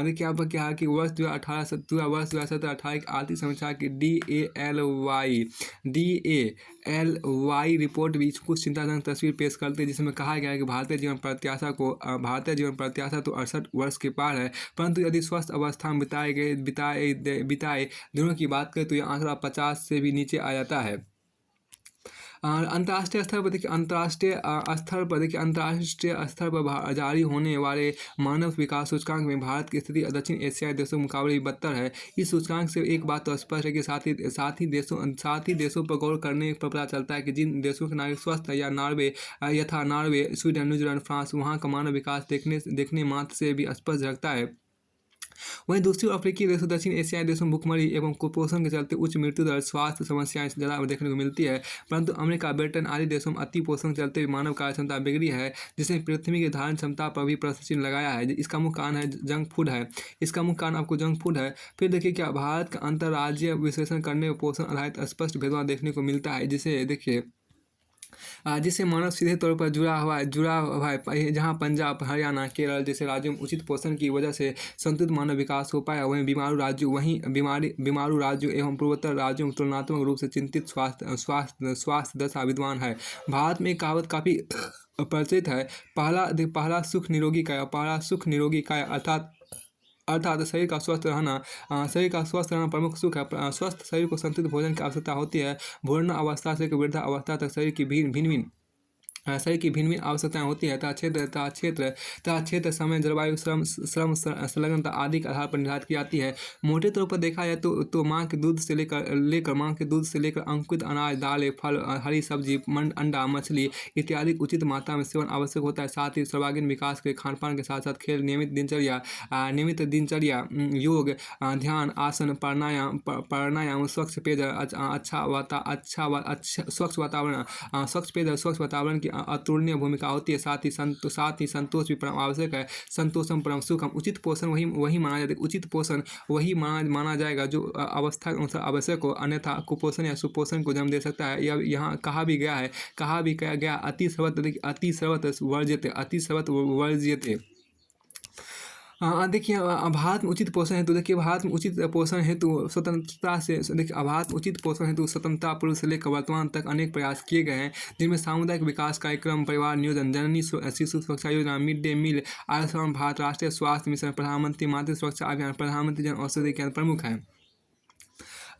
देखिए यहाँ पर क्या है कि वर्ष 2017-18 की आर्थिक समीक्षा की DALY रिपोर्ट भी कुछ चिंताजनक तस्वीर पेश करती है, जिसमें कहा गया है कि भारतीय जीवन प्रत्याशा तो 68 वर्ष के पार है, परंतु यदि स्वस्थ अवस्था में बिताए दिनों की बात करें तो यह आंकड़ा 50 से भी नीचे आ जाता है। अंतर्राष्ट्रीय स्तर पर जारी होने वाले मानव विकास सूचकांक में भारत की स्थिति दक्षिण एशियाई देशों के मुकाबले भी बदतर है। इस सूचकांक से एक बात तो स्पष्ट है कि साथ ही देशों पर गौर करने पर पता चलता है कि जिन देशों के नागरिक स्वस्थ है यथा नॉर्वे, स्वीडन, न्यूजीलैंड, फ्रांस, वहाँ का मानव विकास देखने मात्र से भी स्पष्ट झलकता है। वहीं दूसरी ओर अफ्रीकी देशों, दक्षिण एशियाई देशों में भुखमरी एवं कुपोषण के चलते उच्च मृत्यु दर, स्वास्थ्य समस्याएं ज़्यादा देखने को मिलती है। परंतु अमेरिका, ब्रिटेन आदि देशों में अति पोषण के चलते मानव कार्य क्षमता बिगड़ी है, जिसने पृथ्वी की धारण क्षमता पर भी प्रश्न चिन्ह लगाया है। इसका मुख्य कारण आपको जंक फूड है। फिर देखिए क्या भारत का अंतर्राज्यीय विश्लेषण करने पर पोषण आधारित स्पष्ट भेदभाव देखने को मिलता है, जिससे मानव सीधे तौर पर जुड़ा हुआ है। जहाँ पंजाब, हरियाणा, केरल जैसे राज्यों में उचित पोषण की वजह से संतुलित मानव विकास हो पाया, वहीं बीमारू राज्यों एवं पूर्वोत्तर राज्यों में तुलनात्मक रूप से चिंतित स्वास्थ्य दशा विद्यमान है। भारत में एक कहावत काफ़ी प्रचलित है, पहला सुख निरोगी काया अर्थात शरीर का स्वस्थ रहना प्रमुख सुख है। स्वस्थ शरीर को संतुलित भोजन की आवश्यकता होती है। भोजन अवस्था से वृद्धा अवस्था तक शरीर की भिन्न आवश्यकताएं होती है तथा क्षेत्र, समय, जलवायु, श्रम संलग्नता आदि के आधार पर निर्धारित की जाती है। मोटे तौर पर देखा जाए तो माँ के दूध से लेकर अंकुरित अनाज, दालें, फल, हरी सब्जी, अंडा, मछली इत्यादि उचित मात्रा में सेवन आवश्यक होता है। साथ ही सर्वांगीण विकास के खानपान के साथ साथ खेल, नियमित दिनचर्या, योग, ध्यान, आसन, प्राणायाम, स्वच्छ पेयजल, स्वच्छ वातावरण की अतुलनीय भूमिका होती है। साथ ही संतोष भी परम आवश्यक है। संतोषम परम सुखम। उचित पोषण वही माना जाएगा जो अवस्था के अनुसार आवश्यक हो, अन्यथा कुपोषण या सुपोषण को जन्म दे सकता है। यहाँ कहा भी गया अति सर्वत्र वर्ज्यते। देखिए भारत में उचित पोषण हेतु स्वतंत्रता पूर्व से लेकर वर्तमान तक अनेक प्रयास किए गए हैं, जिनमें सामुदायिक विकास कार्यक्रम, परिवार नियोजन, जननी शिशु सुरक्षा योजना, mid day meal, Ayushman Bharat, राष्ट्रीय स्वास्थ्य मिशन, प्रधानमंत्री मातृ सुरक्षा अभियान, प्रधानमंत्री जन औषधि केंद्र प्रमुख हैं।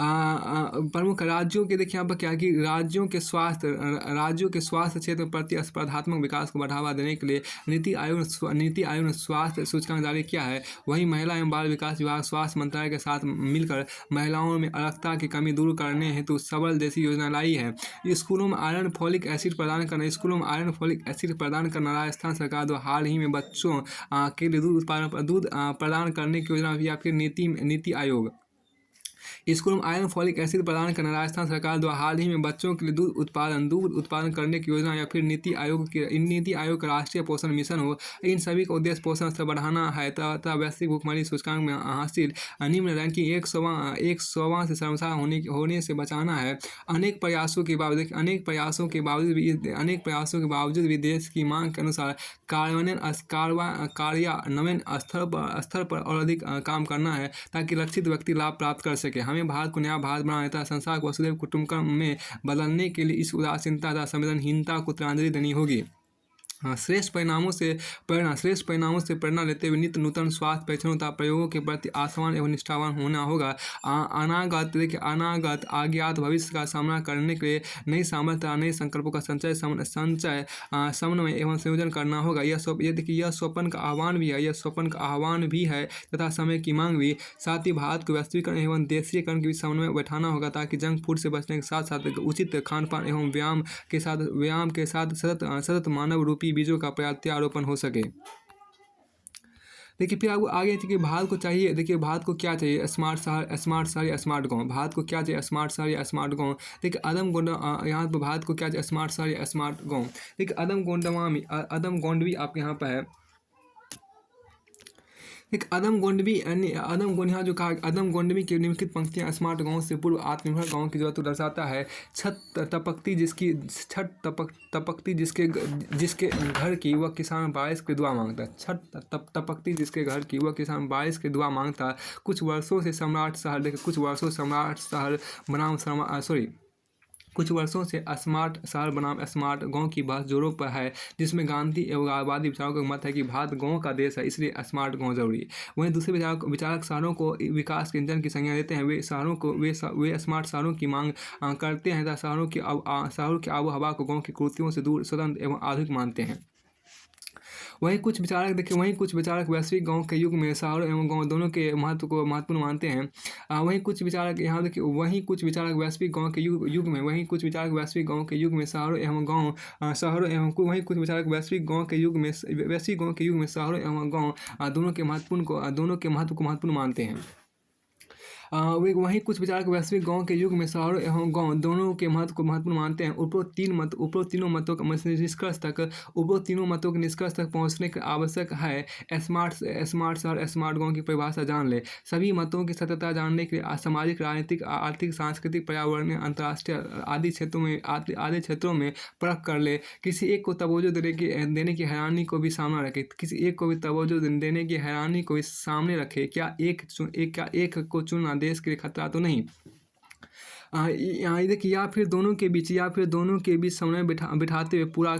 प्रमुख राज्यों के देखिए यहाँ पर क्या कि राज्यों के स्वास्थ्य क्षेत्र में प्रतिस्पर्धात्मक विकास को बढ़ावा देने के लिए नीति आयोग ने स्वास्थ्य सूचकांक जारी किया है। वहीं महिला एवं बाल विकास विभाग स्वास्थ्य मंत्रालय के साथ मिलकर महिलाओं में अर्हता की कमी दूर करने हेतु सबल जैसी योजना लाई है। स्कूलों में आयरन फॉलिक एसिड प्रदान करना राजस्थान सरकार द्वारा हाल ही में बच्चों के लिए दूध प्रदान करने की योजना, या फिर नीति आयोग स्कूल में आयरन फॉलिक एसिड प्रदान करना राजस्थान सरकार द्वारा हाल ही में बच्चों के लिए दूध उत्पादन करने की योजना, या फिर नीति आयोग का राष्ट्रीय पोषण मिशन हो। इन सभी का उद्देश्य पोषण स्तर बढ़ाना है तथा वैश्विक भुखमरी सूचकांक में हासिल निम्न रैंकिंग 100वां से शर्मसार होने से बचाना है। अनेक प्रयासों के बावजूद भी देश की मांग के अनुसार कार्यान्वयन स्तर पर और अधिक काम करना है, ताकि लक्षित व्यक्ति लाभ प्राप्त कर सके। हमें भारत को नया भारत बनाने तथा संसार को वसुधैव कुटुंबकम में बदलने के लिए इस उदासीनता तथा संवेदनहीनता को तिलांजलि देनी होगी। श्रेष्ठ परिणामों से प्रेरणा लेते हुए नित्य नूतन स्वास्थ्य परीक्षणों तथा प्रयोगों के प्रति आसवान एवं निष्ठावान होना होगा। अनागत अज्ञात भविष्य का सामना करने के लिए नई सामर्थ्य तथा नए संकल्पों का समन्वय एवं संयोजन करना होगा। यह स्वप्न का आह्वान भी है तथा समय की मांग भी। साथ ही भारत को वैश्वीकरण एवं देशीयकरण के बीच समन्वय बैठाना होगा ताकि जंक फूड से बचने के साथ साथ उचित खान पान एवं व्यायाम के साथ सतत मानव रूपी बीजों का प्रत्यारोपण हो सके। देखिए फिर आपको आगे कि भारत को चाहिए, देखिए भारत को क्या चाहिए, स्मार्ट शहर या स्मार्ट गांव। भारत को क्या चाहिए, स्मार्ट शहर या स्मार्ट गांव। देखिए यहाँ पर भारत को क्या चाहिए, स्मार्ट शहर या स्मार्ट गांव। देखिए अदम गोंडवी आपके यहाँ पर है। एक अदम गोंडवी यहाँ जो कहा अदम गोंडवी की निम्नलिखित पंक्तियाँ स्मार्ट गांव से पूर्व आत्मनिर्भर गांव की जरूरत को दर्शाता है। छत तपकती जिसके घर की वह किसान बारिश की दुआ मांगता है। छत तपकती जिसके घर की वह किसान बारिश की दुआ मांगता है। कुछ वर्षों से सम्राट शहर बनाम स्मार्ट शहर बनाम स्मार्ट गांव की बहस जोरों पर है, जिसमें गांधी एवं आबादी विचारकों का मत है कि भारत गांव का देश है, इसलिए स्मार्ट गांव जरूरी है। वहीं दूसरे विचारक शहरों को विकास के इंजन की संज्ञा देते हैं। वे स्मार्ट शहरों की मांग करते हैं तथा शहरों की आबो हवा को गाँव की कुरीतियों से दूर, स्वतंत्र एवं आधुनिक मानते हैं। वहीं कुछ विचारक वैश्विक गांव के युग में शहरों एवं गांव दोनों के महत्व को महत्वपूर्ण मानते हैं। वहीं कुछ विचारक यहाँ देखिए वहीं कुछ विचारक वैश्विक गांव के युग में वहीं कुछ विचारक वैश्विक गांव के युग में शहरों एवं वहीं कुछ विचारक वैश्विक गांव के युग में शहरों एवं गांव दोनों के महत्व को महत्वपूर्ण मानते हैं। वहीं कुछ विचारक वैश्विक गांव के युग में शहरों एवं गांव दोनों के महत्व को महत्वपूर्ण मानते हैं। उपरोक्त तीनों मतों के निष्कर्ष तक पहुंचने के आवश्यक है। स्मार्ट शहर स्मार्ट गांव की परिभाषा जान ले। सभी मतों की सत्यता जानने के लिए सामाजिक, राजनीतिक, आर्थिक, सांस्कृतिक, पर्यावरणीय, अंतर्राष्ट्रीय आदि क्षेत्रों में परख कर ले। किसी एक को तवज्जो देने की हैरानी को भी सामने रखे। क्या एक को चुनना देश के लिए खतरा तो नहीं। देखिए या फिर दोनों के बीच समन्वय बिठाते हुए पूरा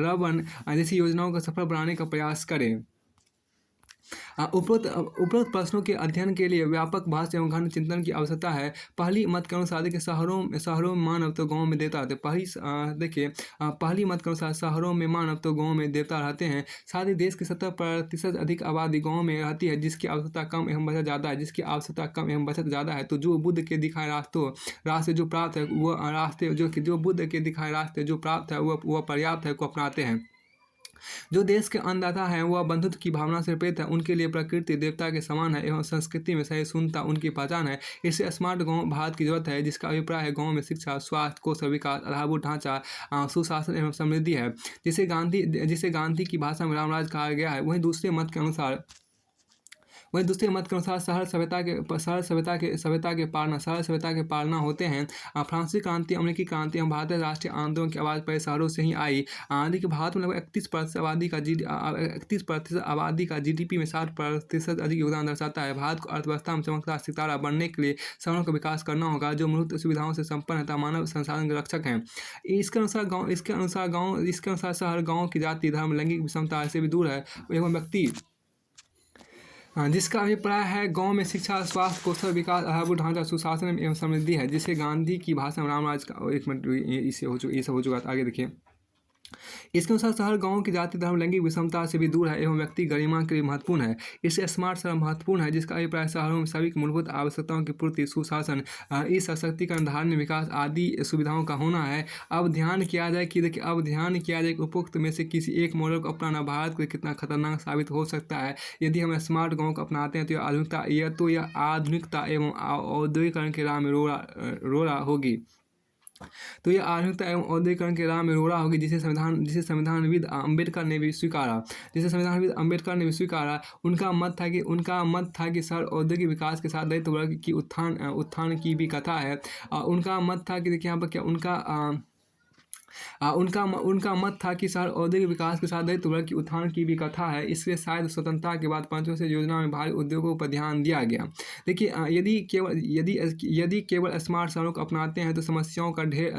रबन जैसी योजनाओं को सफल बनाने का प्रयास करें। उपरोक्त प्रश्नों के अध्ययन के लिए व्यापक बहस एवं गहन चिंतन की आवश्यकता है। पहली मत के अनुसार देखिए शहरों में मानव तो गाँव में देवता रहते। पहली मत के अनुसार शहरों में मानव तो गाँव में देवता रहते हैं। साथ ही देश की 70% अधिक आबादी गाँव में रहती है, जिसकी आवश्यकता कम एवं बचत ज़्यादा है। तो जो बुद्ध के दिखाए रास्ते जो प्राप्त है वह पर्याप्त है को अपनाते हैं। जो देश के अन्नदाता हैं वह बंधुत्व की भावना से प्रेरित है। उनके लिए प्रकृति देवता के समान है एवं संस्कृति में सहिष्णुता उनकी पहचान है। इससे स्मार्ट गांव भारत की जरूरत है, जिसका अभिप्राय है गांव में शिक्षा, स्वास्थ्य, कौशल विकास, आधारभूत ढांचा, सुशासन एवं समृद्धि है, जिसे गांधी की भाषा में रामराज कहा गया है। वहीं दूसरे मत के अनुसार शहर सभ्यता के पालना होते हैं। फ्रांसीसी क्रांति, अमेरिकी क्रांति एवं भारतीय राष्ट्रीय आंदोलन की आवाज़ पहले शहरों से ही आई। देखिए भारत में लगभग 31% आबादी का GDP में 60% अधिक योगदान दर्शाता है। भारत को अर्थव्यवस्था में चमकदार सितारा बनने के लिए शहरों का विकास करना होगा, जो मूलभूत सुविधाओं से संपन्न है, मानव संसाधन के रक्षक हैं। इसके अनुसार शहर गाँव की जाति, धर्म, लैंगिक विषमता से भी दूर है एवं व्यक्ति जिसका अभिप्राय है गांव में शिक्षा, स्वास्थ्य, कौशल विकास, आधारभूत ढांचा, सुशासन एवं समृद्धि है, जिसे गांधी की भाषा में रामराज का। एक मिनट ये सब हो चुका था, आगे देखिए। इसके अनुसार शहर गांव की जाति, धर्म, लैंगिक विषमता से भी दूर है एवं व्यक्ति गरिमा के लिए महत्वपूर्ण है। इससे स्मार्ट शहर महत्वपूर्ण है, जिसका अभिप्राय शहरों में सभी मूलभूत आवश्यकताओं की पूर्ति, सुशासन, इस सशक्तिकरण, धार्मिक विकास आदि सुविधाओं का होना है। अब ध्यान किया जाए कि उपरोक्त में से किसी एक मॉडल को अपनाना भारत के लिए कितना खतरनाक साबित हो सकता है। यदि हम स्मार्ट गाँव को अपनाते हैं तो यह आधुनिकता एवं औद्योगिकरण के राह में रोड़ा होगी। जिसे संविधानविद अम्बेडकर ने भी स्वीकारा। उनका मत था कि शहर औद्योगिक विकास के साथ दलित वर्ग की उत्थान की भी कथा है। उनका मत था कि देखिए यहाँ पर क्या उनका मत था कि शहर औद्योगिक विकास के साथ दलित वर्ग की उत्थान की भी कथा है, इसलिए शायद स्वतंत्रता के बाद पंचवर्षीय योजना में भारी उद्योगों पर ध्यान दिया गया। देखिए यदि केवल स्मार्ट शहरों को अपनाते हैं तो समस्याओं का ढेर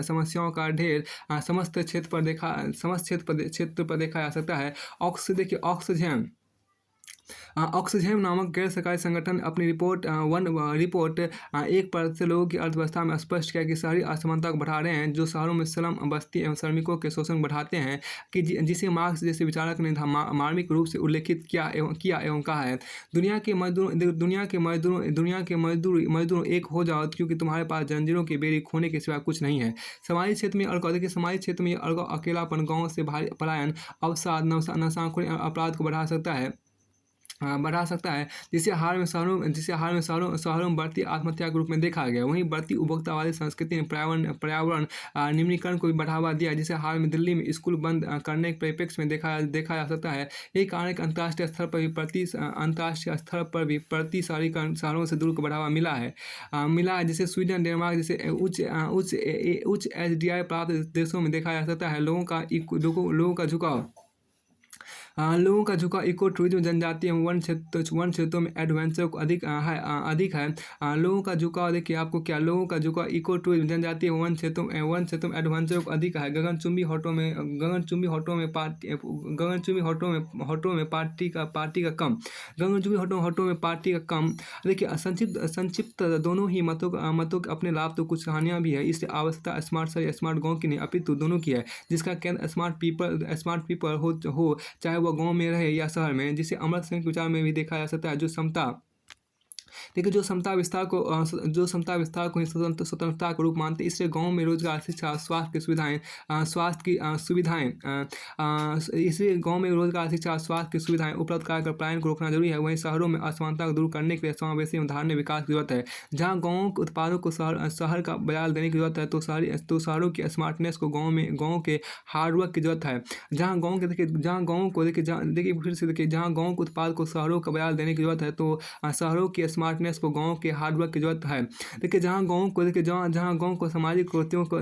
समस्त क्षेत्र पर देखा जा सकता है। ऑक्सफैम नामक गैर सरकारी संगठन अपनी रिपोर्ट 1% से लोगों की अर्थव्यवस्था में स्पष्ट किया कि शहरी असमानता को बढ़ा रहे हैं, जो शहरों में श्रम, बस्ती एवं श्रमिकों के शोषण बढ़ाते हैं, कि जिसे मार्क्स जैसे विचारक ने मार्मिक रूप से उल्लेखित किया एवं कहा है, दुनिया के मजदूर एक हो जाओ, क्योंकि तुम्हारे पास जंजीरों की बेड़ी खोने के सिवा कुछ नहीं है। समाज क्षेत्र में अकेलापन, गाँव से भारी पलायन, अवसाद, नशाखोरी अपराध को बढ़ा सकता है, जिसे हाल में शहरों में बढ़ती आत्महत्या के रूप में देखा गया। वहीं बढ़ती उपभोक्तावादी संस्कृति ने पर्यावरण निम्नीकरण को भी बढ़ावा दिया, जिसे हाल में दिल्ली में स्कूल बंद करने के परिप्रेक्ष्य में देखा जा सकता है। यही कारण है कि अंतर्राष्ट्रीय स्तर पर भी प्रति शहरों से दूर को बढ़ावा मिला है, जिसे स्वीडन, डेनमार्क जैसे उच्च HDI प्राप्त देशों में देखा जा सकता है। लोगों का झुकाव इको टूरिज्म, जनजातीय वन क्षेत्रों में एडवेंचर को अधिक है। लोगों का झुकाव देखिए आपको क्या, लोगों का झुकाव इको टूरिज्म, जनजातीय वन क्षेत्रों में एडवेंचर को अधिक है। गगनचुंबी पार्टी का कम। देखिए संक्षिप्त दोनों ही मतों के अपने लाभ तो कुछ हानियाँ भी है। इससे आवश्यकता स्मार्ट शहर या स्मार्ट गाँव की नहीं, अपितु दोनों की है, जिसका केंद्र स्मार्ट पीपल हो चाहे वह गांव में रहे या शहर में, जिसे अमर्त्य सेन के विचार में भी देखा जा सकता है। जो समता विस्तार को ही स्वतंत्रता का रूप मानते हैं। इसलिए गांव में रोजगार, शिक्षा, स्वास्थ्य की सुविधाएं उपलब्ध कराकर पलायन को रोकना जरूरी है। वहीं शहरों में असमानता को दूर करने के लिए समावेशी एवं धारणीय विकास की जरूरत है। जहाँ गाँव के उत्पादों को शहर का बाजार देने की जरूरत है, तो शहरों की स्मार्टनेस को गाँव के हार्डवर्क की जरूरत है। जहाँ गाँव के उत्पाद को शहरों का बाजार देने की जरूरत है, तो शहरों की स्मार्टनेस को गांव के हार्डवर्क की जरूरत है। देखिए जहाँ गांव को सामाजिक कुरीतियों को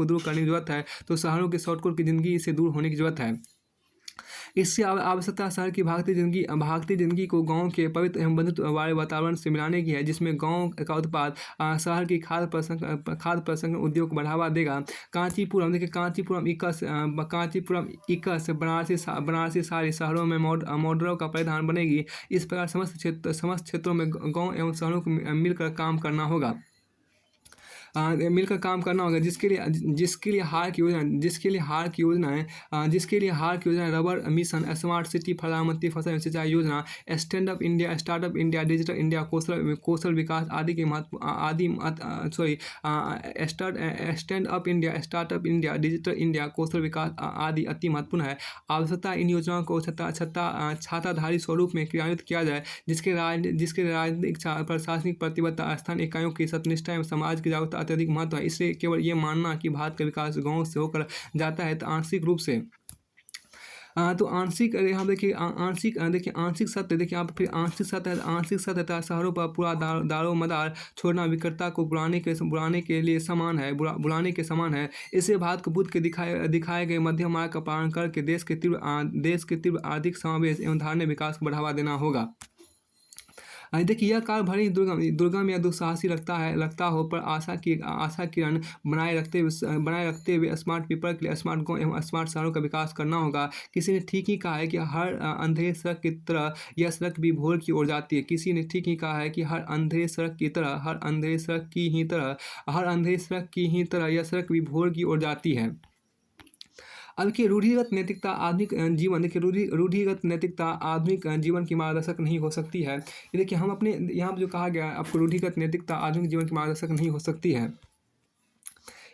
दूर करने की जरूरत है, तो शहरों की शॉर्टकट की जिंदगी से दूर होने की जरूरत है। इससे आवश्यकता शहर की भागती जिंदगी को गांव के पवित्र एवं बंधुत्व वाले वातावरण से मिलाने की है, जिसमें गांव का उत्पाद शहर की खाद्य प्रसंस्करण उद्योग को बढ़ावा देगा। कांचीपुरम इकस बनारसी साड़ी शहरों में मॉडलों का परिधान बनेगी। इस प्रकार समस्त क्षेत्रों में गाँव एवं शहरों को मिलकर काम करना होगा, जिसके लिए हाल की योजना रबर मिशन, स्मार्ट सिटी, प्रधानमंत्री फसल सिंचाई योजना, स्टैंडअप इंडिया, डिजिटल इंडिया, कौशल विकास आदि के स्टैंडअप इंडिया, डिजिटल इंडिया, कौशल विकास आदि अति महत्वपूर्ण है। आवश्यकता इन योजनाओं को छाताधारी स्वरूप में क्रियान्वित किया जाए, जिसके राजनीतिक, प्रशासनिक प्रतिबद्धता, स्थानीय इकाइयों की सत्यनिष्ठा एवं समाज की जागरूकता अत्यधिक महत्व है। इसलिए केवल ये मानना कि भारत का विकास गांव से होकर जाता है तो आंशिक रूप से आंशिक सत्य शहरों पर पूरा दारोमदार छोड़ना विकृतता को बुलाने के समान है। इसे भारत को बुद्ध के दिखाए गए मध्यम मार्ग का पालन करके देश के तीव्र आर्थिक समावेश एवं धारणीय विकास को बढ़ावा देना होगा। देखिए यह काल भले ही दुर्गम या दुस्साहसी लगता हो, पर आशा किरण बनाए रखते हुए स्मार्ट पीपल के लिए स्मार्ट गाँव एवं स्मार्ट शहरों का विकास करना होगा। किसी ने ठीक ही कहा है कि हर अंधेरे सड़क की तरह यह सड़क भी भोर की ओर जाती है। किसी ने ठीक ही कहा है कि हर अंधेरे सड़क की ही तरह यह सड़क भी भोर की ओर जाती है। अब की रूढ़िगत नैतिकता आधुनिक जीवन की मार्गदर्शक नहीं हो सकती है। देखिए हम अपने यहाँ जो कहा गया है आपको, रूढ़िगत नैतिकता आधुनिक जीवन की मार्गदर्शक नहीं हो सकती है।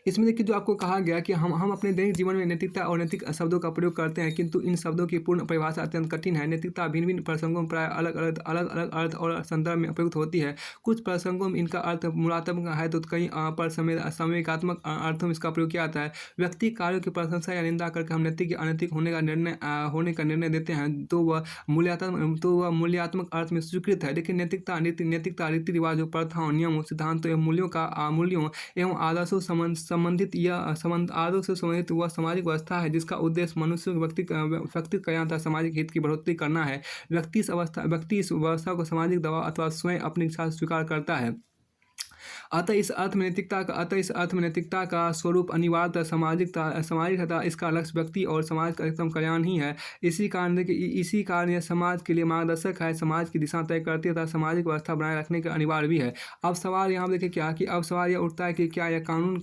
इसमें देखिए जो आपको कहा गया कि हम अपने दैनिक जीवन में नैतिकता और नैतिक शब्दों का प्रयोग करते हैं, किंतु इन शब्दों की पूर्ण परिभाषा अत्यंत कठिन है। नैतिकता भिन्न-भिन्न प्रसंगों में प्रायः अलग-अलग अर्थ और संदर्भ में प्रयुक्त होती है। कुछ प्रसंगों में इनका अर्थ मूलात्मक है, तो कहीं पर संवेगात्मक अर्थों में इसका प्रयोग किया जाता है। व्यक्ति कार्यों की प्रशंसा या निंदा करके हम नैतिक या अनैतिक होने का निर्णय देते हैं, तो वह मूल्यात्मक अर्थ में स्वीकृत है। लेकिन नैतिकता रीति-रिवाजों, प्रथाओं, नियमों, सिद्धांतों एवं मूल्यों एवं आदर्शों आदर्शों से संबंधित वह सामाजिक व्यवस्था है जिसका उद्देश्य मनुष्यों के व्यक्तिगत कल्याण तथा सामाजिक हित की बढ़ोतरी करना है। व्यक्ति इस व्यवस्था को सामाजिक दबाव अथवा स्वयं अपनी इच्छा से स्वीकार करता है। अतः इस अर्थ में नैतिकता का स्वरूप अनिवार्यतः सामाजिक तथा इसका लक्ष्य व्यक्ति और समाज का एकदम कल्याण ही है। इसी कारण यह समाज के लिए मार्गदर्शक है, समाज की दिशा तय करती है तथा सामाजिक व्यवस्था बनाए रखने का अनिवार्य भी है। अब सवाल यहाँ देखिए क्या कि अब सवाल यह उठता है कि क्या यह कानून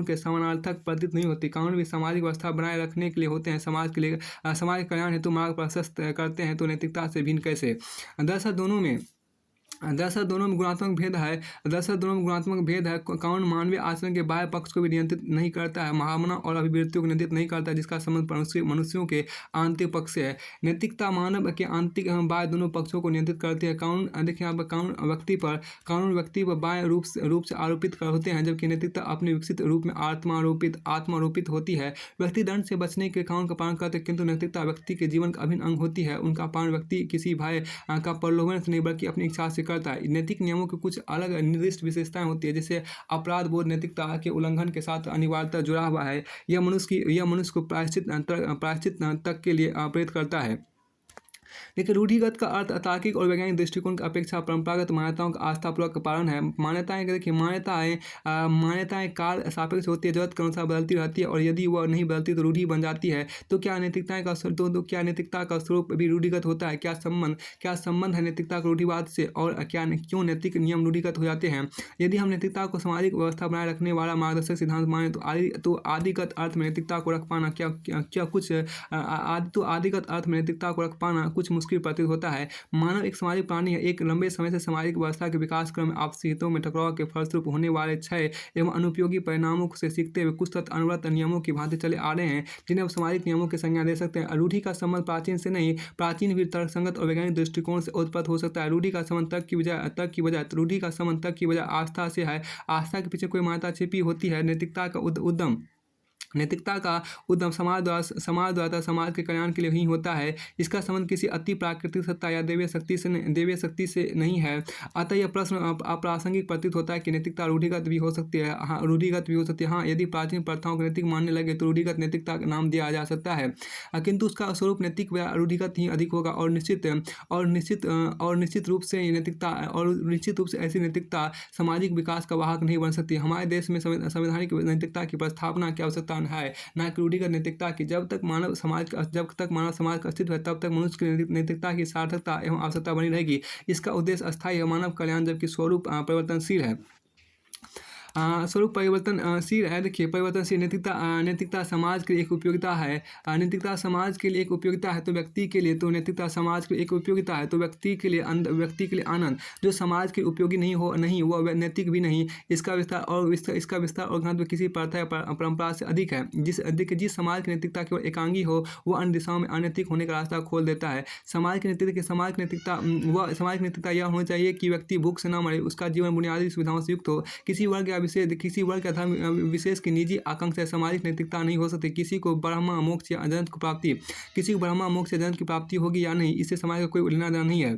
के समानार्थक प्रतीत नहीं होती। कानून भी सामाजिक व्यवस्था बनाए रखने के लिए होते हैं, समाज के लिए समाज कल्याण हेतु मार्ग प्रशस्त करते हैं, तो नैतिकता से भिन्न कैसे। दरअसल दोनों में गुणात्मक भेद है। कानून मानवीय आचरण के बाह्य पक्ष को भी नियंत्रित नहीं करता है, भावना और अभिव्यक्तियों को नियंत्रित नहीं करता, जिसका संबंध मनुष्यों के आंतरिक पक्ष से है। नैतिकता मानव के आंतरिक एवं बाह्य दोनों पक्षों को नियंत्रित करती है। कानून देखिए यहाँ पर कानून व्यक्ति पर बाह्य रूप से आरोपित होते हैं, जबकि नैतिकता अपने विकसित रूप में आत्मारोपित होती है। व्यक्ति दंड से बचने के कानून का पालन करते हैं, किंतु नैतिकता व्यक्ति के जीवन का अभिन्न अंग होती है। उनका पालन व्यक्ति किसी भय का प्रलोभन से नहीं बल्कि अपनी इच्छा से करता है। नैतिक नियमों की कुछ अलग निर्दिष्ट विशेषताएं होती है, जैसे अपराध बोध नैतिकता के उल्लंघन के साथ अनिवार्यतः जुड़ा हुआ है। यह मनुष्य को प्रायश्चित तक के लिए प्रेरित करता है। लेकिन रूढ़िगत का अर्थ तार्किक और वैज्ञानिक दृष्टिकोण की अपेक्षा परंपरागत मान्यताओं का आस्थापूर्वक पालन है। मान्यताएं काल सापेक्ष होती है, जरूरत के अनुसार बदलती रहती है, और यदि वह नहीं बदलती तो रूढ़ि बन जाती है। तो क्या नैतिकता का स्वरूप भी रूढ़िगत होता है? क्या संबंध है नैतिकता के रूढ़िवाद से, और क्यों नैतिक नियम रूढ़िगत हो जाते हैं? यदि हम नैतिकता को सामाजिक व्यवस्था बनाए रखने वाला मार्गदर्शक सिद्धांत माने, तो आदिगत अर्थ में नैतिकता को रख पाना कुछ मुश्किल प्रतीत होता है। मानव एक सामाजिक प्राणी है। एक लंबे समय से सामाजिक व्यवस्था के विकास क्रम में आपसी हितों में टकराव के फलस्वरूप होने वाले क्षय एवं अनुपयोगी परिणामों से सीखते हुए कुछ तत्व अनवरत नियमों की भांति चले आ रहे हैं, जिन्हें अब सामाजिक नियमों की संज्ञा दे सकते हैं। रूढ़ि का संबंध प्राचीन से नहीं, प्राचीन भी तर्कसंगत और वैज्ञानिक दृष्टिकोण से उत्पन्न हो सकता है। रूढ़ि का संबंध तर्क की बजाय आस्था से है। आस्था के पीछे कोई मान्यता छिपी होती है। नैतिकता का उद्यम समाज द्वारा समाज के कल्याण के लिए ही होता है। इसका संबंध किसी अति प्राकृतिक सत्ता या दैवीय शक्ति से नहीं है। अतः यह प्रश्न अप्रासंगिक प्रतीत होता है कि नैतिकता रूढ़िगत भी हो सकती है। हाँ, यदि प्राचीन प्रथाओं को नैतिक मानने लगे तो रूढ़िगत नैतिकता का नाम दिया जा सकता है, किंतु उसका स्वरूप नैतिक व रूढ़िगत ही अधिक होगा। और निश्चित रूप से ऐसी नैतिकता सामाजिक विकास का वाहक नहीं बन सकती। हमारे देश में संवैधानिक नैतिकता की प्रस्थापना की आवश्यकता है, न कि रूढ़िगत नैतिकता की। जब तक मानव समाज का अस्तित्व है, तब तक मनुष्य की नैतिकता की सार्थकता एवं आवश्यकता बनी रहेगी। इसका उद्देश्य अस्थायी है, मानव कल्याण, जबकि स्वरूप परिवर्तनशील है। देखिए परिवर्तनशील नैतिकता समाज के लिए एक उपयोगिता है। नैतिकता समाज के लिए एक उपयोगिता है तो व्यक्ति के लिए, नैतिकता समाज के लिए एक उपयोगिता है तो व्यक्ति के लिए आनंद। जो समाज के उपयोगी नहीं वह नैतिक भी नहीं। इसका विस्तार और घनत्व किसी प्रथा या परंपरा से अधिक है। जिस समाज की नैतिकता केवल एकांगी हो, वह अन्य दिशाओं में अनैतिक होने का रास्ता खोल देता है। समाज की नैतिकता यह होनी चाहिए कि व्यक्ति भूख से न मरे, उसका जीवन बुनियादी सुविधाओं से युक्त हो। किसी वर्ग या धर्म विशेष की निजी आकांक्षा सामाजिक नैतिकता नहीं हो सकती। किसी को ब्रह्म मोक्ष या जन्नत की प्राप्ति होगी या नहीं, इससे समाज का कोई लेना देना नहीं है।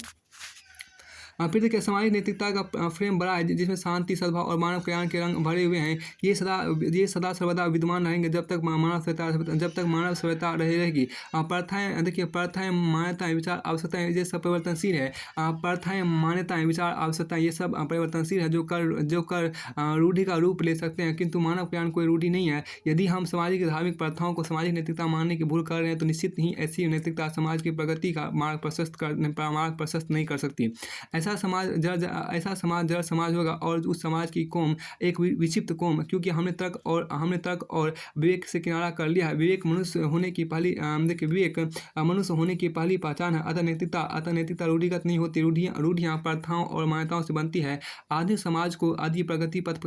फिर देखिए सामाजिक नैतिकता का फ्रेम बड़ा है, जिसमें शांति, सद्भाव और मानव कल्याण के रंग भरे हुए हैं। ये सदा सर्वदा विद्यमान रहेंगे जब तक मानव सभ्यता रहेगी। प्रथाएं, मान्यताएं, विचार, आवश्यकताएं ये सब परिवर्तनशील है। प्रथाएं, मान्यताएं, विचार, आवश्यकताएं ये सब परिवर्तनशील है, जो कर रूढ़ि का रूप ले सकते हैं, किंतु मानव कल्याण कोई रूढ़ि नहीं है। यदि हम सामाजिक धार्मिक प्रथाओं को सामाजिक नैतिकता मानने की भूल कर रहे हैं, तो निश्चित ही ऐसी नैतिकता समाज की प्रगति का मार्ग प्रशस्त नहीं कर सकती। ऐसा समाज जड़ समाज होगा और उस समाज की कौम एक विक्षिप्त कौम, क्योंकि हमने तर्क और विवेक से किनारा कर लिया है। विवेक मनुष्य होने की पहली देखिए विवेक मनुष्य होने की पहली पहचान है। अतः नैतिकता रूढ़िगत नहीं होती, रूढ़ियाँ प्रथाओं और मान्यताओं से बनती है। आधुनिक समाज को आदि प्रगति पथ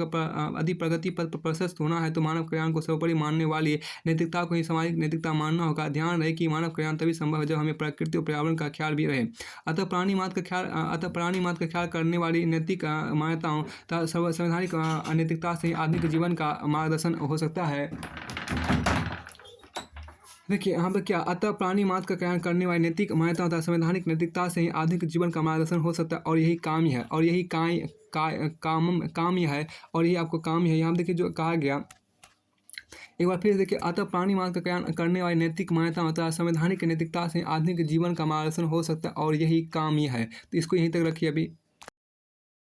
पर प्रशस्त होना है तो मानव कल्याण को सर्वोपरि मानने वाली नैतिकता को ही सामाजिक नैतिकता मानना होगा। ध्यान रहे कि मानव कल्याण तभी संभव है जब हमें प्रकृति और पर्यावरण का ख्याल भी रहे। अतः प्राणी मात्र का ख्याल करने वाली नैतिक मान्यताओं तथा संवैधानिक नैतिकता से ही आधुनिक जीवन का मार्गदर्शन हो सकता है। देखिए यहाँ पर क्या, अतः प्राणी मात्र का कल्याण करने वाली नैतिक मान्यताओं तथा संवैधानिक नैतिकता से ही आधुनिक जीवन का मार्गदर्शन हो सकता है और यही काम ही है, और यही काम ही है, और यही आपको काम ही है। यहाँ देखिए जो कहा गया, एक बार फिर देखिए, अतः प्राणी मार्ग का कल्याण करने वाली नैतिक मान्यता तथा संवैधानिक नैतिकता से आधुनिक जीवन का मार्गदर्शन हो सकता है और यही काम ही है। तो इसको यहीं तक रखिए अभी।